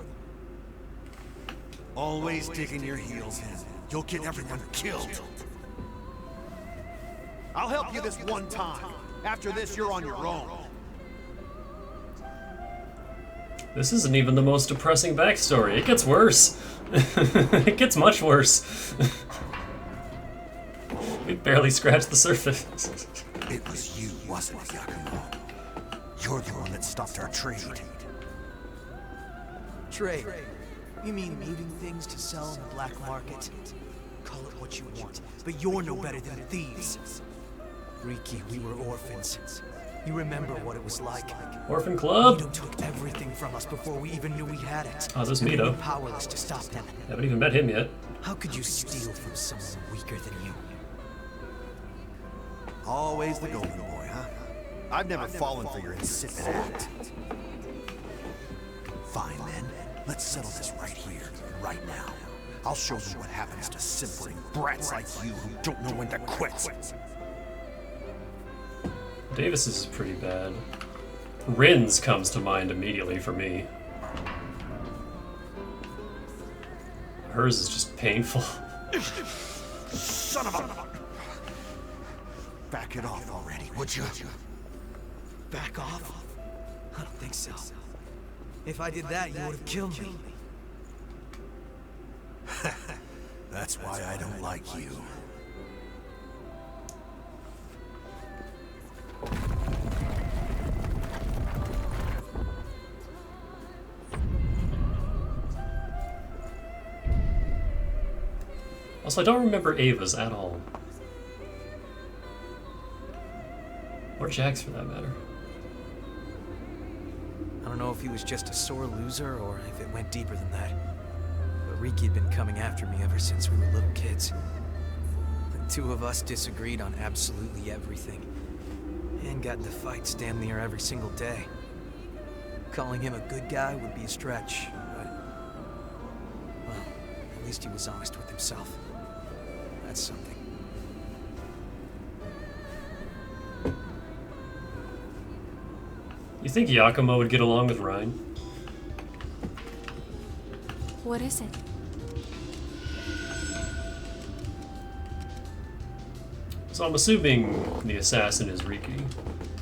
Always digging your heels in. You'll get everyone killed. I'll help you this one time. After this, you're on your own. This isn't even the most depressing backstory. It gets worse. It gets much worse. We barely scratched the surface. It was you, wasn't it, Yakumo? You're the one that stopped our trade. Trade? You mean moving things to sell in the black market? Call it what you want, but you're no better than thieves. Riki, we were orphans. You remember what it was like. Orphan Club? Mito took everything from us before we even knew we had it. Oh, this We were Mito. powerless to stop him. Haven't even met him yet. How could you steal from someone weaker than you? Always the golden boy, huh? I've never fallen for your insipid act. Fine then, let's settle this right here, right now. I'll show you what happens to simpering brats like you who don't know when to quit. Davis is pretty bad. Rin's comes to mind immediately for me. Hers is just painful. Son of a... Back it off already, would you? Back off? I don't think so. If I did that, you would have killed me. That's why I don't like you. Also, I don't remember Ava's at all. Or Jack's for that matter. I don't know if he was just a sore loser or if it went deeper than that. But Riki had been coming after me ever since we were little kids. The two of us disagreed on absolutely everything. And got into fights damn near every single day. Calling him a good guy would be a stretch, but... well, at least he was honest with himself. That's something. You think Yakumo would get along with Ryan? What is it? So I'm assuming the assassin is Riki.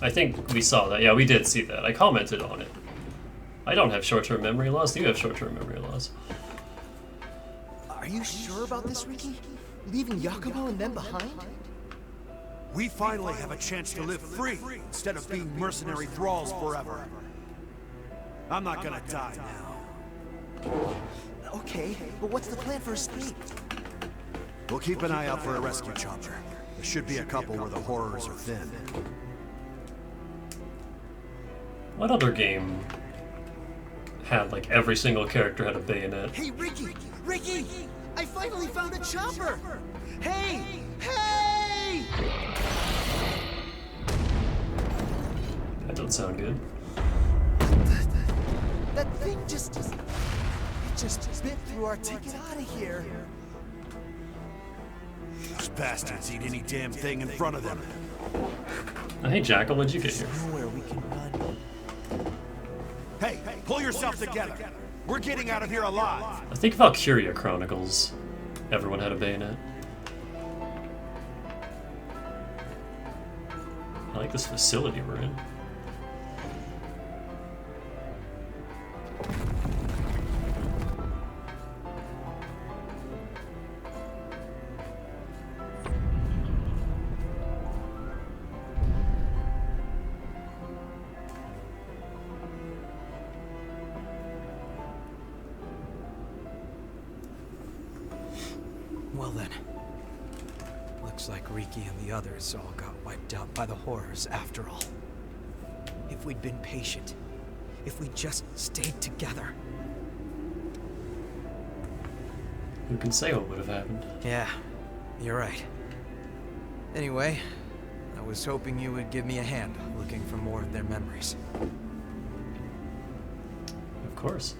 I think we saw that. Yeah, we did see that. I commented on it. I don't have short-term memory loss. You have short-term memory loss. Are you sure about this, Riki? Leaving Yakumo and them behind? We finally have a chance to live free instead of being mercenary thralls forever. I'm not gonna die now. Okay, but what's the plan for escape? We'll keep an eye out for a rescue chopper. There should be a couple where the horrors are thin. What other game had like every single character had a bayonet? Hey, Riki! Riki! I finally found a chopper! Hey! Hey! That don't sound good. That thing just bit through our ticket out of here. Those bastards eat any damn thing in front of them. Hey, Jackal, what'd you get here? Nowhere we can run. Hey, pull yourself together. We're getting out of here alive. I think Valkyria Chronicles. Everyone had a bayonet. I like this facility we're in. Well then. Looks like Riki and the others all got wiped out by the horrors after all. If we'd been patient, if we just stayed together. Who can say what would have happened? Yeah, you're right. Anyway, I was hoping you would give me a hand looking for more of their memories. Of course.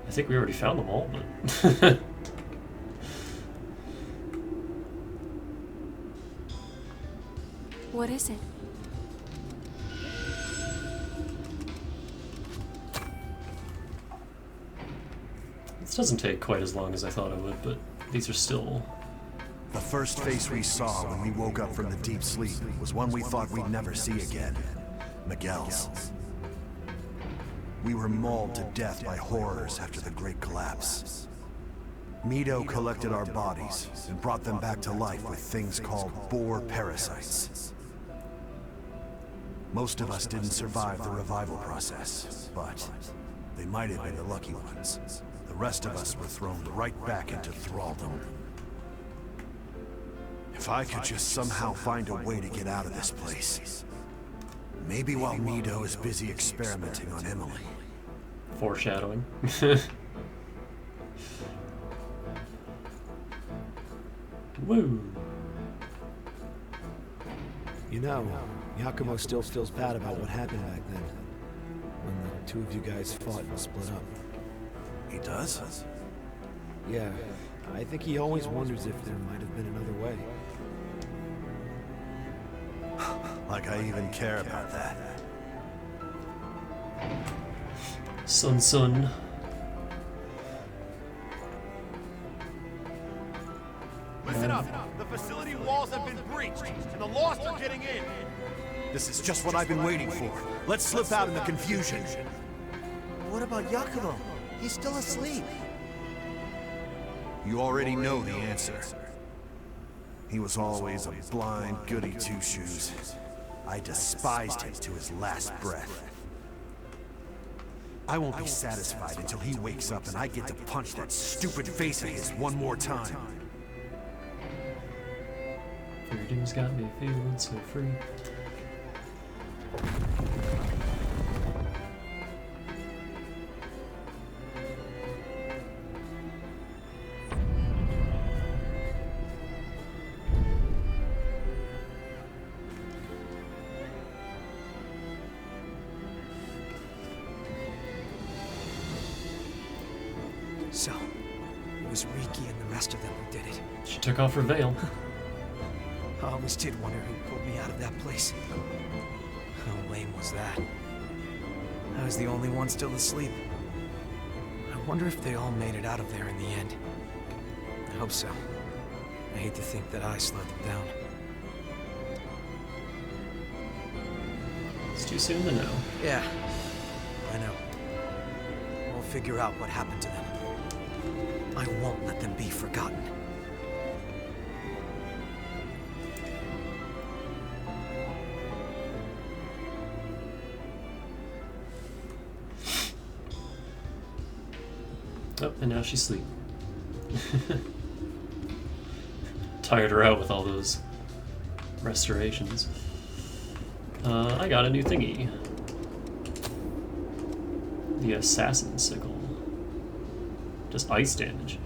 I think we already found them all, but... What is it? This doesn't take quite as long as I thought it would, but these are still... The first face we saw when we woke up from the deep sleep was one we thought we'd never see again. Miguel's. We were mauled to death by horrors after the Great Collapse. Mito collected our bodies and brought them back to life with things called boar parasites. Most of us didn't survive the revival process, but they might have been the lucky ones. The rest of us were thrown right back into thraldom. If I could just somehow find a way to get out of this place. Maybe while Mito is busy experimenting on Emily. Foreshadowing. Woo! You know, Yakumo still feels bad about what happened back then. When the two of you guys fought and split up. He does? Yeah, I think he always wonders if there might have been another way. Like I even care about that. Sun. Listen up! The facility walls have been breached, and the Lost are getting in! This is just what I've been waiting for. Let's slip out in the confusion. What about Yakumo? He's still asleep. You already know the answer. He was always a blind goody two-shoes. I despised him to his last breath. I won't be satisfied until he wakes up and I get to punch that stupid face of his one more time. Freedom's got me feeling so free. So, it was Riki and the rest of them who did it. She took off her veil. I always did wonder who pulled me out of that place. How lame was that? I was the only one still asleep. I wonder if they all made it out of there in the end. I hope so. I hate to think that I slowed them down. It's too soon to know. Yeah, I know. We'll figure out what happened to them. I won't let them be forgotten. Oh, and now she's asleep. Tired her out with all those restorations. I got a new thingy. The Assassin Sickle. Just ice damage.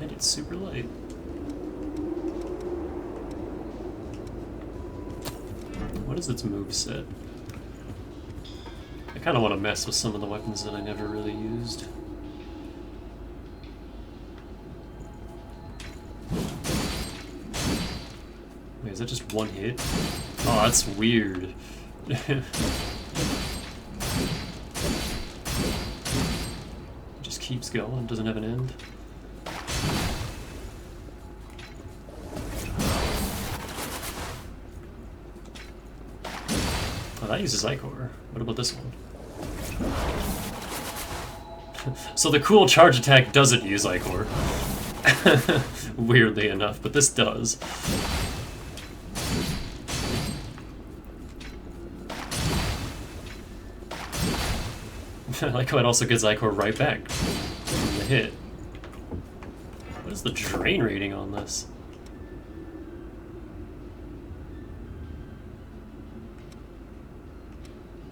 And it's super light. What is its moveset? I kind of want to mess with some of the weapons that I never really used. Wait, is that just one hit? Oh, that's weird. Just keeps going, doesn't have an end. Oh, that uses Ichor. What about this one? So the cool charge attack doesn't use Ichor. Weirdly enough, but this does. I like how it also gets Ichor right back from the hit. What is the drain rating on this?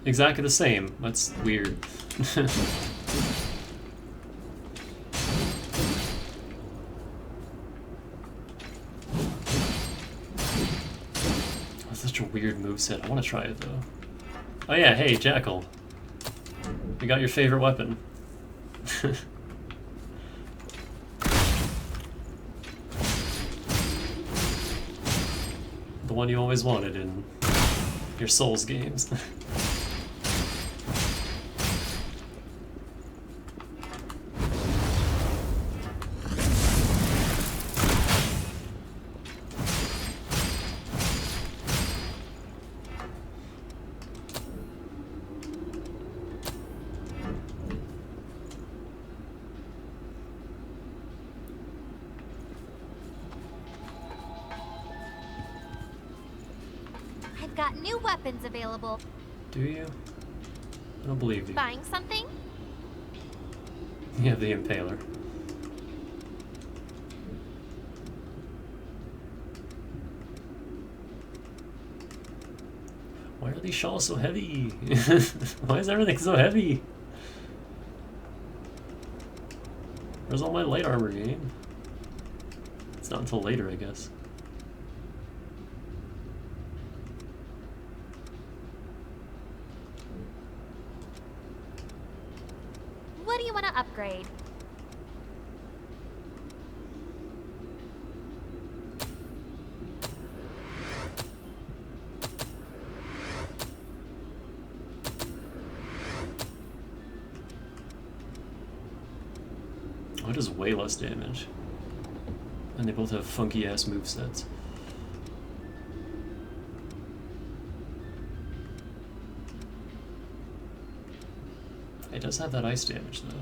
Exactly the same. That's weird. That's such a weird moveset. I want to try it though. Oh yeah, hey Jackal. You got your favorite weapon. The one you always wanted in your Souls games. I've got new weapons available. Do you? I don't believe you. Buying something? You have the Impaler. Why are these shawls so heavy? Why is everything so heavy? Where's all my light armor game? It's not until later, I guess. What do you want to upgrade? Oh, it does way less damage. And they both have funky ass movesets. It does have that ice damage though.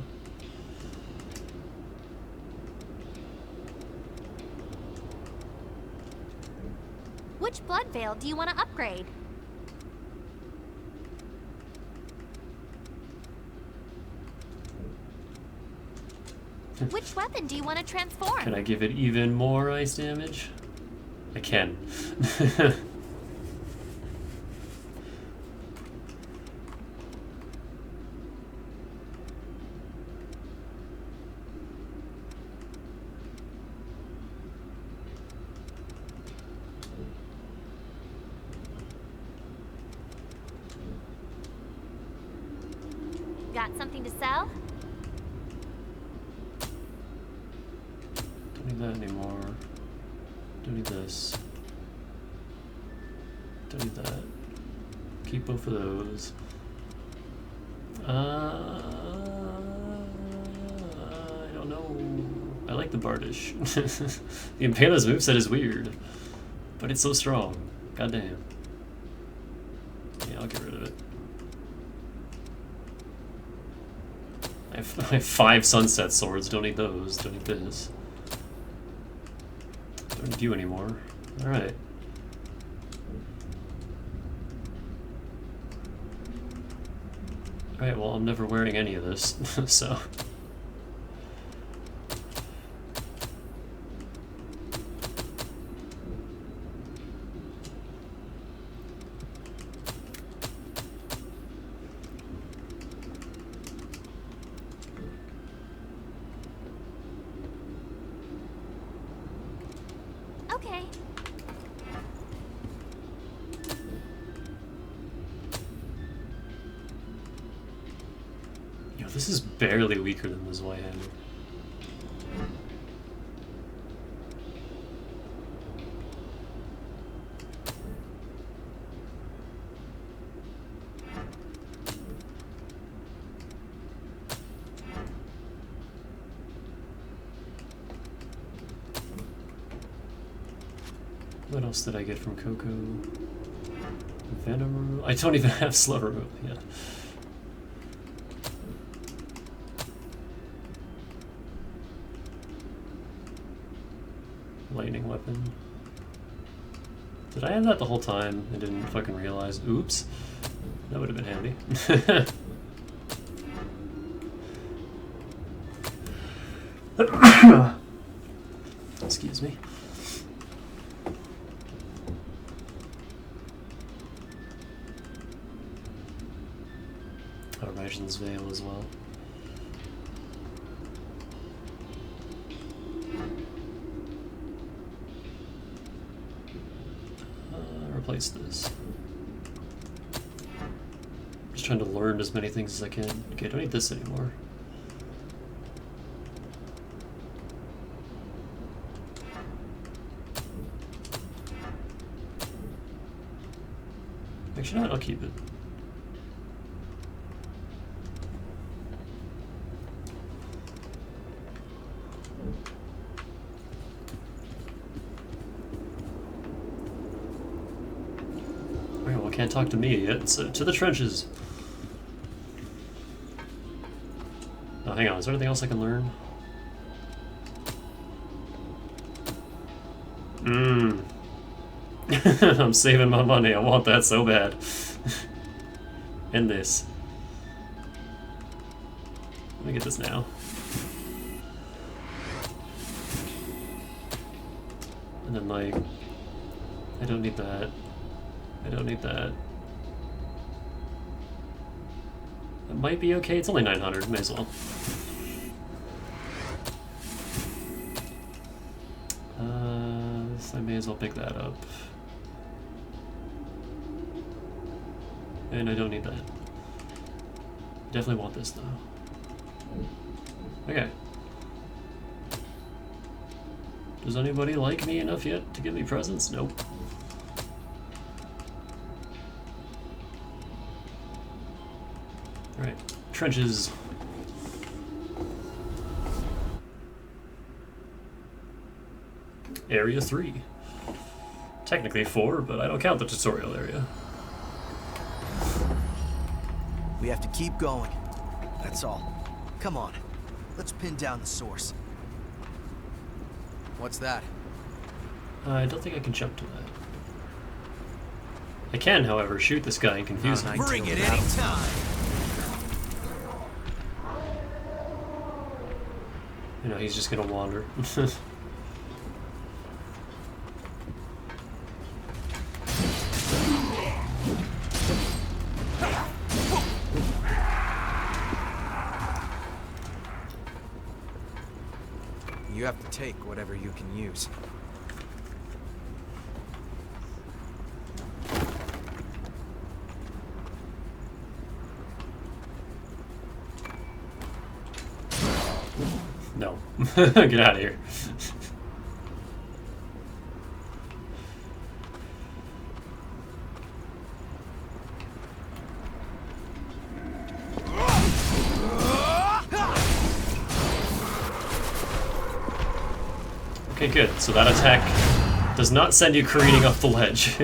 Which blood veil do you want to upgrade? Which weapon do you want to transform? Can I give it even more ice damage? I can. Got something to sell? Don't need that anymore. Don't need this. Don't need that. Keep both of those. I don't know. I like the Bardish. The Impaler's moveset is weird, but it's so strong. Goddamn. Yeah, I'll get rid of it. I have 5 sunset swords. Don't need those. Don't need this. Don't need you anymore. Alright. Alright, well, I'm never wearing any of this, so. Okay. Yo, this is barely weaker than this white hammer. What else did I get from Coco? Venom removal? I don't even have slow removal yet. Lightning weapon. Did I have that the whole time? I didn't fucking realize. Oops. That would have been handy. Excuse me. Oh, Ration's Veil as well. Replace this. I'm just trying to learn as many things as I can. Okay, I don't need this anymore. Actually, no, I'll keep it. Okay, well, can't talk to me yet, so to the trenches. Oh, hang on, is there anything else I can learn? I'm saving my money, I want that so bad. In this. Let me get this now. And then, like, I don't need that. I don't need that. It might be okay, it's only 900, may as well. So I may as well pick that up. And I don't need that. Definitely want this though. Okay. Does anybody like me enough yet to give me presents? Nope. Alright. Trenches. Area 3. Technically 4, but I don't count the tutorial area. We have to keep going. That's all. Come on. Let's pin down the source. What's that? I don't think I can jump to that. I can, however, shoot this guy and confuse him. Bring it anytime. You know, he's just gonna wander. You have to take whatever you can use. No. Get out of here. Okay, good. So that attack does not send you careening off the ledge.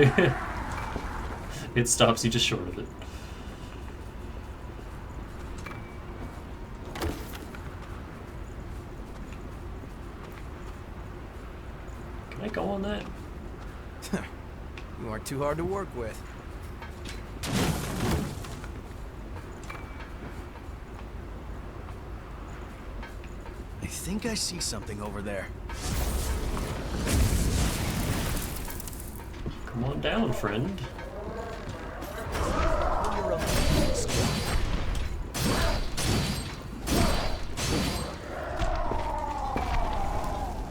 It stops you just short of it. Can I go on that? You aren't too hard to work with. I think I see something over there. Come on down, friend.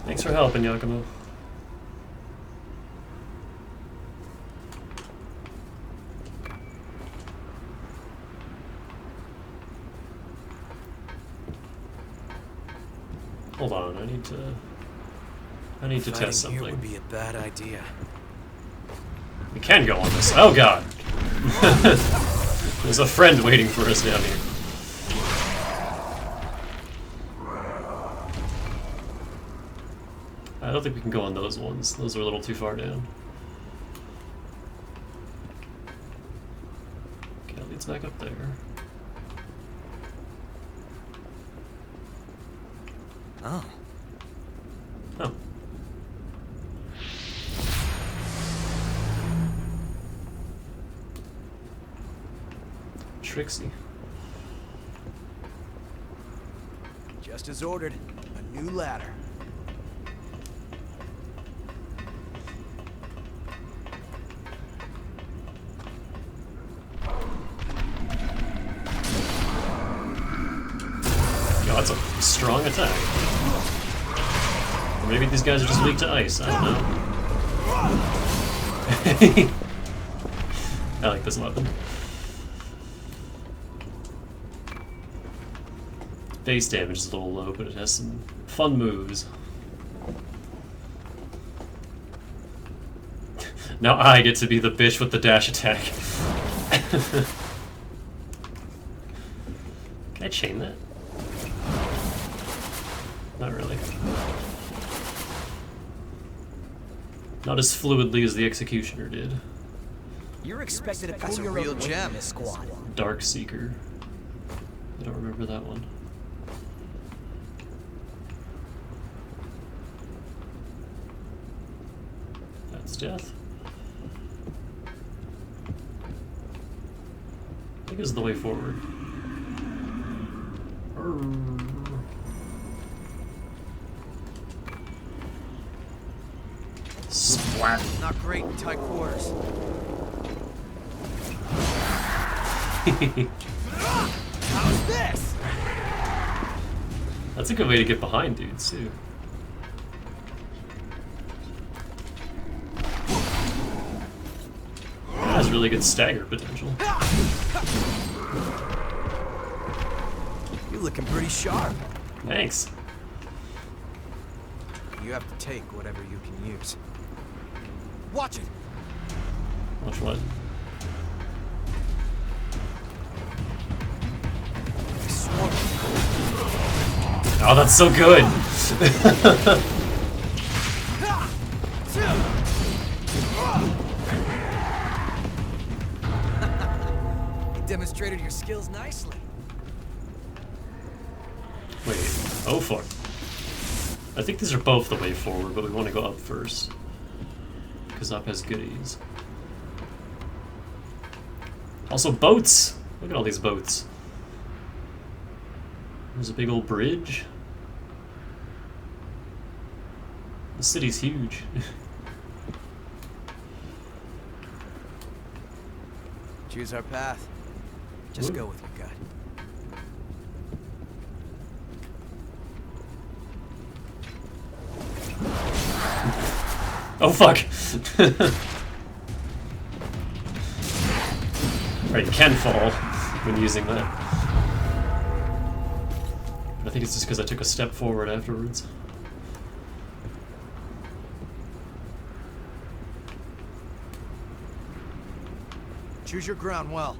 Thanks for helping, Yakumo. Hold on, I need to test something. Here would be a bad idea. We can go on this. Oh god. There's a friend waiting for us down here. I don't think we can go on those ones. Those are a little too far down. Okay, that leads back up there. Oh. Oh. Trixie. Just as ordered. A new ladder. God, that's a strong attack. Or maybe these guys are just weak to ice. I don't know. I like this weapon. Base damage is a little low, but it has some fun moves. Now I get to be the bitch with the dash attack. Can I chain that? Not really. Not as fluidly as the Executioner did. You're expected to That's pull a your real own weight gem. in this squad. Dark Seeker. I don't remember that one. That's death. I think this is the way forward. Splat. Not great in tight quarters. How's this? That's a good way to get behind dudes, too. That has really good stagger potential. You're looking pretty sharp. Thanks. You have to take whatever you can use. Watch it. Watch what? Oh, that's so good! You demonstrated your skills nicely. Wait, oh fuck. I think these are both the way forward, but we want to go up first. Because up has goodies. Also boats! Look at all these boats. There's a big old bridge. The city's huge. Choose our path. Just Ooh. go with your gut. Oh fuck! Right, you can fall when using that. But I think it's just because I took a step forward afterwards. Choose your ground well.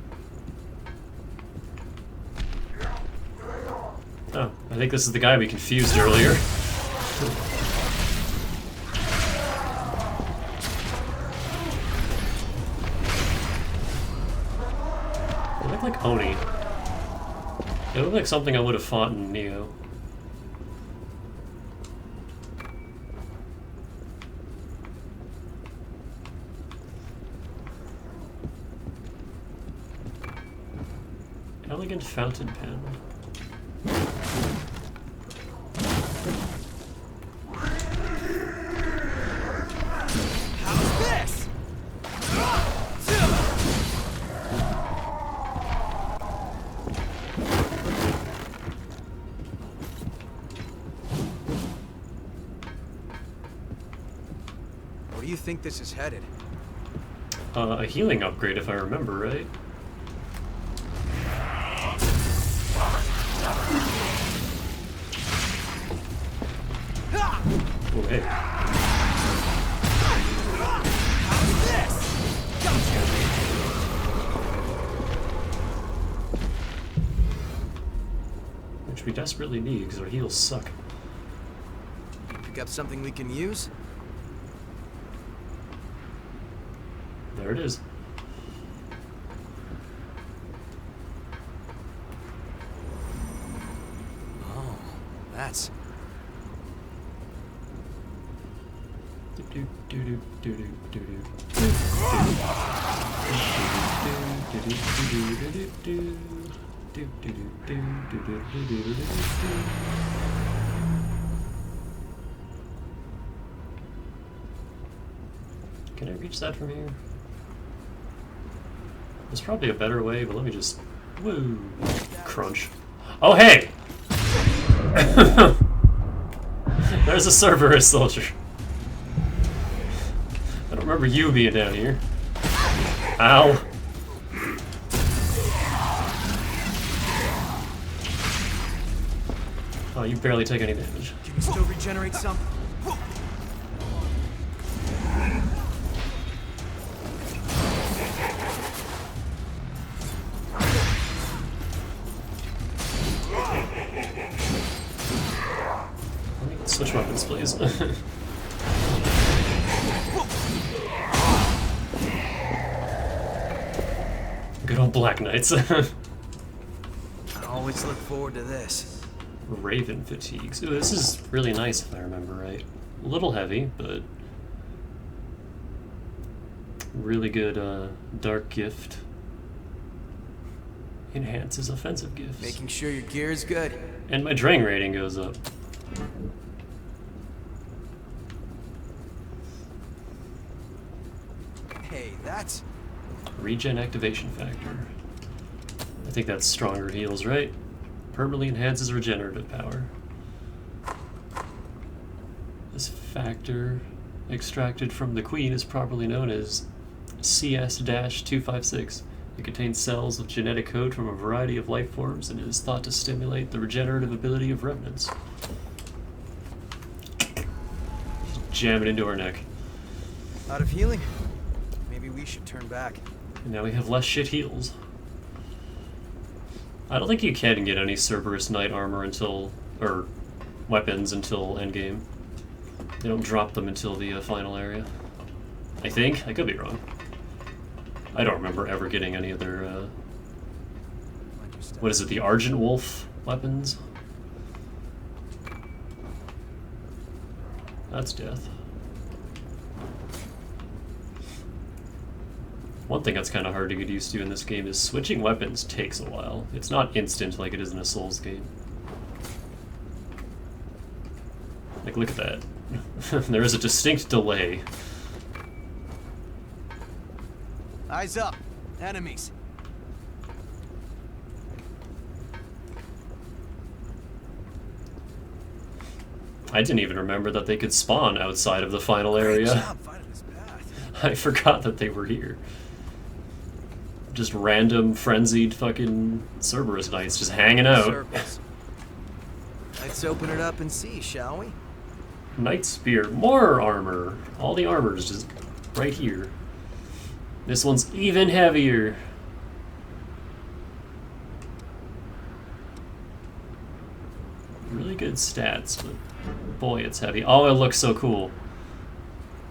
Oh, I think this is the guy we confused earlier. They look like Oni. They look like something I would have fought in Neo. Elegant fountain pen. How's this? Where do you think this is headed? A healing upgrade, if I remember right. Oh, hey. How's this? Gotcha. Which we desperately need, because our heals suck. Pick up something we can use? There it is. Oh, that's... Can I reach that from here? There's probably a better way, but let me just... Woo! Crunch. Oh, hey! There's a Cerberus soldier. I don't remember you being down here. Ow. Oh, you barely take any damage. Can you still regenerate some? Switch weapons, please. Good old Black Knights. I always look forward to this. Raven fatigues. Ooh, this is really nice if I remember right. A little heavy, but really good dark gift. Enhances offensive gifts. Making sure your gear is good. And my drain rating goes up. Hey, that's... Regen activation factor. I think that's stronger heals, right? Permanently enhances regenerative power. This factor, extracted from the Queen, is properly known as CS-256. It contains cells with genetic code from a variety of life forms and is thought to stimulate the regenerative ability of remnants. Just jam it into our neck. Out of healing? Maybe we should turn back. And now we have less shit heals. I don't think you can get any Cerberus Knight armor until, or weapons until endgame. They don't drop them until the final area. I think? I could be wrong. I don't remember ever getting any of their, what is it, the Argent Wolf weapons? That's death. One thing that's kind of hard to get used to in this game is switching weapons takes a while. It's not instant like it is in a Souls game. Like, look at that. There is a distinct delay. Eyes up. Enemies. I didn't even remember that they could spawn outside of the final Great area. job finding this path. I forgot that they were here. Just random, frenzied fucking Cerberus Knights just hanging out. Circles. Let's open it up and see, shall we? Knight Spear. More armor. All the armor is just right here. This one's even heavier. Really good stats, but boy, it's heavy. Oh, it looks so cool.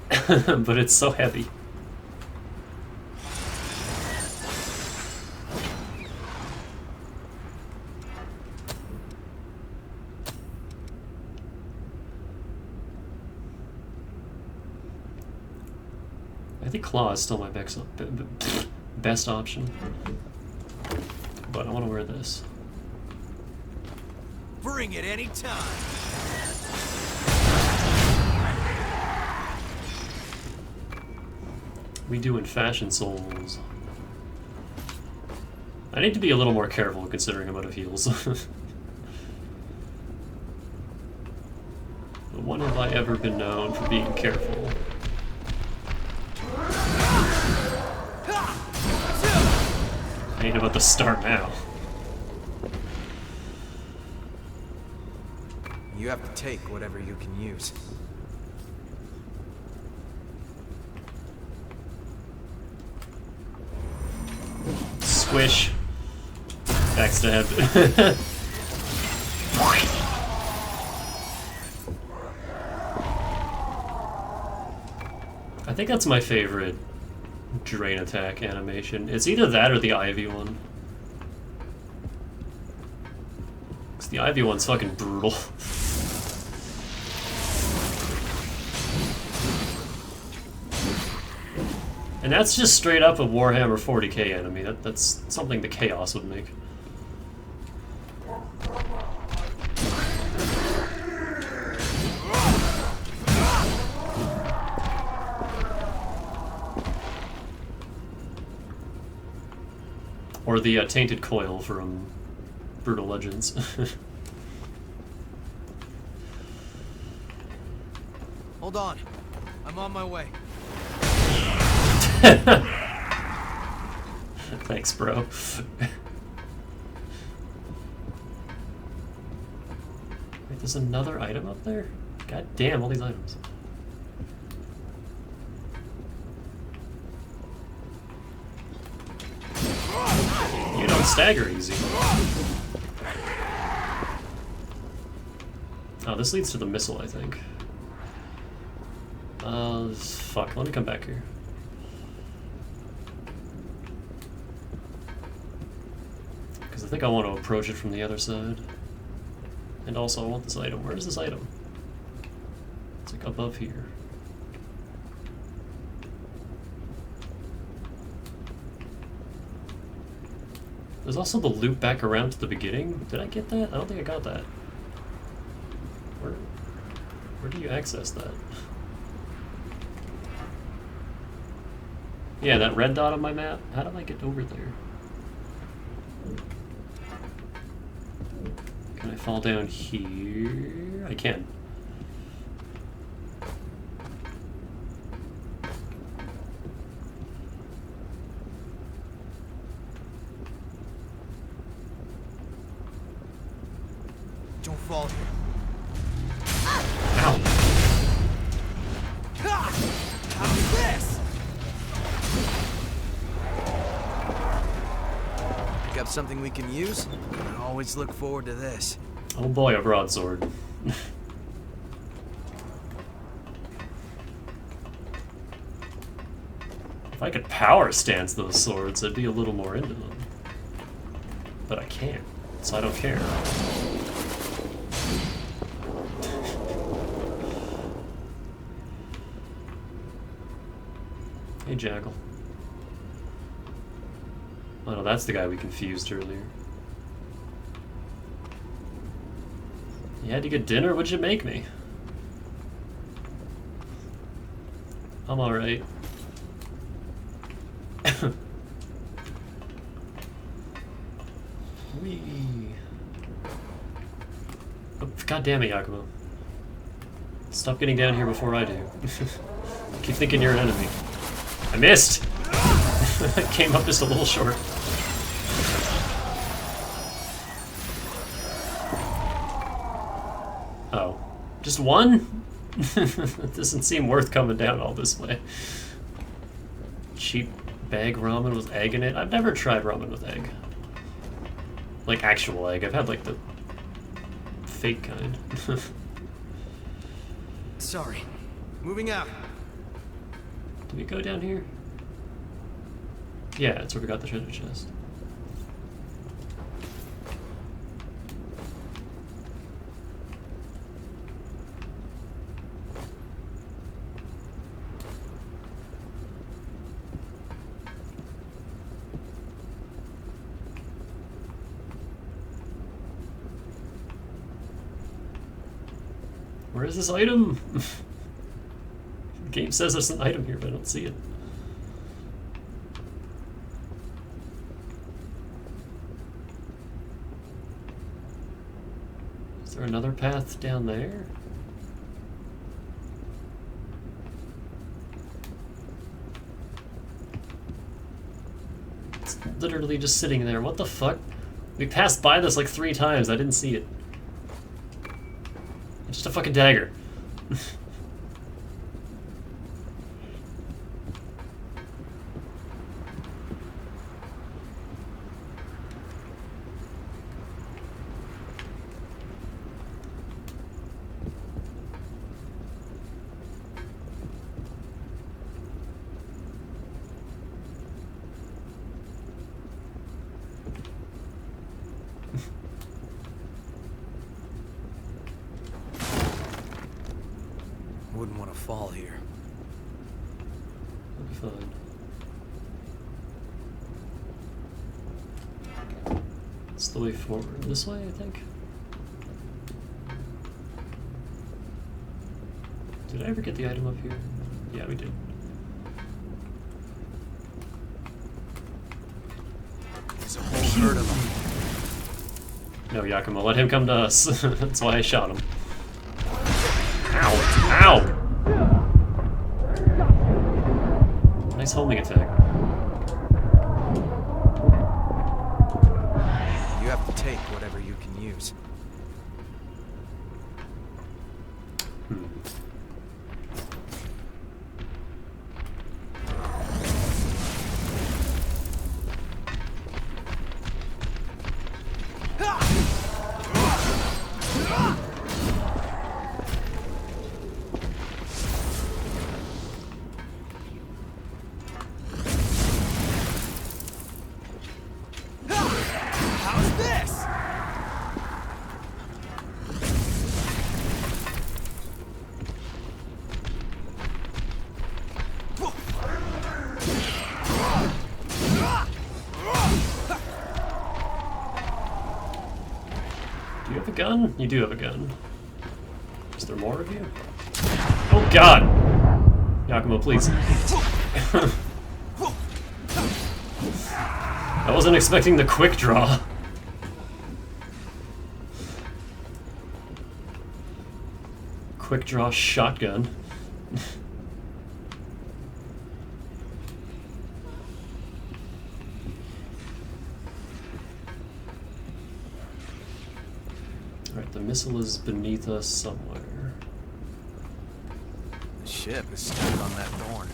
But it's so heavy. I think Claw is still my best option. But I want to wear this. Bring it anytime. We do in Fashion Souls. I need to be a little more careful considering I'm out of heals. But when have I ever been known for being careful? I ain't about to start now. You have to take whatever you can use. Squish. Backstab. I think that's my favorite drain attack animation. It's either that or the Ivy one. 'Cause the Ivy one's fucking brutal. And that's just straight up a Warhammer 40k enemy. That's something the Chaos would make. Or the Tainted Coil from Brutal Legends. Hold on. I'm on my way. Thanks, bro. Wait, there's another item up there? God damn, all these items. You don't stagger easy. Oh, this leads to the missile, I think. Fuck, let me come back here. Because I think I want to approach it from the other side. And also I want this item. Where is this item? It's like above here. There's also the loop back around to the beginning. Did I get that? I don't think I got that. Where do you access that? Yeah, that red dot on my map. How do I get over there? Can I fall down here? I can. Don't fall here. Ow! How's this? Pick up something we can use? I always look forward to this. Oh boy, a broadsword. If I could power stance those swords, I'd be a little more into them. But I can't, so I don't care. Hey, Jackal. Oh no, that's the guy we confused earlier. You had to get dinner? What'd you make me? I'm alright. Whee. Oh, God damn it, Yakumo. Stop getting down here before I do. Keep thinking you're an enemy. I missed! I came up just a little short. Oh. Just one? It doesn't seem worth coming down all this way. Cheap bag ramen with egg in it? I've never tried ramen with egg. Like actual egg. I've had like the fake kind. Sorry. Moving out. Did we go down here? Yeah, that's where we got the treasure chest. Where is this item? The game says there's an item here, but I don't see it. Is there another path down there? It's literally just sitting there. What the fuck? We passed by this like 3 times. I didn't see it. It's just a fucking dagger. Wouldn't want to fall here. It'll be fine. It's the way forward. This way, I think. Did I ever get the item up here? Yeah, we did. There's a whole herd of them. No, Yakumo, let him come to us. That's why I shot him. Ow! Ow! Nice homing attack. You have to take whatever you can use. Do you have a gun? You do have a gun. Is there more of you? Oh god! Yakumo, please. I wasn't expecting the quick draw. Quick draw shotgun. Alright, the missile is beneath us somewhere. The ship is stuck on that thorn.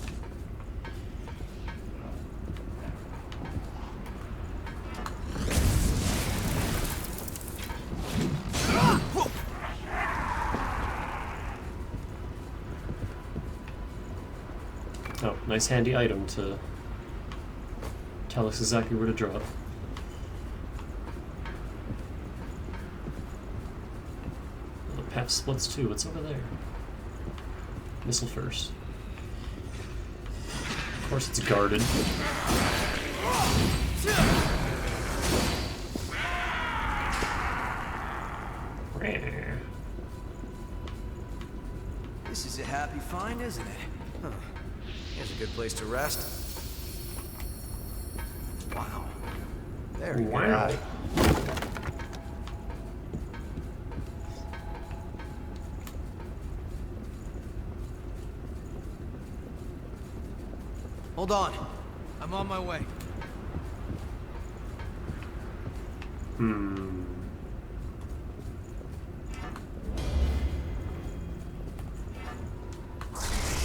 Oh, nice handy item to tell us exactly where to drop. Oh, the path splits too. What's over there? Missile first. Of course it's guarded. This is a happy find, isn't it? Huh. Here's a good place to rest. Wow. There we go. Hold on. I'm on my way.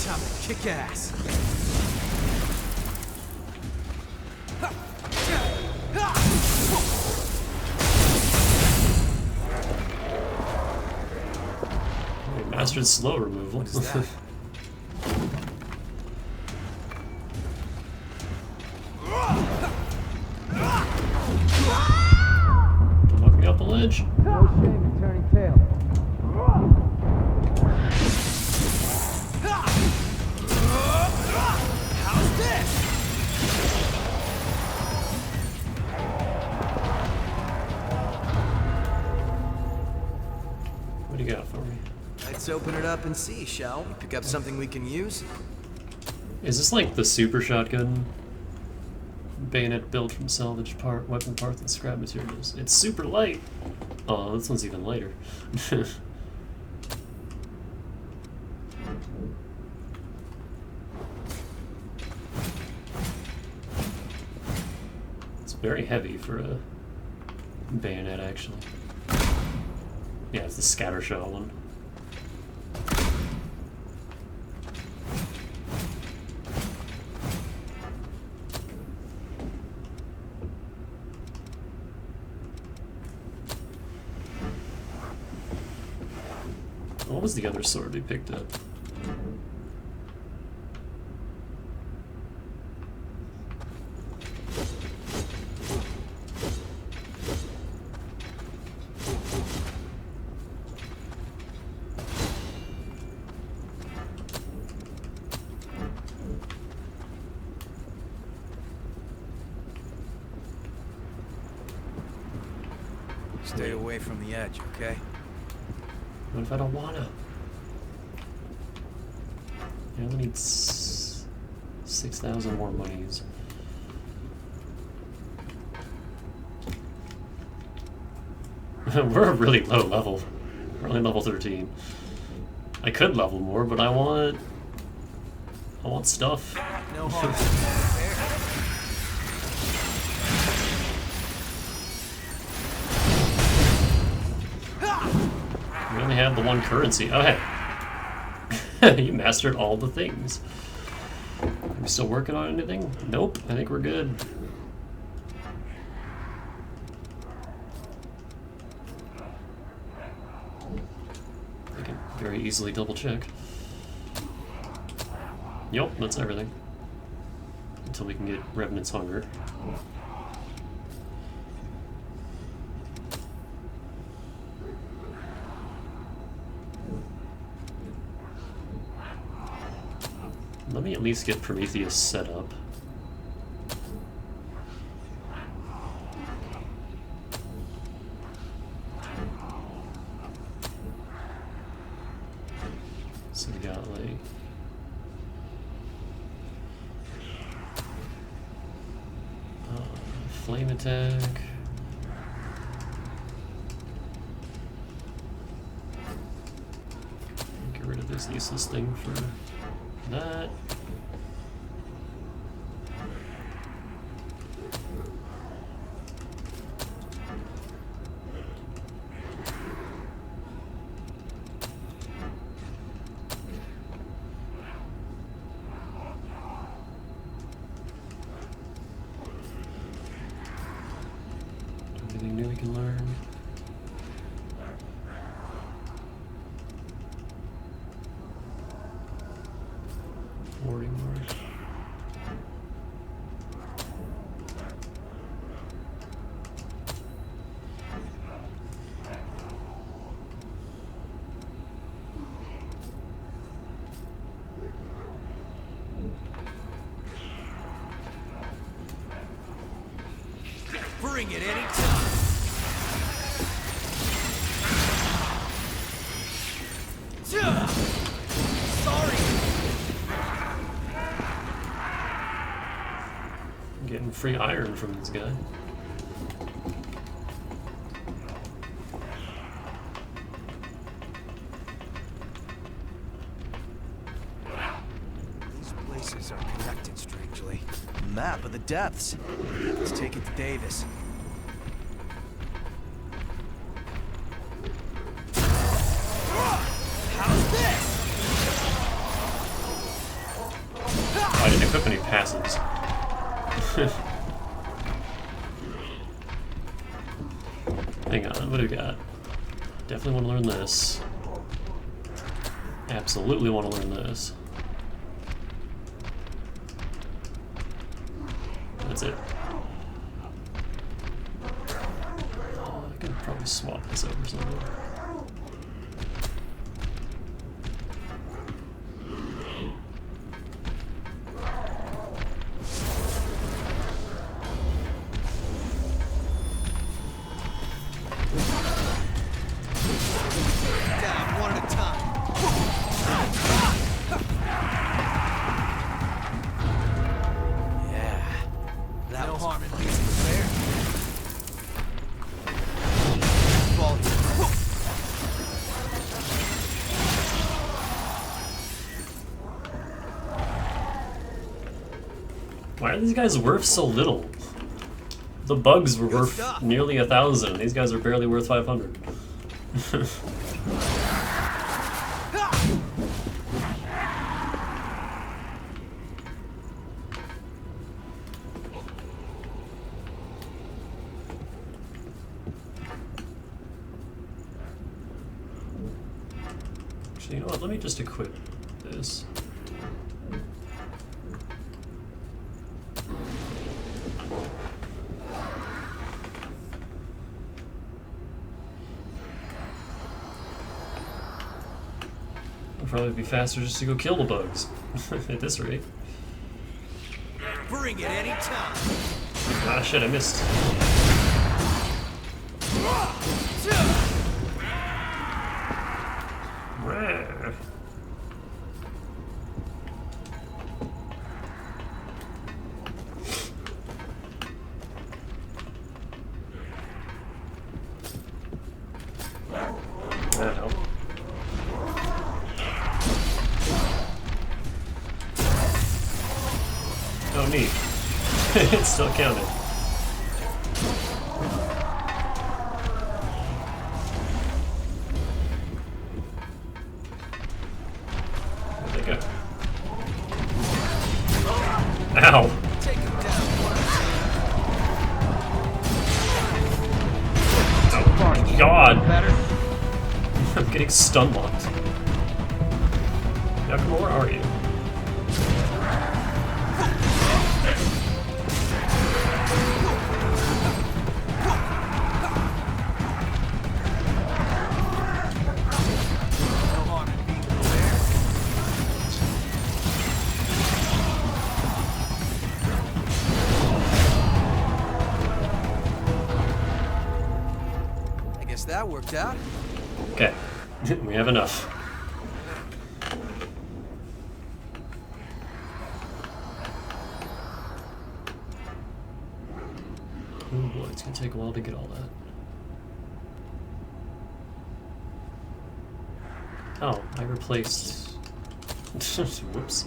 Time to kick ass. Mastered slow removal. What is that? Don't knock me off the ledge. No shame in turning tail. How's this? What do you got for me? Let's open it up and see, shall we? Pick up something we can use? Is this like the super shotgun? Bayonet built from salvaged weapon parts and scrap materials. It's super light! Oh, this one's even lighter. It's very heavy for a bayonet, actually. Yeah, it's the scatter shot one. What was the other sword we picked up? Stay away from the edge, okay? What if I don't wanna? I only need 6,000 more monies. We're a really low level. We're only level 13. I could level more, but I want stuff. No harm. We only have the one currency. Oh, hey. You mastered all the things. Are we still working on anything? Nope. I think we're good. I can very easily double check. Yep, that's everything. Until we can get Revenant's Hunger. Let me at least get Prometheus set up. flame attack. Get rid of this useless thing for that. Anything new we can learn? Warding mark. Bring it anytime. Sorry. I'm getting free iron from this guy. These places are connected strangely. Map of the depths. Let's take it to Davis. How's this? I didn't equip any passes. Hang on, what do we got? Definitely want to learn this. Absolutely want to learn this. That's it. I could probably swap this over something. Down one at a time. Yeah. That no harm in being prepared. Fall here. Why are these guys worth so little? The bugs were worth stuff. nearly 1,000. These guys are barely worth 500. Actually, you know what? Let me just equip this. It'll probably be faster just to go kill the bugs at this rate. Bring it anytime. Ah, shit, I missed. Rah. That helped. Oh, neat. It still counted. Where'd they go? Ow! Take him down one at a time. Oh, God! Better. I'm getting stun locked. Yakima, where are you? No harm in being prepared. I guess that worked out. Okay, we have enough. It's gonna take a while to get all that. Oh, I replaced... Whoops.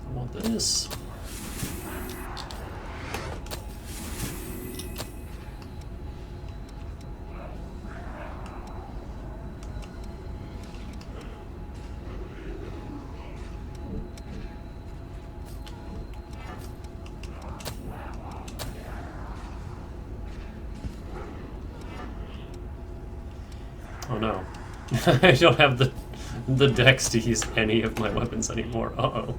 I want this. Oh no. I don't have the dex to use any of my weapons anymore. Uh-oh.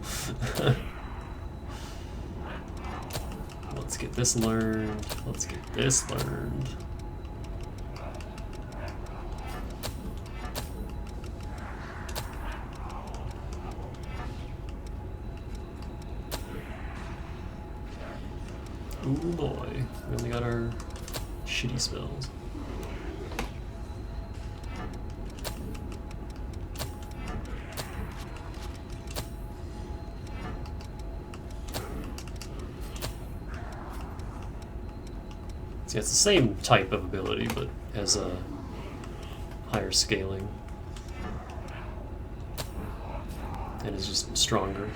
Let's get this learned. Let's get this learned. Ooh boy. We only got our shitty spells. See, it's the same type of ability, but has a higher scaling. And is just stronger.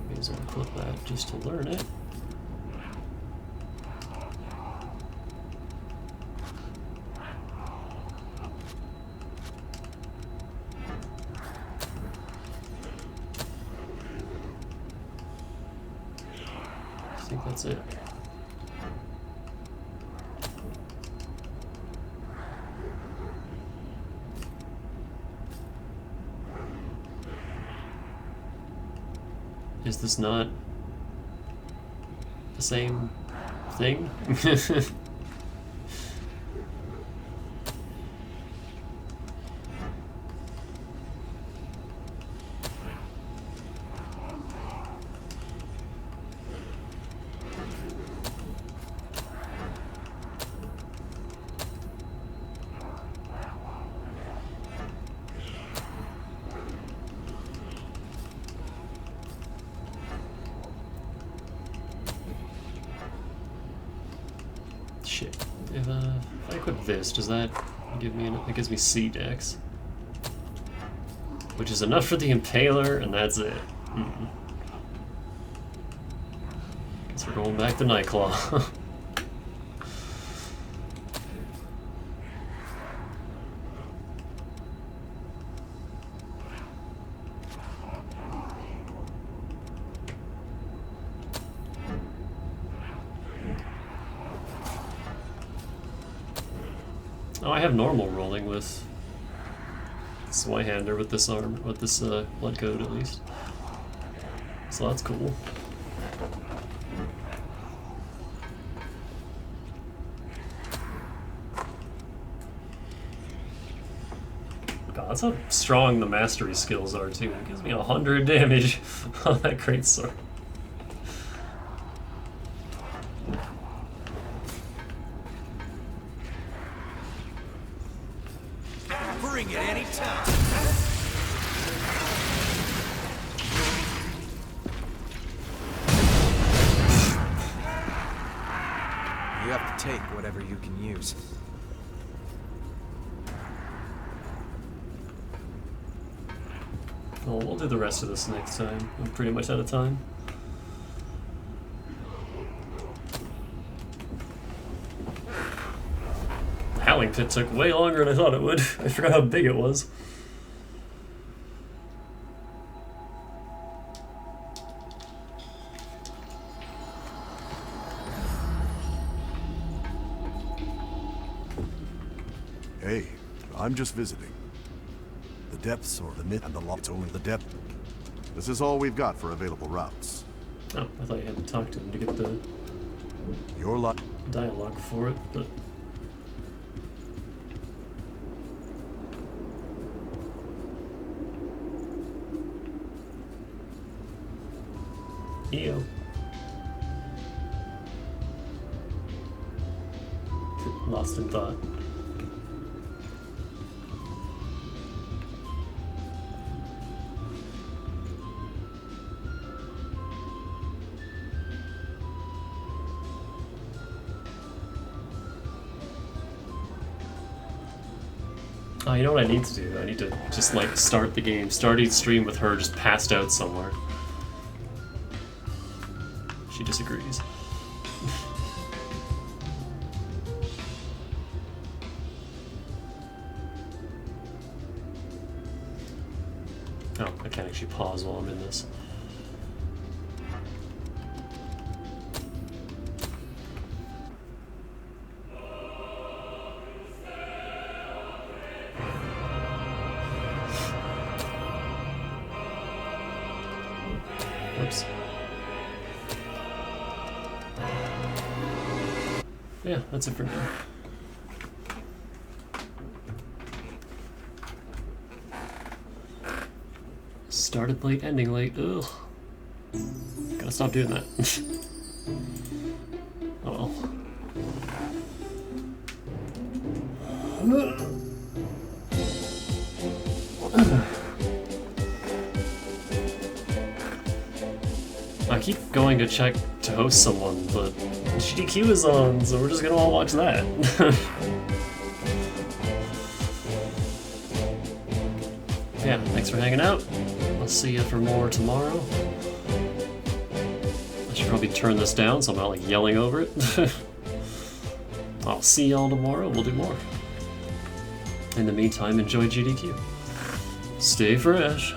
May as well click that just to learn it. I think that's it. Is this not the same thing? Shit. If I equip this, does that give me it gives me C dex, which is enough for the Impaler, and that's it. Guess we're going back to Nightclaw. Oh, I have normal rolling with Zweihander with this arm, with this blood code at least. So that's cool. God, that's how strong the mastery skills are too. It gives me 100 damage on that great sword. Bring it anytime. You have to take whatever you can use. Well, we'll do the rest of this next time. I'm pretty much out of time. The Howling Pit took way longer than I thought it would. I forgot how big it was. Hey, I'm just visiting. The depths or the myth and the law, it's only the depth. This is all we've got for available routes. Oh, I thought you had to talk to him to get the Your luck. dialogue for it, but... Ew. Lost in thought. Oh, you know what I need to do? I need to just, like, start the game. Start each stream with her just passed out somewhere. She disagrees. Oh, I can't actually pause while I'm in this. Whoops. Yeah, that's it for now. Started late, ending late. Ugh. Gotta stop doing that. Oh well. I keep going to check to host someone, but GDQ is on, so we're just gonna all watch that. Yeah, thanks for hanging out. I'll see you for more tomorrow. I should probably turn this down so I'm not like yelling over it. I'll see y'all tomorrow, we'll do more. In the meantime, enjoy GDQ. Stay fresh.